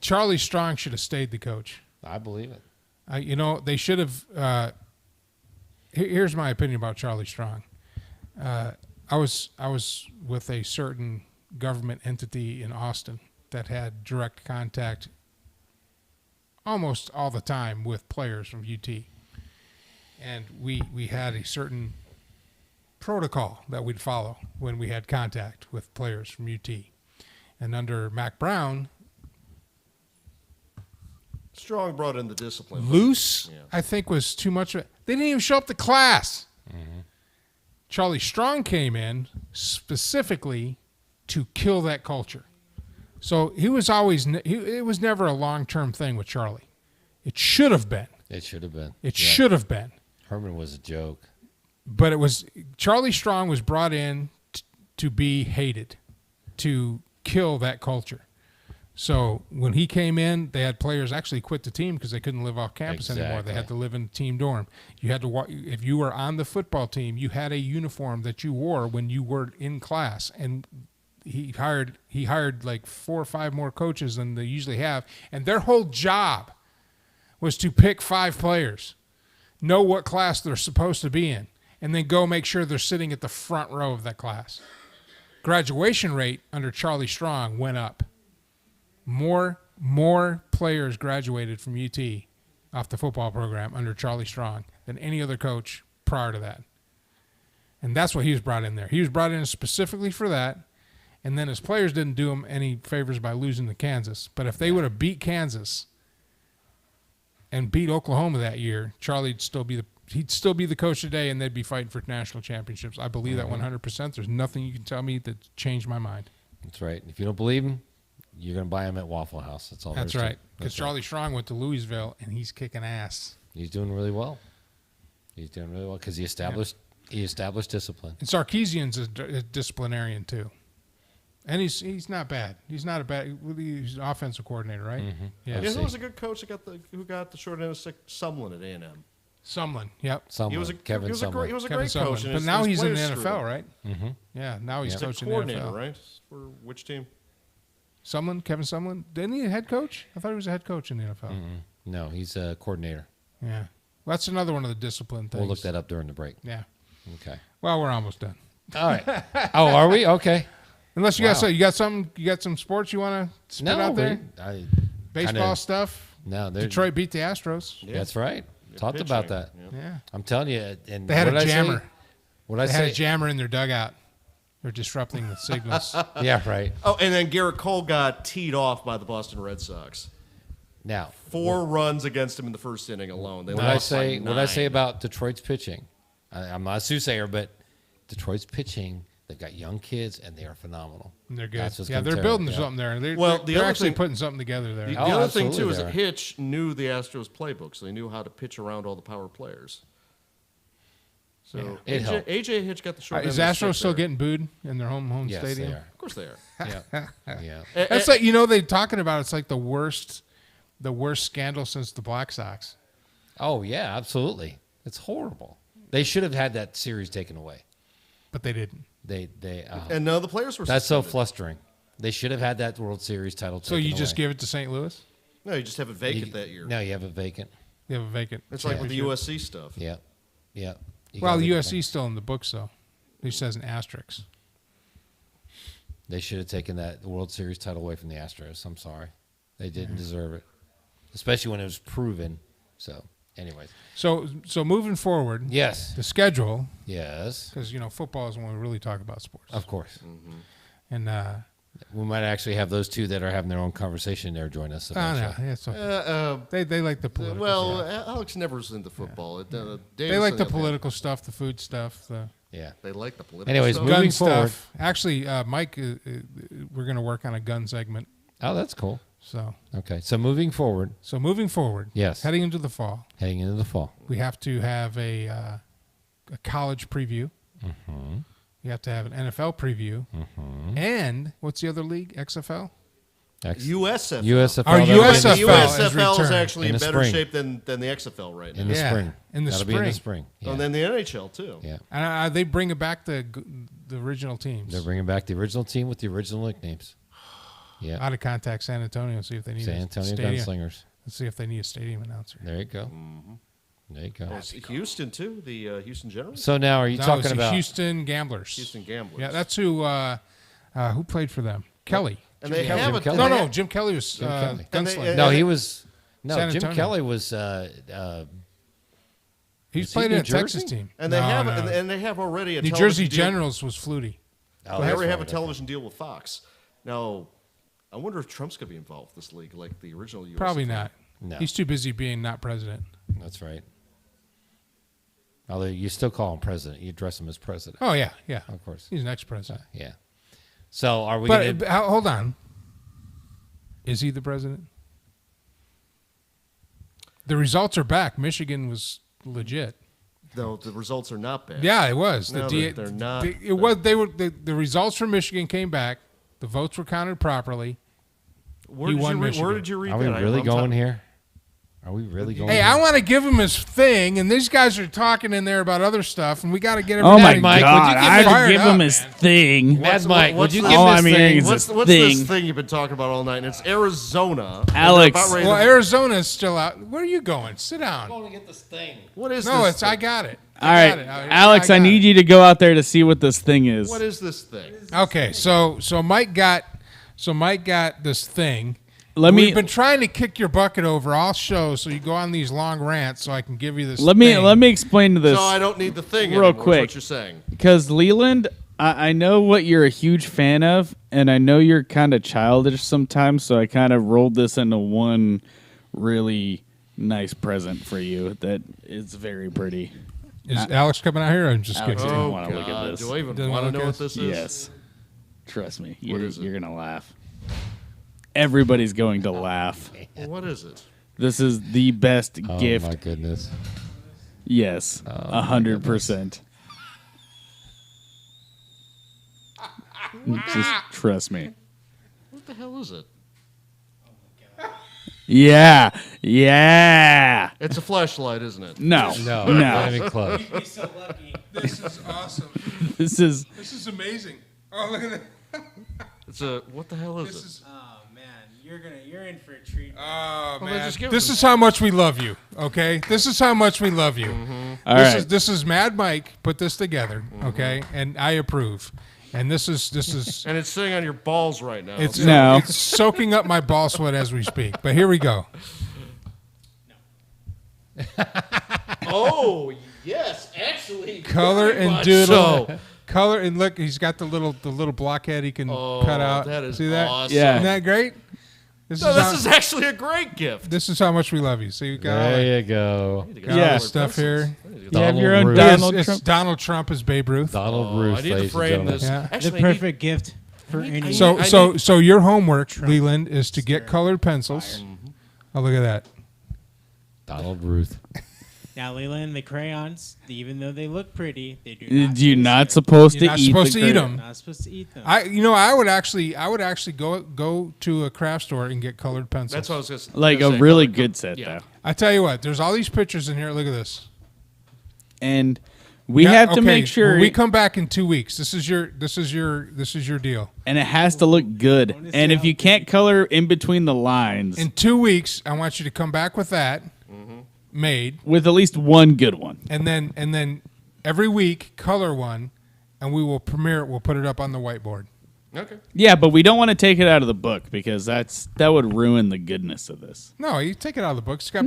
S1: Charlie Strong should have stayed the coach.
S3: I believe it.
S1: You know, they should have. Here's my opinion about Charlie Strong. I was with a certain government entity in Austin that had direct contact almost all the time with players from UT, and we had a certain protocol that we'd follow when we had contact with players from UT, and under Mac Brown.
S6: Strong brought in the discipline.
S1: Loose,
S6: Yeah.
S1: I think, was too much. They didn't even show up to class. Charlie Strong came in specifically to kill that culture. So he was always, it was never a long-term thing with Charlie. It should have been.
S3: It should have been.
S1: It
S3: Yeah.
S1: should have been.
S3: Herman was a joke.
S1: But it was, Charlie Strong was brought in to be hated, to kill that culture. So when he came in, they had players actually quit the team because they couldn't live off campus anymore. They had to live in a team dorm. You had to, if you were on the football team, you had a uniform that you wore when you were in class. And he hired like 4 or 5 more coaches than they usually have, and their whole job was to pick 5 players, know what class they're supposed to be in, and then go make sure they're sitting at the front row of that class. Graduation rate under Charlie Strong went up. More players graduated from UT off the football program under Charlie Strong than any other coach prior to that. And that's what he was brought in there. He was brought in specifically for that. And then his players didn't do him any favors by losing to Kansas. But if they would have beat Kansas and beat Oklahoma that year, he'd still be the coach today, and they'd be fighting for national championships. I believe that 100%. There's nothing you can tell me that changed my mind.
S3: That's right. If you don't believe him, you're going to buy him at Waffle House. That's all.
S1: That's
S3: there is to
S1: right.
S3: it.
S1: Because
S3: That's
S1: Charlie Strong went to Louisville, and he's kicking ass.
S3: He's doing really well. He's doing really well because he established discipline.
S1: And Sarkisian's a disciplinarian too, and he's not bad. He's not a bad. He's an offensive coordinator, right?
S3: Mm-hmm.
S1: Yeah.
S6: Yeah, who was a good coach who got the short end of stick? Sumlin at A&M.
S1: Sumlin, yep.
S3: Someone,
S6: He was a
S3: Kevin Sumlin.
S6: He was a
S1: Kevin
S6: great coach,
S1: Sumlin.
S6: and
S1: But
S6: his-
S1: now
S6: his
S1: he's in the
S6: players screwed
S1: NFL,
S6: him.
S1: right?
S3: Mm-hmm.
S1: Yeah, now he's
S6: He's a
S1: coaching the
S6: coordinator,
S1: NFL.
S6: right? For which team?
S1: Sumlin, Kevin Sumlin, didn't he a head coach? I thought he was a head coach in the NFL.
S3: No, he's a coordinator.
S1: Yeah, well, that's another one of the discipline things.
S3: We'll look that up during the break.
S1: Yeah.
S3: Okay.
S1: Well, we're almost done.
S3: All right. Oh, are we? Okay.
S1: Unless you
S3: Wow.
S1: got some sports you want to spit out there? Baseball stuff.
S3: No,
S1: Detroit beat the Astros.
S3: That's right. Talked
S6: pitching.
S3: about that.
S1: Yeah.
S3: I'm telling you. And
S1: They had
S3: what
S1: a
S3: did I say?
S1: jammer.
S3: What did I
S1: They had
S3: say?
S1: a jammer in their dugout. They're disrupting the signals.
S3: Yeah, right.
S6: Oh, and then Garrett Cole got teed off by the Boston Red Sox.
S3: Now,
S6: 4 runs against him in the first inning alone. They
S3: what I
S6: lost
S3: say?
S6: like
S3: What I say
S6: 9.
S3: about Detroit's pitching? I'm not a soothsayer, but Detroit's pitching. They've got young kids, and they are phenomenal.
S1: And they're good.
S3: That's what's
S1: Yeah,
S3: gonna
S1: they're
S3: tear
S1: building
S3: it, yeah.
S1: something there.
S6: Well,
S1: They're
S6: the other
S1: actually
S6: thing-
S1: putting something together there.
S6: The
S3: Oh,
S6: other thing, too,
S3: absolutely
S6: is
S3: they
S6: that
S3: are.
S6: Hitch knew the Astros playbook, so they knew how to pitch around all the power players. So
S3: It helped.
S6: AJ Hitch got the short
S1: Is
S6: end of the
S1: Astros
S6: stick
S1: still
S6: there.
S1: getting booed in their home
S3: Yes,
S1: stadium?
S3: they are.
S6: Of course they are.
S3: Yeah, yeah.
S1: That's like they're talking about it's like the worst scandal since the Black Sox.
S3: Oh yeah, absolutely. It's horrible. They should have had that series taken away.
S1: But they didn't.
S3: They.
S6: And no, the players were
S3: That's so
S6: suspended.
S3: flustering. They should have had that World Series title.
S1: So
S3: taken
S1: you just
S3: away.
S1: give it to St. Louis?
S6: No, you just have it vacant that year.
S3: No, you have it vacant.
S1: You have a vacant.
S6: It's like
S1: Yeah.
S6: with the USC stuff.
S3: Yeah, yeah. You
S1: Well,
S3: gotta
S1: the
S3: leave it
S1: USC's still in the books, though. It says an asterisk.
S3: They should have taken that World Series title away from the Astros. I'm sorry. They didn't deserve it, especially when it was proven. So, anyways.
S1: So moving forward,
S3: Yes.
S1: the schedule,
S3: Yes.
S1: because, football is when we really talk about sports.
S3: Of course.
S1: And,
S3: We might actually have those two that are having their own conversation there join us.
S1: oh, no,
S3: eventually.
S1: yeah, it's okay. They like the political
S6: Well,
S1: stuff.
S6: Alex never's into football.
S1: They like the political stuff, the food stuff,
S3: Yeah.
S6: They like the political
S3: Anyways,
S6: stuff.
S3: moving
S1: gun
S3: forward.
S1: stuff. Actually, Mike, we're going to work on a gun segment.
S3: Oh, that's cool.
S1: So
S3: Okay. So moving forward,
S1: moving forward,
S3: Yes.
S1: heading into the fall,
S3: heading into the fall.
S1: we have to have a college preview.
S3: Mm-hmm.
S1: We have to have an NFL preview. And what's the other league? XFL?
S6: USFL.
S3: USFL.
S1: Our
S3: that'll be in
S1: USFL
S3: the
S6: The
S3: spring.
S1: is
S6: USFL is
S1: returned.
S6: actually
S3: In
S6: in
S3: the
S6: better
S3: spring.
S6: shape than the XFL right now.
S3: In the
S1: Yeah,
S3: spring.
S1: in the
S3: That'll be in the
S1: spring.
S3: spring. Yeah.
S6: And then the NHL too.
S3: Yeah.
S1: And they bring back the original teams.
S3: They're bringing back the original team with the original nicknames. Yeah.
S1: Out of contact San Antonio, see if they need
S3: San
S1: a
S3: Antonio
S1: stadium.
S3: Gunslingers.
S1: Let's see if they need a stadium announcer.
S3: There you go. There you go.
S6: Oh, it's Houston too. The Houston Generals.
S3: So now, are you
S1: No,
S3: talking
S1: it's the
S3: about?
S1: Houston Gamblers?
S6: Houston Gamblers.
S1: Yeah, that's who played for them. Kelly.
S6: And they
S3: Jim
S6: have
S3: Kelly.
S6: a
S3: Jim
S1: No,
S3: Kelly.
S1: no, Jim Kelly was
S3: Jim Kelly.
S6: And they-
S1: gunslinger.
S3: No, he was. No,
S1: San
S3: Jim
S1: Antonio.
S3: Kelly was.
S1: He's
S3: was he
S1: played
S3: New
S1: in a Texas
S3: Jersey?
S1: team.
S6: And they
S1: No,
S6: have
S1: no.
S6: and they have already a
S1: New
S6: television
S1: Jersey
S6: deal.
S1: Generals was Flutie.
S3: Oh,
S6: They
S3: that's
S6: already have a
S3: right, okay.
S6: television deal with Fox. Now, I wonder if Trump's going to be involved in this league, like the original U.S.
S1: Probably not.
S3: No.
S1: He's too busy being not president.
S3: That's right. Although you still call him president, you address him as president.
S1: Oh yeah, yeah.
S3: Of course.
S1: He's next president.
S3: Yeah. So are we?
S1: But
S3: gonna,
S1: hold on. Is he the president? The results are back. Michigan was legit.
S6: No, the results are not bad.
S1: Yeah, it was.
S6: No, they're not.
S1: It was. They were. The results from Michigan came back. The votes were counted properly.
S6: Where
S1: He
S6: did,
S1: won
S6: you read,
S1: Michigan.
S6: where did you read
S3: are we
S6: that?
S3: really
S6: I'm
S3: going
S6: talking-
S3: here? Are we really going?
S1: Hey,
S3: here?
S1: I want to give him his thing, and these guys are talking in there about other stuff, and we got to get
S2: Oh
S1: everybody.
S2: my
S3: Mike, would
S2: God!
S3: you give
S2: I
S3: me-
S2: had to
S1: Fired
S2: give
S1: up,
S2: him his
S1: man.
S2: thing.
S3: Mad Mike, would
S6: what's
S3: you
S6: the-
S3: give
S2: all
S3: this
S2: I'm hearing
S3: thing?
S2: is
S6: What's,
S2: this
S6: what's
S2: thing.
S6: this thing you've been talking about all night? And it's Arizona. and they're
S2: Alex.
S6: about ready
S1: Well,
S6: to-
S1: Arizona's still out. Where are you going? Sit down.
S3: to get this thing.
S6: What is
S1: No,
S6: this?
S1: it's I
S6: thing?
S1: got it.
S2: All right, Alex, I need you to go out there to see what this thing is.
S6: What is this thing?
S1: Okay, so Mike got this thing.
S2: Let
S1: We've
S2: me
S1: been trying to kick your bucket over all shows, so you go on these long rants, so I can give you this.
S2: let me
S1: thing.
S2: explain to this
S6: So I don't need the thing
S2: real
S6: anymore, is
S2: quick.
S6: what you're saying.
S2: because Leland, I know what you're a huge fan of, and I know you're kind of childish sometimes. So I kind of rolled this into one really nice present for you that is very pretty.
S1: Is Alex coming out here? I'm just
S2: Alex
S1: kidding.
S2: doesn't
S6: Oh,
S2: want to look at
S6: God.
S2: this.
S6: Do I even
S1: Doesn't
S6: want to
S1: wanna
S6: know
S1: look
S6: what
S1: at
S6: this is?
S2: Yes, trust me, you're
S6: is it?
S2: gonna laugh. Everybody's going to laugh.
S6: Well, what is it?
S2: This is the best
S3: Oh
S2: gift.
S3: my goodness.
S2: Yes, 100%. Just trust me.
S6: What the hell is it?
S2: Yeah, yeah.
S6: It's a flashlight, isn't it?
S2: No,
S3: No,
S2: no.
S3: not even close.
S1: You'd be so lucky. This is awesome.
S2: This is
S1: This is amazing. Oh, look at that.
S6: It's a. What the hell is
S1: This
S6: it?
S1: is.
S5: Oh man, you're in for a treat.
S1: Oh
S6: Well, then
S1: man,
S6: just give
S1: this
S6: it-
S1: is how much we love you. Okay, this is how much we love you.
S2: all
S1: this
S2: right.
S1: is this is Mad Mike put this together. Okay, and I approve. And this is
S6: And it's sitting on your balls right now.
S1: it's
S2: No.
S1: it's soaking up my ball sweat as we speak. But here we go.
S6: Oh yes, actually.
S1: Color
S6: very
S1: and
S6: much
S1: doodle.
S6: so.
S1: Color and look, he's got the little blockhead he can
S6: Oh,
S1: cut out.
S6: that is
S1: See that?
S6: awesome.
S2: Yeah.
S1: Isn't that great? This
S6: No,
S1: is
S6: this
S1: how,
S6: is actually a great gift.
S1: this is how much we love you. See, we got all
S3: There you go.
S1: got
S2: Yeah.
S1: all this stuff here.
S2: You have your own
S3: Ruth.
S2: Donald
S1: It's
S2: Trump.
S1: Donald Trump as Babe Ruth.
S3: Donald Ruth.
S6: I need to
S3: ladies and
S6: frame
S3: gentlemen.
S6: this.
S1: Yeah.
S5: The
S6: Actually, I need-
S5: perfect gift for any.
S1: So your homework, Leland, is to get colored pencils. Oh, look at that.
S3: Donald Ruth.
S5: Now, Leland, the crayons, even though they look pretty, they do not.
S2: You're
S5: taste
S2: not
S5: good.
S2: supposed
S1: You're
S2: to
S1: not
S2: eat.
S1: supposed
S2: the
S1: to eat
S2: cra-
S1: 'em.
S5: Not supposed to eat them.
S1: I would actually go to a craft store and get colored pencils.
S6: That's what I was going to
S2: Like a really good set,
S6: Yeah.
S2: though.
S1: I tell you what, there's all these pictures in here. Look at this.
S2: And we
S1: Yeah,
S2: have to
S1: okay,
S2: make sure,
S1: when we come back in 2 weeks. This is your deal.
S2: and it has to look good.
S5: wanna see
S2: And if
S5: how
S2: you can't color in between the lines,
S1: In 2 weeks, I want you to come back with that made,
S2: with at least one good one.
S1: and then every week, color one, and we will premiere it. We'll put it up on the whiteboard.
S4: Okay.
S2: Yeah, but we don't want to take it out of the book because that would ruin the goodness of this.
S1: No, you take it out of the book. It's got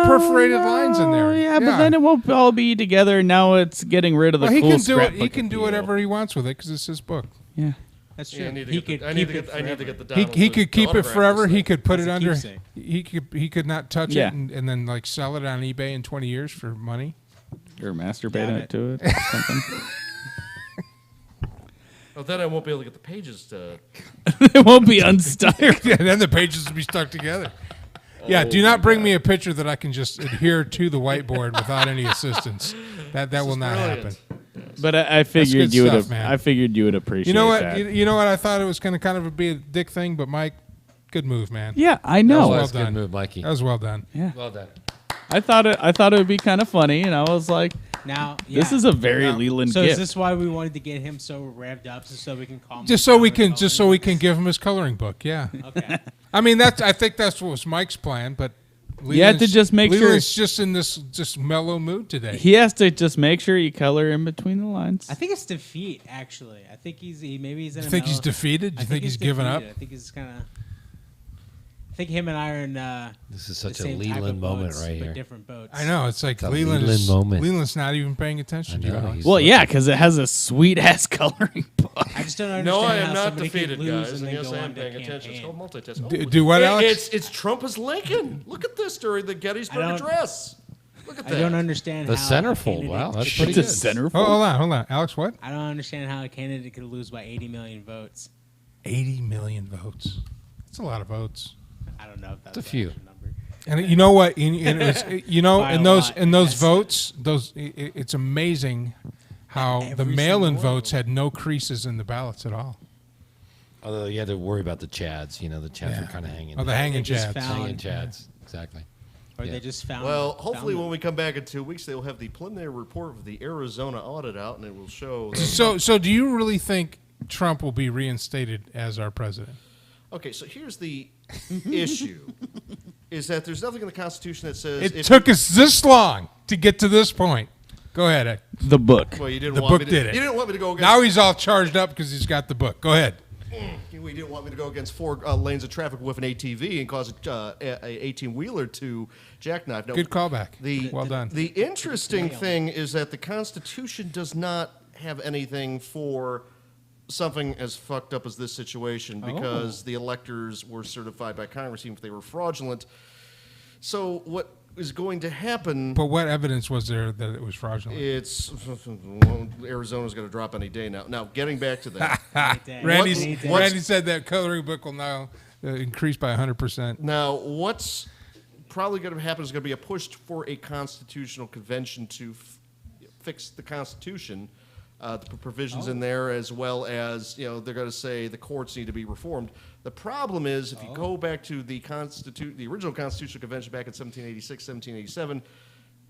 S1: perforated lines in there.
S2: Yeah, but then it won't all be together. Now it's getting rid of the
S1: he
S2: cool
S1: can do it.
S2: scrapbook
S1: He can do
S2: appeal.
S1: whatever he wants with it because it's his book.
S2: Yeah.
S5: That's
S4: Yeah,
S5: true.
S4: I need to
S5: He
S4: get
S5: could
S4: the, I need
S5: keep
S4: to
S5: it
S4: get, I need to
S5: forever.
S4: get the
S1: He
S4: Donald
S1: could
S4: to
S1: keep it
S4: autograph
S1: forever.
S4: this
S1: He
S4: thing.
S1: could put
S5: That's
S1: it
S5: a
S1: under.
S5: keepsake.
S1: He could not touch
S2: Yeah.
S1: it and then like sell it on eBay in 20 years for money.
S2: Or masturbate
S5: Damn
S2: it
S5: it.
S2: to it or something.
S4: Well, then I won't be able to get the pages to.
S2: It won't be unstuck.
S1: Yeah, then the pages will be stuck together. Yeah, do not bring me a picture that I can just adhere to the whiteboard without any assistance. That will not happen.
S2: But I figured
S1: good
S2: you would
S1: stuff,
S2: have.
S1: man.
S2: I figured you would appreciate
S1: You know what?
S2: that.
S1: You know what? I thought it was going to kind of be a dick thing, but Mike, good move, man.
S2: Yeah, I
S1: That
S2: know.
S1: was
S3: That's a
S1: well
S3: good
S1: done.
S3: move, Mikey.
S1: That was well done.
S2: Yeah,
S3: Well done.
S2: I thought it would be kind of funny, and I was like,
S5: Now,
S2: "This
S5: yeah.
S2: is a very
S1: Now-
S2: Leland
S5: So
S2: gift."
S5: is this why we wanted to get him so revved up, so we can call him?
S1: Just so we can give him his coloring book. Yeah.
S5: Okay.
S1: I mean, I think that's what was Mike's plan, but
S2: You have to just make sure-
S1: Leland's just in this just mellow mood today.
S2: He has to just make sure you color in between the lines.
S5: I think it's defeat. Actually, I think maybe he's in.
S1: You
S5: a
S1: think he's
S5: mellow-
S1: defeated? Do
S5: I
S1: you think he's given up?
S5: defeated. I think he's kind of. I think him and I are in.
S3: This is
S5: the
S3: such a
S5: same type of
S3: Leland moment
S5: boats,
S3: right
S5: but
S3: here.
S5: Different boats.
S1: I know. It's like
S3: It's a
S1: Leland
S3: Leland moment.
S1: Leland's not even paying attention to
S3: I
S1: you.
S3: know,
S1: Alex.
S3: he's-
S2: Well, yeah, because it has a sweet ass coloring book.
S5: I just don't understand.
S4: No, I
S5: how
S4: am not
S5: somebody could
S4: defeated,
S5: lose
S4: guys.
S5: and
S4: And
S5: then
S4: yes,
S5: go
S4: I
S5: on
S4: am
S5: to
S4: paying attention. It's
S5: campaign.
S4: called multitasking.
S1: Do what, Alex?
S4: It's Trump is Lincoln. Look at this during the Gettysburg
S5: don't-
S4: Address. Look at
S5: I
S4: that.
S5: don't understand
S3: The
S5: how a
S3: centerfold.
S5: candidate
S3: Wow, that's
S5: could-
S3: pretty
S2: It's a
S3: good.
S2: centerfold.
S1: Oh, hold on, Alex. What?
S5: I don't understand how a candidate could lose by 80 million votes.
S1: 80 million votes. That's a lot of votes.
S5: I don't know if that's
S3: It's a few.
S5: actual number.
S1: And you know what? You know,
S5: By
S1: in
S5: a
S1: those
S5: lot,
S1: in those
S5: yes.
S1: votes, it's amazing how the
S5: Every
S1: mail-in
S5: single one.
S1: votes had no creases in the ballots at all.
S3: Although you had to worry about the Chads. You know, the Chads were kind of hanging.
S1: Oh, the hanging
S5: They just
S1: chads.
S5: found-
S3: hanging Chads. Exactly.
S5: Or
S3: Yeah.
S5: they just found.
S6: Well,
S5: found
S6: hopefully
S5: them.
S6: when we come back in 2 weeks, they will have the preliminary report of the Arizona audit out, and it will show.
S1: So do you really think Trump will be reinstated as our president?
S6: Okay, so here's the issue: is that there's nothing in the Constitution that says
S1: It
S6: if
S1: took us this long to get to this point. Go ahead, Ed.
S2: The book.
S6: Well, you didn't
S1: The
S6: want
S1: book
S6: me to,
S1: did it.
S6: You didn't want me to go against.
S1: Now he's all charged up because he's got the book. Go ahead.
S6: We didn't want me to go against 4 lanes of traffic with an ATV and cause a 18-wheeler to jackknife. No,
S1: Good callback. Well done.
S6: The interesting thing is that the Constitution does not have anything for something as fucked up as this situation because the electors were certified by Congress, even if they were fraudulent. So what is going to happen?
S1: But what evidence was there that it was fraudulent?
S6: It's well, Arizona's going to drop any day now. Now, getting back to that.
S1: Randy
S6: What's-
S1: said that coloring book will now increase by 100%.
S6: Now, what's probably going to happen is going to be a push for a constitutional convention to fix the Constitution, the provisions in there, as well as they're going to say the courts need to be reformed. The problem is, if you go back to the original Constitutional Convention back in 1786, 1787,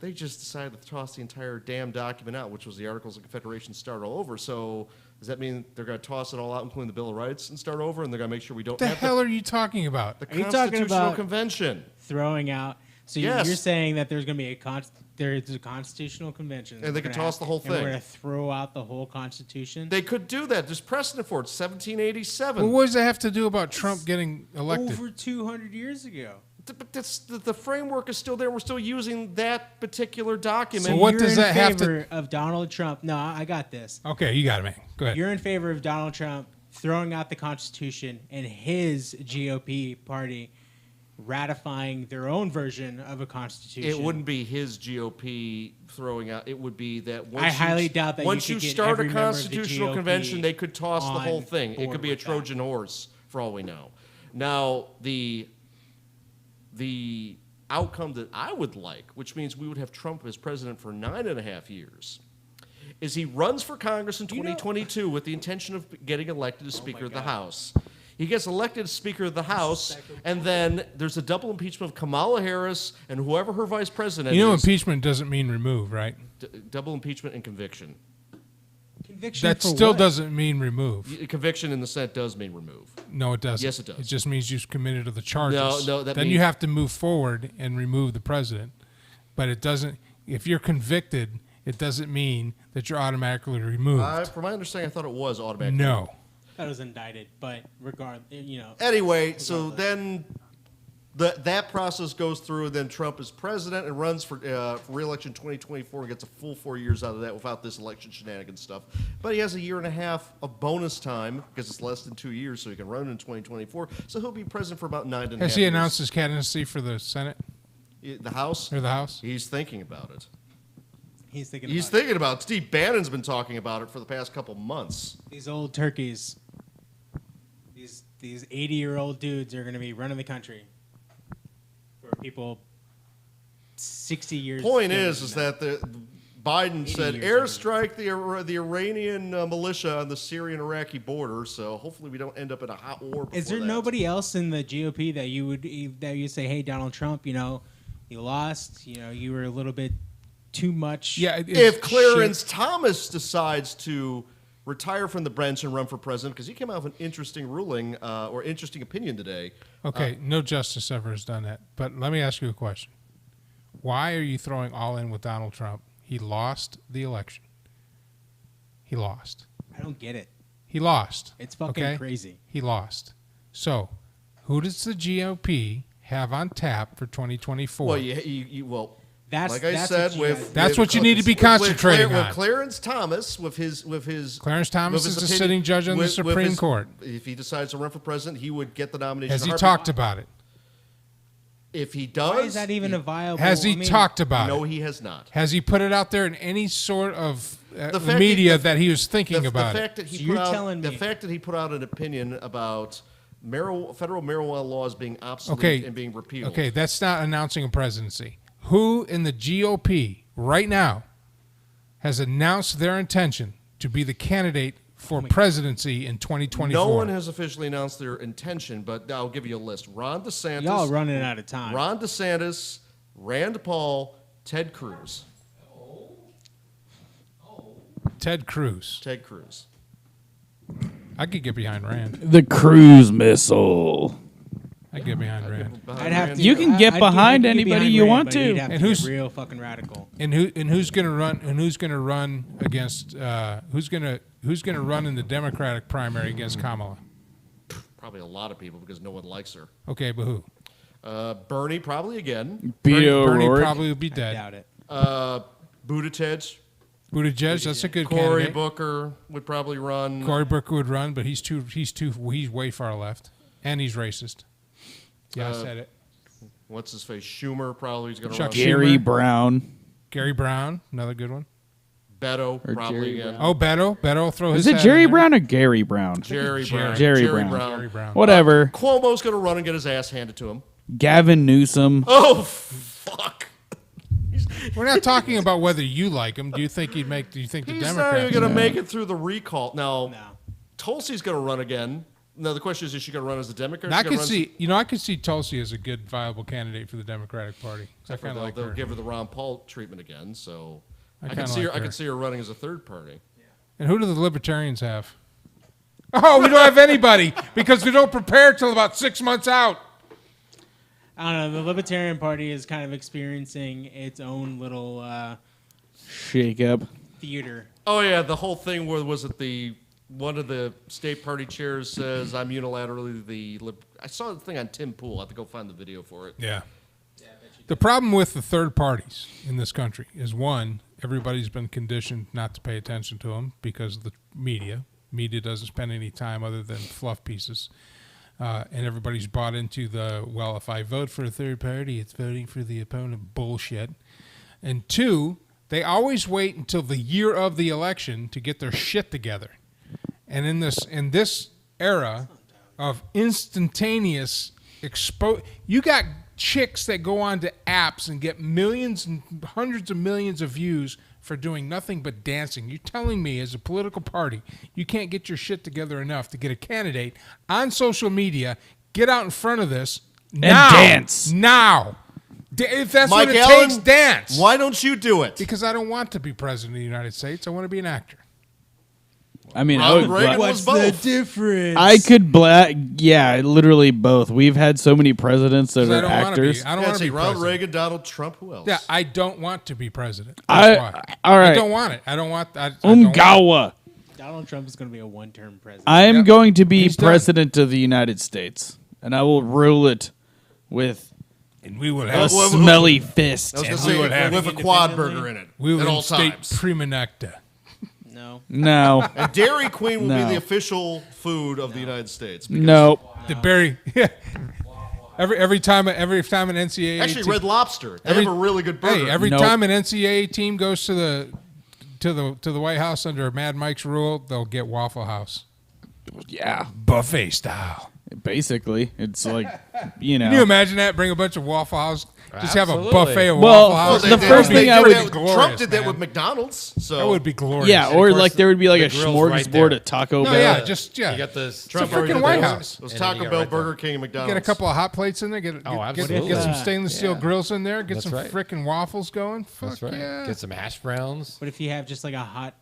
S6: they just decided to toss the entire damn document out, which was the Articles of Confederation, start all over. So does that mean they're going to toss it all out, including the Bill of Rights, and start over, and they're going to make sure we don't
S1: What the
S6: have
S1: hell are you talking about?
S6: the
S5: Are you talking
S6: Constitutional
S5: about
S6: Convention?
S5: throwing out? So
S6: Yes.
S5: you're saying that there's going to be there's a constitutional convention,
S6: And they could toss the whole
S5: and we're
S6: thing.
S5: going to throw out the whole Constitution.
S6: They could do that. There's precedent for it. 1787.
S1: Well, what does that have to do about Trump getting elected?
S5: Over 200 years ago.
S6: But the framework is still there. We're still using that particular document.
S1: So what
S5: You're
S1: does
S5: in
S1: that have to-
S5: favor of Donald Trump? No, I got this.
S1: Okay, you got it, man. Go ahead.
S5: You're in favor of Donald Trump throwing out the Constitution and his GOP party ratifying their own version of a Constitution.
S6: It wouldn't be his GOP throwing out. It would be that once
S5: I highly doubt that you
S6: once
S5: could
S6: you
S5: get
S6: start
S5: every
S6: a
S5: member of the
S6: constitutional
S5: GOP
S6: convention, they could toss the whole
S5: on
S6: thing. It
S5: board
S6: could be a
S5: with that.
S6: Trojan horse, for all we know. Now, the outcome that I would like, which means we would have Trump as president for 9.5 years, is he runs for Congress in 2022 with the intention of getting elected as Speaker of the House. He gets elected as Speaker of the House, and then there's a double impeachment of Kamala Harris and whoever her vice president
S1: You know,
S6: is.
S1: impeachment doesn't mean remove, right?
S6: Double impeachment and conviction.
S5: Conviction
S1: That
S5: for
S1: still
S5: what?
S1: doesn't mean remove.
S6: Conviction in the Senate does mean remove.
S1: No, it doesn't.
S6: Yes, it does.
S1: It just means you've committed to the charges.
S6: No, that
S1: then
S6: means-
S1: you have to move forward and remove the president. But it doesn't. If you're convicted, it doesn't mean that you're automatically removed.
S6: From my understanding, I thought it was automatic.
S1: No.
S5: That was indicted, but
S6: Anyway, so then that process goes through, and then Trump is president and runs for re-election 2024 and gets a full 4 years out of that without this election shenanigans stuff. But he has a year and a half of bonus time because it's less than 2 years, so he can run in 2024. So he'll be president for about 9.5 years.
S1: Has he announced his candidacy for the Senate?
S6: The House?
S1: Or the House?
S6: He's thinking about it.
S5: he's thinking
S6: about it. Steve Bannon's been talking about it for the past couple months.
S5: these old turkeys, these 80-year-old dudes are going to be running the country for people 60 years.
S6: Point
S5: younger
S6: is
S5: than
S6: that Biden said
S5: years
S6: airstrike the Iranian militia on the Syrian-Iraqi border. So hopefully we don't end up in a hot war.
S5: Is there nobody else in the GOP that you say, hey, Donald Trump, you lost, you were a little bit too much.
S1: Yeah.
S6: If Clarence Thomas decides to retire from the bench and run for president, because he came out with an interesting ruling or interesting opinion today.
S1: Okay, no justice ever has done that. But let me ask you a question. Why are you throwing all in with Donald Trump? He lost the election. He lost.
S5: I don't get it.
S1: He lost.
S5: It's fucking crazy.
S1: He lost. So, who does the GOP have on tap for 2024?
S6: Well,
S5: That's
S6: like I
S5: that's
S6: said,
S5: what
S6: with
S1: That's what you need to be concentrating on.
S6: With Clarence Thomas, with his
S1: Clarence Thomas
S6: with his
S1: is the
S6: opinion-
S1: sitting judge on the Supreme Court.
S6: If he decides to run for president, he would get the nomination.
S1: Has he
S6: Harvey.
S1: talked about it?
S6: If he does,
S5: Why is that even a viable?
S1: Has he talked about it?
S6: No, he has not.
S1: Has he put it out there in any sort of
S6: The fact
S1: media
S6: that-
S1: that he was thinking
S6: the
S1: about
S6: fact
S1: it?
S6: That he
S5: So
S6: put
S5: you're
S6: out,
S5: telling
S6: the
S5: me-
S6: fact that he put out an opinion about federal marijuana laws being obsolete
S1: Okay.
S6: and being repealed.
S1: Okay, that's not announcing a presidency. Who in the GOP right now has announced their intention to be the candidate for presidency in 2024?
S6: No one has officially announced their intention, but I'll give you a list. Ron DeSantis.
S5: Y'all running out of time.
S6: Ron DeSantis, Rand Paul, Ted Cruz.
S1: Ted Cruz.
S6: Ted Cruz.
S1: I could get behind Rand.
S2: The cruise missile.
S1: I get behind Rand.
S5: I'd have to.
S2: You can get behind
S5: I'd
S2: anybody
S5: behind
S2: you
S5: Rand,
S2: want
S5: but
S2: to.
S5: he'd have
S1: And
S5: to
S1: who's-
S5: get real fucking radical?
S1: And who's going to run? And who's going to run against? Who's going to run in the Democratic primary against Kamala?
S6: Probably a lot of people because no one likes her.
S1: Okay, but who?
S6: Bernie probably again.
S2: Beto
S1: Bernie
S2: O'Rourke.
S1: probably would be
S5: I
S1: dead.
S5: doubt it.
S6: Buttigieg.
S1: Buttigieg, that's a good
S6: Cory
S1: candidate.
S6: Booker would probably run.
S1: Cory Booker would run, but he's way far left, and he's racist. Yeah, I said it.
S6: What's his face? Schumer probably is going to
S1: Chuck
S6: run.
S1: Schumer.
S2: Gary Brown.
S1: Gary Brown, another good one.
S6: Beto
S2: Or
S6: probably
S2: Jerry
S6: again.
S1: Oh, Beto will throw his.
S2: Is it
S1: hat
S2: Jerry
S1: in there.
S2: Brown or Gary Brown?
S6: Jerry Brown.
S2: Jerry Brown.
S1: Jerry Brown.
S2: Whatever.
S6: Cuomo's going to run and get his ass handed to him.
S2: Gavin Newsom.
S6: Oh, fuck.
S1: We're not talking about whether you like him. Do you think he'd make? Do you think the
S6: He's not
S1: Democrats?
S6: even going to make it through the recall. Now,
S5: No.
S6: Tulsi's going to run again. Now, the question is she going to run as a Democrat?
S1: I could see. I could see Tulsi as a good, viable candidate for the Democratic Party. I kind of like
S6: they'll
S1: her.
S6: give her the Ron Paul treatment again. So I
S1: kinda
S6: can see her.
S1: like
S6: I
S1: her.
S6: can see her running as a third party.
S1: And who do the Libertarians have? Oh, we don't have anybody because we don't prepare till about 6 months out.
S5: I don't know. The Libertarian Party is kind of experiencing its own little
S2: Shake up.
S5: theater.
S6: Oh yeah, the whole thing where was it one of the state party chairs says I'm unilaterally I saw the thing on Tim Pool. I have to go find the video for it.
S1: Yeah. The problem with the third parties in this country is, one, everybody's been conditioned not to pay attention to them because of the media. Media doesn't spend any time other than fluff pieces. And everybody's bought into if I vote for a third party, it's voting for the opponent bullshit. And two, they always wait until the year of the election to get their shit together. And in this era of instantaneous you got chicks that go on to apps and get millions and hundreds of millions of views for doing nothing but dancing. You're telling me as a political party, you can't get your shit together enough to get a candidate on social media, get out in front of this now.
S2: dance.
S1: Now. If that's
S6: Mike
S1: what it
S6: Allen,
S1: takes, dance.
S6: Why don't you do it?
S1: Because I don't want to be president of the United States. I want to be an actor.
S2: I mean, I
S6: Ronald
S2: would.
S6: Reagan was both.
S5: difference?
S2: I could yeah, literally both. We've had so many presidents that
S1: 'Cause I
S2: are
S1: don't want to
S2: actors.
S1: be. I don't
S6: Yeah,
S1: want to
S6: see,
S1: be
S6: Ronald
S1: president.
S6: Reagan, Donald Trump, who else?
S1: Yeah, I don't want to be president.
S2: I-
S1: That's why.
S2: all right.
S1: I don't want it. I don't want. I don't want it.
S2: Umgawa.
S5: Donald Trump is going to be a one-term president.
S2: I am
S1: Yep.
S2: going to be
S1: He's done.
S2: president of the United States, and I will rule it with
S1: And we will
S2: a
S1: have.
S2: smelly fist.
S6: I was going to
S1: we
S6: say
S1: would have
S6: with a quad burger in it
S1: We will
S6: at all
S1: instate
S6: times.
S1: prima nocta.
S5: No.
S2: No,
S6: And Dairy Queen will
S2: No.
S6: be the official food of the United States. because-
S2: no.
S1: The berry. Yeah. Every time an NCAA
S6: Actually,
S1: team,
S6: Red Lobster. They
S1: every-
S6: have a really good burger.
S1: Hey, every
S2: Nope.
S1: time an NCAA team goes to the White House under Mad Mike's rule, they'll get Waffle House
S2: Yeah,
S1: buffet style.
S2: basically, it's like you know.
S1: Can you imagine that? Bring a bunch of Waffle House, just have a
S3: Absolutely.
S1: buffet of
S2: Well,
S1: Waffle House.
S2: the first thing I would-
S6: Trump
S1: glorious,
S6: did that
S1: man.
S6: with McDonald's. So
S1: That would be glorious.
S2: Yeah, or
S3: course,
S2: like there would be like
S3: the
S2: a
S3: grill's right
S2: smorgasbord
S3: there.
S2: at Taco
S1: No,
S2: Bell.
S1: yeah, just yeah.
S3: You got this.
S6: Trump
S1: It's a
S6: already
S1: freaking
S6: did
S1: White
S6: that.
S1: House.
S6: It was
S3: And then you
S6: Taco
S3: got
S6: Bell,
S3: right there.
S6: Burger King, and McDonald's.
S1: Get a couple of hot plates in there. Get
S3: absolutely.
S1: some
S5: Yeah.
S1: stainless steel grills in there. Get
S3: That's
S1: some
S3: right.
S1: freaking waffles going. Fuck
S3: That's right.
S1: yeah.
S3: Get some hash browns.
S5: What if you have just like a hot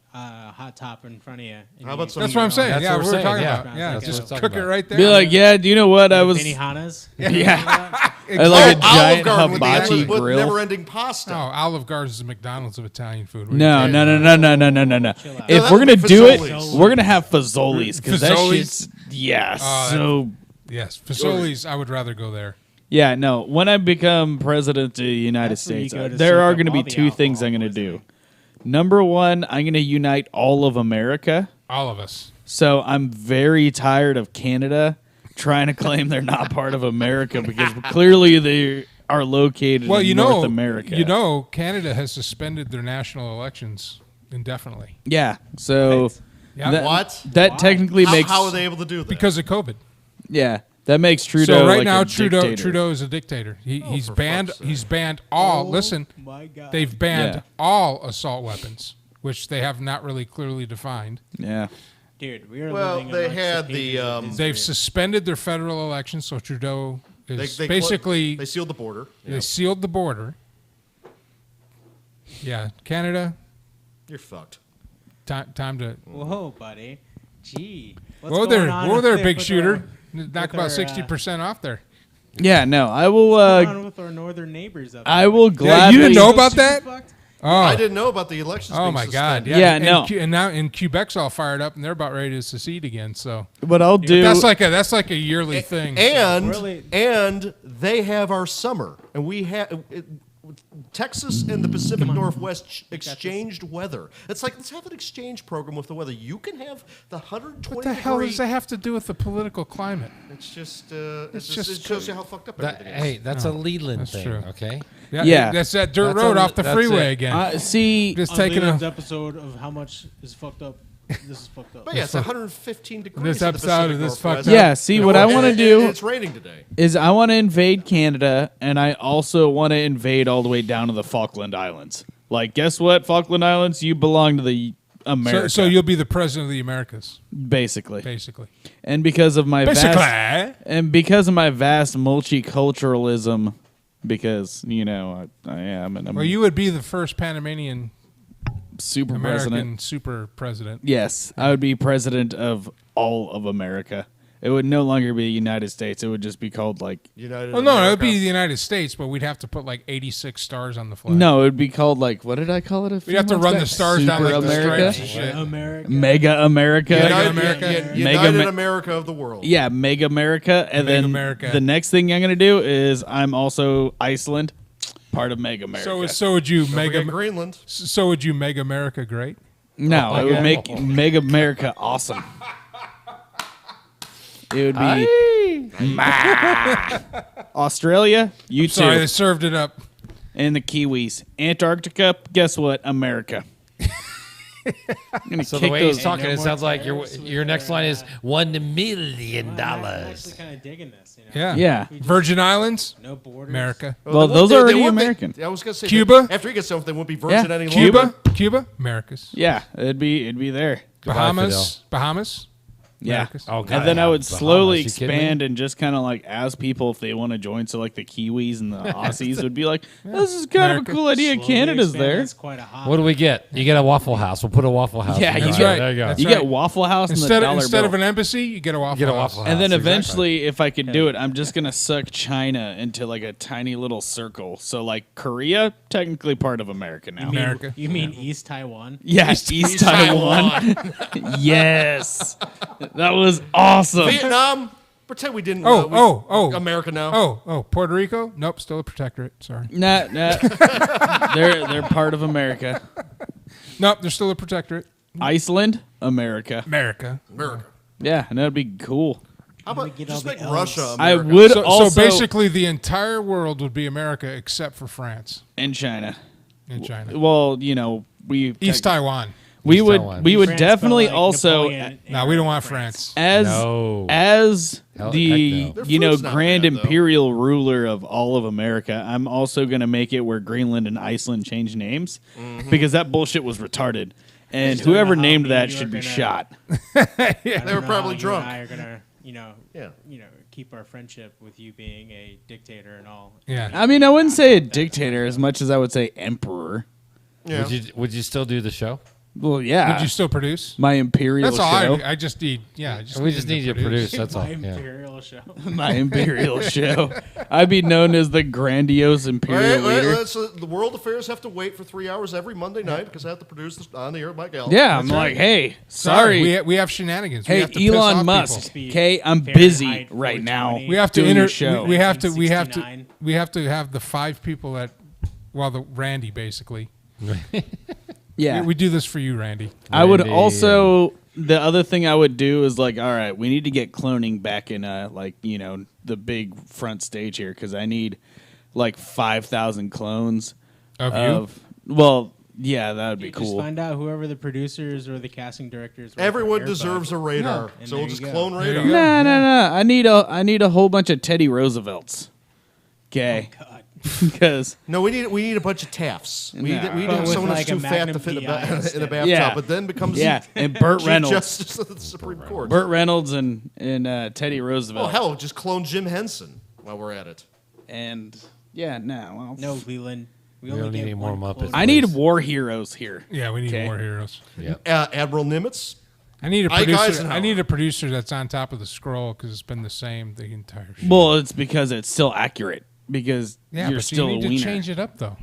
S5: top in front of you? and
S6: How about
S5: you-
S6: some-
S1: That's what I'm saying.
S3: That's
S1: yeah,
S3: what
S1: we
S3: we're
S1: were
S3: saying,
S1: talking
S3: yeah.
S1: about. Yeah,
S5: That's
S1: just
S3: what we're
S1: cook
S3: talking
S1: it
S3: about.
S1: right there.
S2: Be like, yeah, do you know what I was?
S5: Benihanas?
S2: Yeah,
S1: Exactly.
S2: like a
S6: Olive
S2: giant
S6: Garden with the-
S2: hibachi
S6: with
S2: grill.
S6: never-ending pasta.
S1: No, Olive Garden is the McDonald's of Italian food. What are
S2: No,
S1: you
S2: no,
S1: talking
S2: no, no, no, no, no, no, no.
S5: Chill out.
S2: If
S6: that
S2: we're
S6: would
S2: gonna
S6: be
S2: do it,
S6: Fazoli's.
S2: we're gonna have Fazoli's because that
S1: Fazoli's?
S2: shit's yeah.
S1: Oh,
S2: So
S1: about? Yes, Fazoli's. I would rather go there.
S2: yeah, no. When I become president of the United
S5: That's where you
S2: States,
S5: go to
S2: there
S5: soak
S2: are
S5: up
S2: going to be
S5: all the
S2: two things I'm
S5: alcohol
S2: going to do.
S5: poisoning.
S2: Number one, I'm going to unite all of America.
S1: All of us.
S2: So I'm very tired of Canada trying to claim they're not part of America because clearly they are located
S1: Well,
S2: in
S1: you
S2: North
S1: know,
S2: America.
S1: Canada has suspended their national elections indefinitely
S2: Yeah. So
S1: Yeah.
S2: that,
S6: What?
S2: that technically makes
S6: How are they able to do that?
S1: because of COVID.
S2: yeah, that makes Trudeau
S1: So right
S2: like
S1: now,
S2: a dictator.
S1: Trudeau is a dictator. He's
S6: for
S1: banned.
S6: fuck's sake.
S1: He's banned all.
S5: Oh
S1: Listen,
S5: my God.
S1: they've banned
S2: Yeah.
S1: all assault weapons, which they have not really clearly defined.
S2: Yeah.
S5: Dude, we are
S6: Well,
S5: living
S6: they
S5: amongst
S6: had the,
S5: pages of history.
S1: They've suspended their federal elections, so Trudeau is
S6: They
S1: basically
S6: they sealed the border.
S1: they sealed the border. Yeah, Canada.
S6: You're fucked.
S1: Time to.
S5: Whoa, buddy. Gee. What's
S1: Whoa
S5: going
S1: there,
S5: on
S1: whoa
S5: up
S1: there,
S5: there
S1: big
S5: with
S1: shooter.
S5: our-
S1: Knock
S5: with
S1: about
S5: our,
S1: 60% off there.
S2: Yeah, no. I will
S5: What's going on with our northern neighbors up
S2: I
S5: there?
S2: will
S1: Yeah,
S2: gladly
S1: you didn't know
S5: So
S1: about
S5: super
S1: that?
S5: fucked?
S1: Oh,
S6: I didn't know about the elections.
S1: oh
S6: being
S1: my God!
S6: suspended.
S1: Yeah,
S2: Yeah,
S1: and,
S2: no.
S1: and now in Quebec's all fired up, and they're about ready to secede again. So
S2: What I'll do
S1: that's like a yearly thing.
S6: And
S5: Really?
S6: and they have our summer, and we have Texas and the Pacific Northwest exchanged weather. It's like let's have an exchange program with the weather. You can have the 120
S1: What the hell
S6: degree.
S1: does that have to do with the political climate?
S6: It's just
S1: It's
S6: it
S1: just
S6: shows you how fucked up
S3: That,
S6: everything is.
S3: hey, that's a Leland
S1: that's
S3: thing,
S1: true.
S3: okay?
S2: Yeah.
S1: that's that dirt
S3: That's
S1: road
S3: a-
S1: off the
S3: that's
S1: freeway
S3: it.
S1: again.
S2: see.
S1: Just
S5: On
S1: taking
S5: Leland's
S1: a.
S5: episode of how much is fucked up. This is fucked up.
S6: But yeah, it's 115 degrees.
S1: This
S6: in the
S1: episode
S6: Pacific
S1: of this
S6: Northwest.
S1: fucked up.
S2: Yeah, see, what I
S6: And-
S2: want to
S6: and-
S2: do
S6: and it's raining today.
S2: is I want to invade Canada, and I also want to invade all the way down to the Falkland Islands. Like, guess what, Falkland Islands? You belong to the America.
S1: So you'll be the president of the Americas,
S2: basically.
S1: basically.
S2: And because of my
S1: Basically.
S2: vast multiculturalism, because I am an
S1: Well, you would be the first Panamanian
S2: super
S1: American
S2: president.
S1: super president.
S2: Yes, I would be president of all of America. It would no longer be the United States. It would just be called like
S6: United
S1: Well, no, it would
S6: America.
S1: be the United States, but we'd have to put like 86 stars on the flag.
S2: no. It would be called like what did I call it?
S1: We'd have to run the stars down
S2: Super
S1: like the
S2: America,
S1: stripes and shit.
S5: America.
S2: Mega America.
S1: Mega
S6: United,
S1: America.
S2: Mega
S6: United
S2: Ma-
S6: America of the world.
S2: Yeah, Mega America, and
S1: Mega
S2: then
S1: America.
S2: the next thing I'm gonna do is I'm also Iceland, part of Mega America.
S1: So would you
S6: Don't
S1: mega?
S6: forget Greenland.
S1: So would you make America great?
S2: no, it would make Mega America awesome. It would be Australia, you
S1: Sorry,
S2: too,
S1: they served it up.
S2: and the Kiwis. Antarctica, guess what? America. I'm gonna
S3: So
S2: kick
S3: the way
S2: those.
S3: he's talking,
S5: no
S3: it
S5: more
S3: sounds like
S5: tariffs
S3: your
S5: with
S3: next
S5: their,
S3: line is $1 million.
S5: I'm actually kind of digging this.
S1: Yeah.
S2: Yeah.
S5: We just-
S1: Virgin Islands,
S5: No borders.
S1: America.
S2: Well,
S6: they
S2: those
S6: won't-
S2: are already
S6: won't-
S2: American.
S6: I was gonna say
S1: Cuba?
S6: After he gets done, they won't be virgin
S2: Yeah.
S6: any
S1: Cuba,
S6: longer.
S1: Cuba, Americas.
S2: Yeah, it'd be there.
S3: Goodbye,
S1: Bahamas, Bahamas.
S2: Yeah.
S1: Americas.
S3: Oh, God,
S2: And then I would
S3: Bahamas,
S2: slowly
S3: you kidding me?
S2: expand and just kind of like ask people if they want to join. So like the Kiwis and the Aussies would be like, this is kind
S1: America.
S2: of a cool idea.
S5: Slowly
S2: Canada's
S5: expand,
S2: there.
S5: That's quite a hot.
S3: What do we get? You get a Waffle House. We'll put a Waffle House.
S2: Yeah,
S3: in
S2: you
S3: there.
S2: get-
S3: There you go.
S1: That's
S2: You
S1: right.
S2: get Waffle House and the
S1: Instead,
S2: dollar
S1: instead
S2: bill.
S1: of an embassy, you get a Waffle
S3: Get a
S1: House.
S3: Waffle
S2: And then
S3: House, exactly.
S2: eventually, if I could do it, I'm just gonna suck China into like a tiny little circle. So like Korea, technically part of America now.
S1: America.
S5: You mean East Taiwan?
S2: Yeah, East Taiwan. Yes, that was awesome.
S6: Vietnam. Pretend we didn't.
S1: Oh,
S6: America now.
S1: Oh, Puerto Rico? Nope, still a protectorate. Sorry.
S2: Nah, they're part of America.
S1: Nope, they're still a protectorate.
S2: Iceland, America.
S1: America.
S2: Yeah, and that'd be cool.
S6: How
S5: we
S6: about
S5: get
S6: just
S5: all
S6: make
S5: the
S6: Russia
S5: L's.
S2: I
S6: America?
S2: would
S1: So
S2: also
S1: basically, the entire world would be America except for France
S2: in China.
S1: and China.
S2: Well, you know,
S1: East Taiwan.
S2: we
S3: East
S2: would
S3: Taiwan.
S2: we would
S5: France,
S2: definitely
S5: but, like,
S2: also
S5: Napoleon
S1: No, we don't
S5: era
S1: want France.
S2: as
S3: No.
S2: as
S3: Hell,
S2: the
S3: heck no.
S2: you know
S6: Their food's not
S2: grand
S6: bad, though.
S2: imperial ruler of all of America. I'm also going to make it where Greenland and Iceland change names because that bullshit was retarded. And
S5: just don't
S2: whoever
S5: know how
S2: named
S5: me
S2: that
S5: you
S2: should
S5: are
S2: be
S5: gonna-
S2: shot.
S6: They were probably drunk.
S5: I are gonna,
S6: Yeah.
S5: keep our friendship with you being a dictator and all.
S1: Yeah.
S2: I mean, I wouldn't say a dictator as much as I would say emperor.
S6: Yeah.
S3: Would you still do the show?
S2: Well, yeah.
S1: Would you still produce?
S2: My imperial
S1: That's all.
S2: show.
S1: I just need. Yeah.
S3: We just need you to produce. That's all.
S5: My
S3: Yeah.
S5: imperial show.
S2: My imperial show. I'd be known as the grandiose imperial leader.
S6: The world affairs have to wait for 3 hours every Monday night because I have to produce this on the air with Mike Allen.
S2: Yeah, I'm like, hey, sorry.
S1: We have shenanigans. We
S2: Hey,
S1: have to piss off
S2: Elon
S1: people.
S2: Musk.
S5: people.
S2: Okay, I'm
S5: Fahrenheit
S2: busy right
S5: 420.
S2: now.
S1: We have to
S2: doing a show.
S1: We have to. We have to.
S5: 1969.
S1: We have to have the 5 people that. Well, the Randy basically.
S2: Yeah.
S1: We do this for you, Randy.
S2: I would
S3: Randy,
S2: also the other thing I would do is like, all right, we need to get cloning back in like, you know, the big front stage here because I need like 5,000 clones
S1: Of you?
S2: Well, yeah, that would be
S5: Just
S2: cool.
S5: find out whoever the producers or the casting directors. were for
S6: Everyone
S5: Airbud.
S6: deserves a radar,
S5: And
S6: so
S5: there
S6: we'll just
S5: you go.
S6: clone
S1: There you
S6: radar.
S1: go.
S2: No. I need a whole bunch of Teddy Roosevelts. Okay.
S5: God.
S2: Because
S6: No, we need a bunch of Taffs. We need
S2: Nah.
S6: to
S5: But
S6: have
S5: with
S6: someone that's
S5: like a
S6: too fat to
S5: Magnum
S6: fit
S5: PI
S6: in a
S5: instead.
S6: bathtub,
S2: Yeah.
S6: but then becomes
S2: and Burt
S6: Chief
S2: Reynolds.
S6: Justice of the Supreme Court.
S2: Burt Reynolds and Teddy Roosevelt.
S6: Oh hell, just clone Jim Henson while we're at it.
S2: And yeah, well,
S5: No, Leland. We
S3: don't
S5: only
S3: need
S5: get
S3: any more
S5: one
S3: Muppets.
S5: clone.
S2: I need war heroes here.
S1: Yeah, we need
S2: Okay.
S1: more heroes.
S3: Yeah.
S6: Admiral Nimitz.
S1: I need a
S6: Ike
S1: producer.
S6: Eisenhower.
S1: I need a producer that's on top of the scroll because it's been the same the entire show.
S2: Well, it's because it's still accurate. Because
S1: Yeah,
S2: you're
S1: but
S2: still
S1: you need
S2: a wiener.
S1: to change it up though.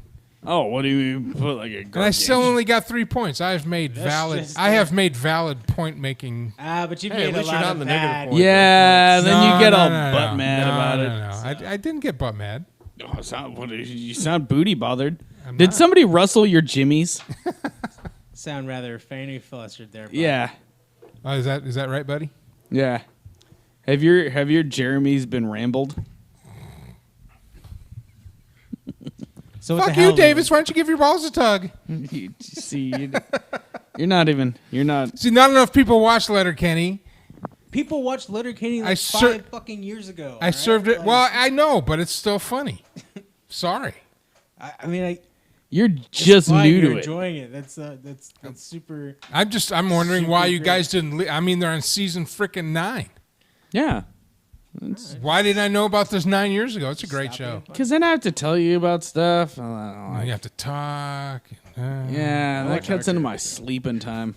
S2: Oh, what do you put like a?
S1: And I still only got 3 points. I have made
S5: That's
S1: valid.
S5: just
S1: I have made valid point making.
S5: But you've
S6: Hey, at
S5: made a
S6: least you're
S5: lot
S6: not
S5: of
S6: in the negative
S5: bad.
S6: point.
S2: Yeah, then
S1: No,
S2: you get
S1: no,
S2: all
S1: no,
S2: butt
S1: no.
S2: mad
S1: No,
S2: about
S1: no,
S2: it.
S1: No, I didn't get butt mad.
S2: Oh, you sound booty bothered.
S1: I'm
S2: Did
S1: not.
S2: somebody rustle your jimmies?
S5: Sound rather fanny flustered there. Bud.
S2: Yeah,
S1: Oh, is that right, buddy?
S2: yeah. Have your Jeremys been rambled?
S5: So what
S1: Fuck
S5: the
S1: you,
S5: hell,
S1: Davis. Why don't you give your balls a tug?
S2: You're not even. You're not.
S1: See, not enough people watch Letterkenny.
S5: People watched Letterkenny
S1: I
S5: like
S1: ser-
S5: 5 fucking years ago.
S1: I
S5: all
S1: served
S5: right?
S1: it. Well, I know, but it's still funny. Sorry.
S5: I mean,
S2: You're
S5: it's
S2: just
S5: fine,
S2: new
S5: you're
S2: to it.
S5: enjoying it. That's super.
S1: I'm wondering
S5: Super
S1: why you
S5: great.
S1: guys didn't. I mean, they're on season freaking 9.
S2: Yeah,
S1: Why didn't I know about this 9 years ago? It's a great show.
S2: because then I have to tell you about stuff.
S1: You have to talk.
S2: Yeah, that cuts into my sleeping time.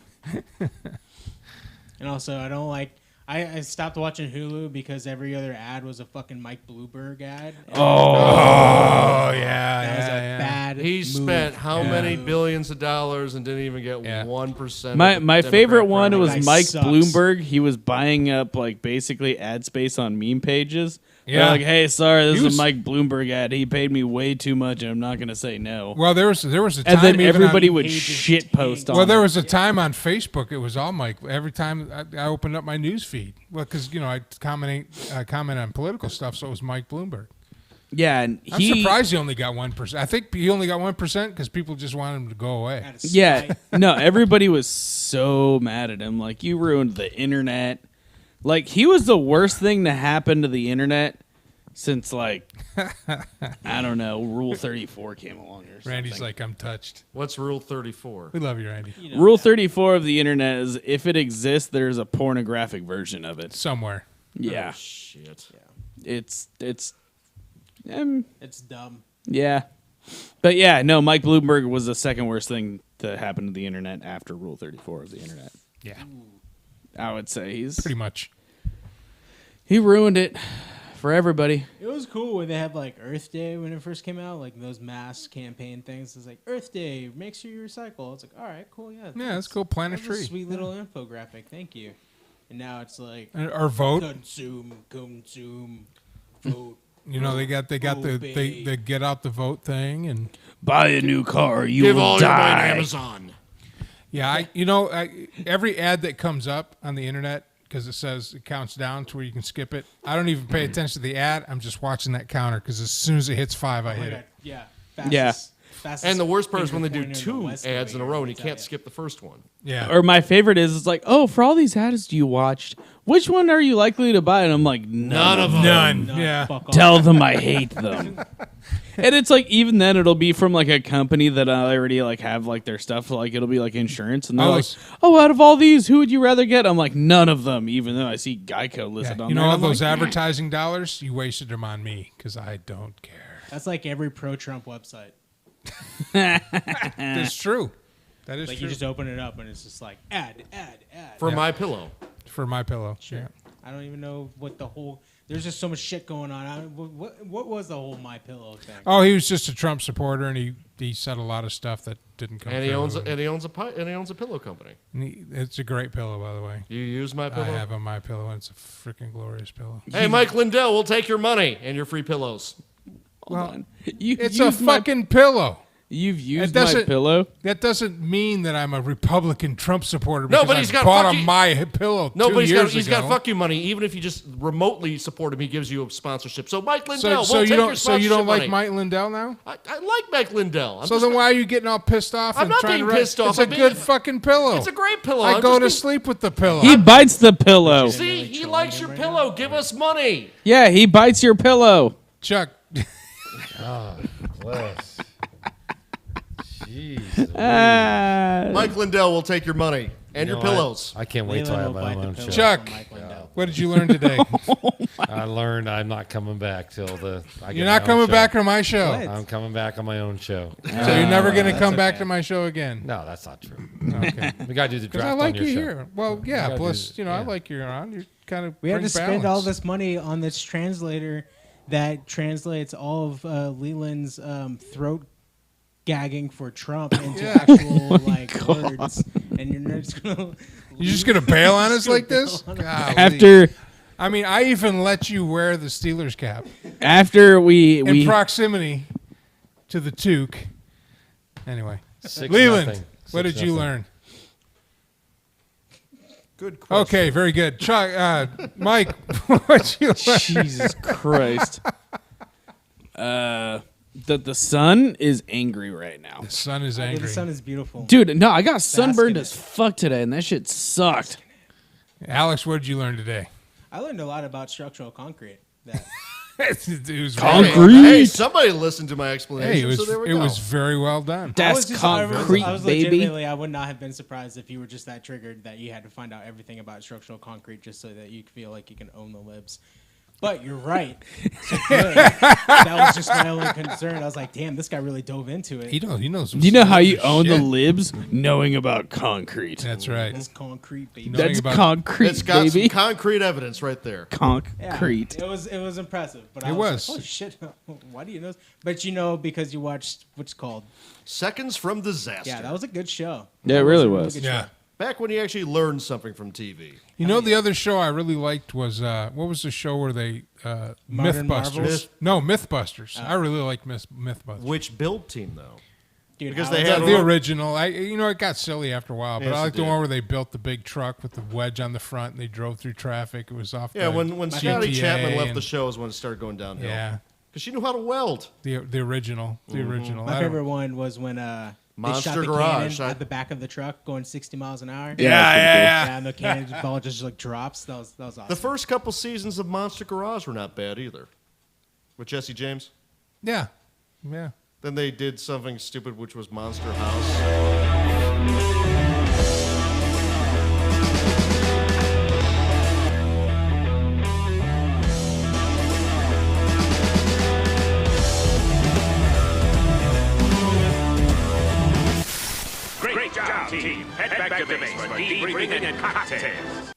S5: And also, I don't like. I stopped watching Hulu because every other ad was a fucking Mike Bloomberg ad.
S1: Oh,
S5: That
S1: yeah,
S5: was a
S1: yeah.
S5: bad.
S6: He
S5: move.
S6: spent how many
S5: Move.
S6: billions of dollars and didn't even get
S1: Yeah.
S6: 1%.
S2: My favorite one
S5: That
S2: was
S5: guy
S2: Mike
S5: sucks.
S2: Bloomberg. He was buying up like basically ad space on meme pages. They're
S1: Yeah.
S2: like, hey, sorry, this
S1: He
S2: is
S1: was-
S2: a Mike Bloomberg ad. He paid me way too much, and I'm not gonna say no.
S1: Well, there was a time.
S2: And then
S1: even
S2: everybody
S1: on,
S2: would
S5: Pages
S2: shit post
S5: tanked.
S2: on.
S1: Well, there
S2: it.
S1: was a time on Facebook. It was all Mike. Every time I opened up my news feed, well, because I comment on political stuff, so it was Mike Bloomberg.
S2: Yeah, and
S1: I'm
S2: he.
S1: surprised he only got 1%. I think he only got 1% because people just wanted him to go away.
S5: Out of
S2: Yeah,
S5: spite.
S2: no, everybody was so mad at him. Like, you ruined the internet. Like, he was the worst thing to happen to the internet since like I don't know, Rule 34 came along or something.
S1: Randy's like, I'm touched.
S6: What's Rule 34?
S1: We love you, Randy.
S2: Rule 34 of the internet is if it exists, there's a pornographic version of it.
S1: Somewhere.
S2: Yeah,
S6: Oh, shit.
S2: it's
S5: It's dumb.
S2: yeah, but yeah, no. Mike Bloomberg was the second worst thing to happen to the internet after Rule 34 of the internet.
S1: Yeah.
S2: I would say
S1: Pretty much.
S2: he ruined it for everybody.
S5: It was cool when they had like Earth Day when it first came out, like those mass campaign things. It's like Earth Day, make sure you recycle. It's like, all right, cool, yeah.
S1: Yeah, that's cool. Plant a
S5: That's
S1: tree.
S5: sweet little infographic. Thank you. And now it's like
S1: Or vote.
S5: consume, vote.
S1: You know, they got the get out the vote thing, and
S2: Buy a new car, you
S6: Give
S2: will
S6: all your money to
S2: die.
S6: Amazon.
S1: yeah, every ad that comes up on the internet, because it says it counts down to where you can skip it. I don't even pay attention to the ad. I'm just watching that counter because as soon as it hits 5, I hit it.
S5: Yeah.
S2: Yeah.
S5: Fastest
S6: And the worst part is when they do
S5: finger pointer in
S6: two
S5: the West
S6: ads in a
S5: over
S6: row
S5: here,
S6: and you
S5: let me
S6: can't
S5: tell
S6: skip the first one.
S1: Yeah.
S2: Or my favorite is it's like, oh, for all these ads you watched, which one are you likely to buy? And I'm like, none of them.
S1: None.
S5: None.
S1: Yeah.
S5: Fuck off.
S2: Tell them I hate them. And it's like even then it'll be from like a company that I already like have like their stuff, like it'll be like insurance, and they're like, oh, out of all these, who would you rather get? I'm like, none of them, even though I see Geico listed on
S1: You
S2: there.
S1: know all
S2: I'm
S1: those
S2: like,
S1: advertising dollars? You wasted them on me because I don't care.
S5: That's like every pro-Trump website.
S1: That's true. That is
S5: Like
S1: true.
S5: you just open it up and it's just like ad.
S6: For My Pillow.
S1: For My Pillow.
S5: Sure.
S1: Yeah.
S5: I don't even know what the whole. There's just so much shit going on. What was the whole My Pillow thing?
S1: Oh, he was just a Trump supporter, and he said a lot of stuff that didn't come.
S6: And he
S1: through.
S6: owns a pillow company.
S1: It's a great pillow, by the way.
S6: You use My Pillow?
S1: I have a My Pillow, and it's a freaking glorious pillow.
S6: Hey, Mike Lindell, we'll take your money and your free pillows.
S2: hold on. You've
S1: It's a
S2: used my-
S1: fucking pillow.
S2: You've used
S1: It
S2: my
S1: doesn't-
S2: pillow.
S1: That doesn't mean that I'm a Republican Trump supporter.
S6: No,
S1: Because
S6: but he's
S1: I
S6: got
S1: bought
S6: fuck
S1: a
S6: you-
S1: My Pillow.
S6: No,
S1: 2
S6: but
S1: years
S6: he's
S1: ago.
S6: got fuck you money, even if you just remotely support him, he gives you a sponsorship. So Mike Lindell,
S1: So
S6: we'll
S1: you
S6: take your
S1: don't. So
S6: sponsorship
S1: you don't like
S6: money.
S1: Mike Lindell now?
S6: I like Mike Lindell.
S1: So then why are you getting all pissed off?
S6: I'm
S1: and
S6: not
S1: trying
S6: being
S1: to
S6: pissed off.
S1: It's a
S6: I'm being-
S1: good fucking pillow.
S6: It's a great pillow.
S1: I
S6: I'm
S1: go
S6: just
S1: to
S6: being-
S1: sleep with the pillow.
S2: He bites the pillow.
S6: See, he likes your pillow. Give us money.
S2: Yeah, he bites your pillow.
S1: Chuck.
S3: Bless. Jeez.
S6: Mike Lindell will take your money and your pillows.
S3: I can't wait till I have my own show.
S1: Chuck, what did you learn today?
S3: I learned I'm not coming back till the. I get
S1: You're
S3: my
S1: not
S3: own
S1: coming
S3: show.
S1: back to my show.
S3: I'm coming back on my own show.
S1: So you're never going to come back to my show again.
S3: No, that's not true.
S1: Okay.
S3: We gotta do the
S1: Because
S3: draft
S1: I like
S3: on your
S1: you
S3: show.
S1: here. Well, yeah.
S3: gotta
S1: Plus,
S3: do-
S1: I
S3: yeah.
S1: like you around. You kind of
S5: We had to
S1: bring
S5: spend all
S1: balance.
S5: this money on this translator that translates all of Leland's throat gagging for Trump into actual like words, and you're just gonna.
S1: You're just going to bail on us like this?
S5: bail on us.
S1: Golly.
S2: After
S1: I mean, I even let you wear the Steelers cap
S2: we
S1: in proximity to the toque. Anyway,
S3: 6-0.
S1: Leland, what did
S3: 6-0.
S1: you learn?
S6: Good question.
S1: Okay, very good. Chuck, Mike, what you learn?
S2: Jesus Christ. That the sun is angry right now.
S1: The sun is
S5: Dude,
S1: angry.
S5: the sun is beautiful.
S2: Dude, no, I got sunburned
S5: in
S2: as fuck today, and that shit sucked.
S1: Alex, what did you learn today?
S5: I learned a lot about structural concrete. That
S1: It was
S2: Concrete.
S6: Hey, somebody listened to my explanation,
S1: Hey, it was
S6: so there we
S1: it
S6: go.
S1: was very well done.
S2: That's concrete,
S5: I was
S2: baby.
S5: legitimately, I would not have been surprised if you were just that triggered that you had to find out everything about structural concrete just so that you feel like you can own the libs. But you're right. So good. That was just my only concern. I was like, damn, this guy really dove into it.
S1: He knows.
S2: Do you know how you own the
S1: shit.
S2: libs? Knowing about concrete.
S1: That's right.
S5: This concrete, baby.
S1: Knowing
S2: That's
S1: about-
S2: concrete,
S6: It's got
S2: baby.
S6: some concrete evidence right there.
S5: Yeah,
S2: Concrete.
S5: it was impressive. But I
S1: It
S5: was.
S1: was.
S5: Like, oh shit! Why do you know? But because you watched what's called.
S6: Seconds from disaster.
S5: Yeah, that was a good show.
S2: Yeah, it
S5: That
S2: really
S5: a
S2: was.
S5: good
S1: Yeah.
S5: show.
S6: Back when you actually learned something from TV.
S1: You know, the other show I really liked was what was the show where they
S5: Modern
S1: Mythbusters?
S5: Marvels?
S1: No, Mythbusters. I really liked Mythbusters.
S6: Which build team, though?
S5: Dude,
S6: Because
S5: Alex-
S6: they had
S1: The original. It got silly after a while, but
S6: Yes,
S1: I
S6: it
S1: like the
S6: did.
S1: one where they built the big truck with the wedge on the front and they drove through traffic. It was off.
S6: Yeah,
S1: the
S6: when Scotty
S1: GTA
S6: Chapman left
S1: and-
S6: the show is when it started going downhill.
S1: Yeah,
S6: Because she knew how to weld.
S1: the original. The original.
S5: My favorite one was when they
S6: Monster
S5: shot the
S6: Garage.
S5: cannon at the back of the truck going 60 miles an hour.
S1: Yeah.
S5: And the cannonball just like drops. That was awesome.
S6: The first couple seasons of Monster Garage were not bad either. with Jesse James.
S1: Yeah.
S6: Then they did something stupid, which was Monster House.
S11: Great job, team. Head back to base for debriefing and cocktails.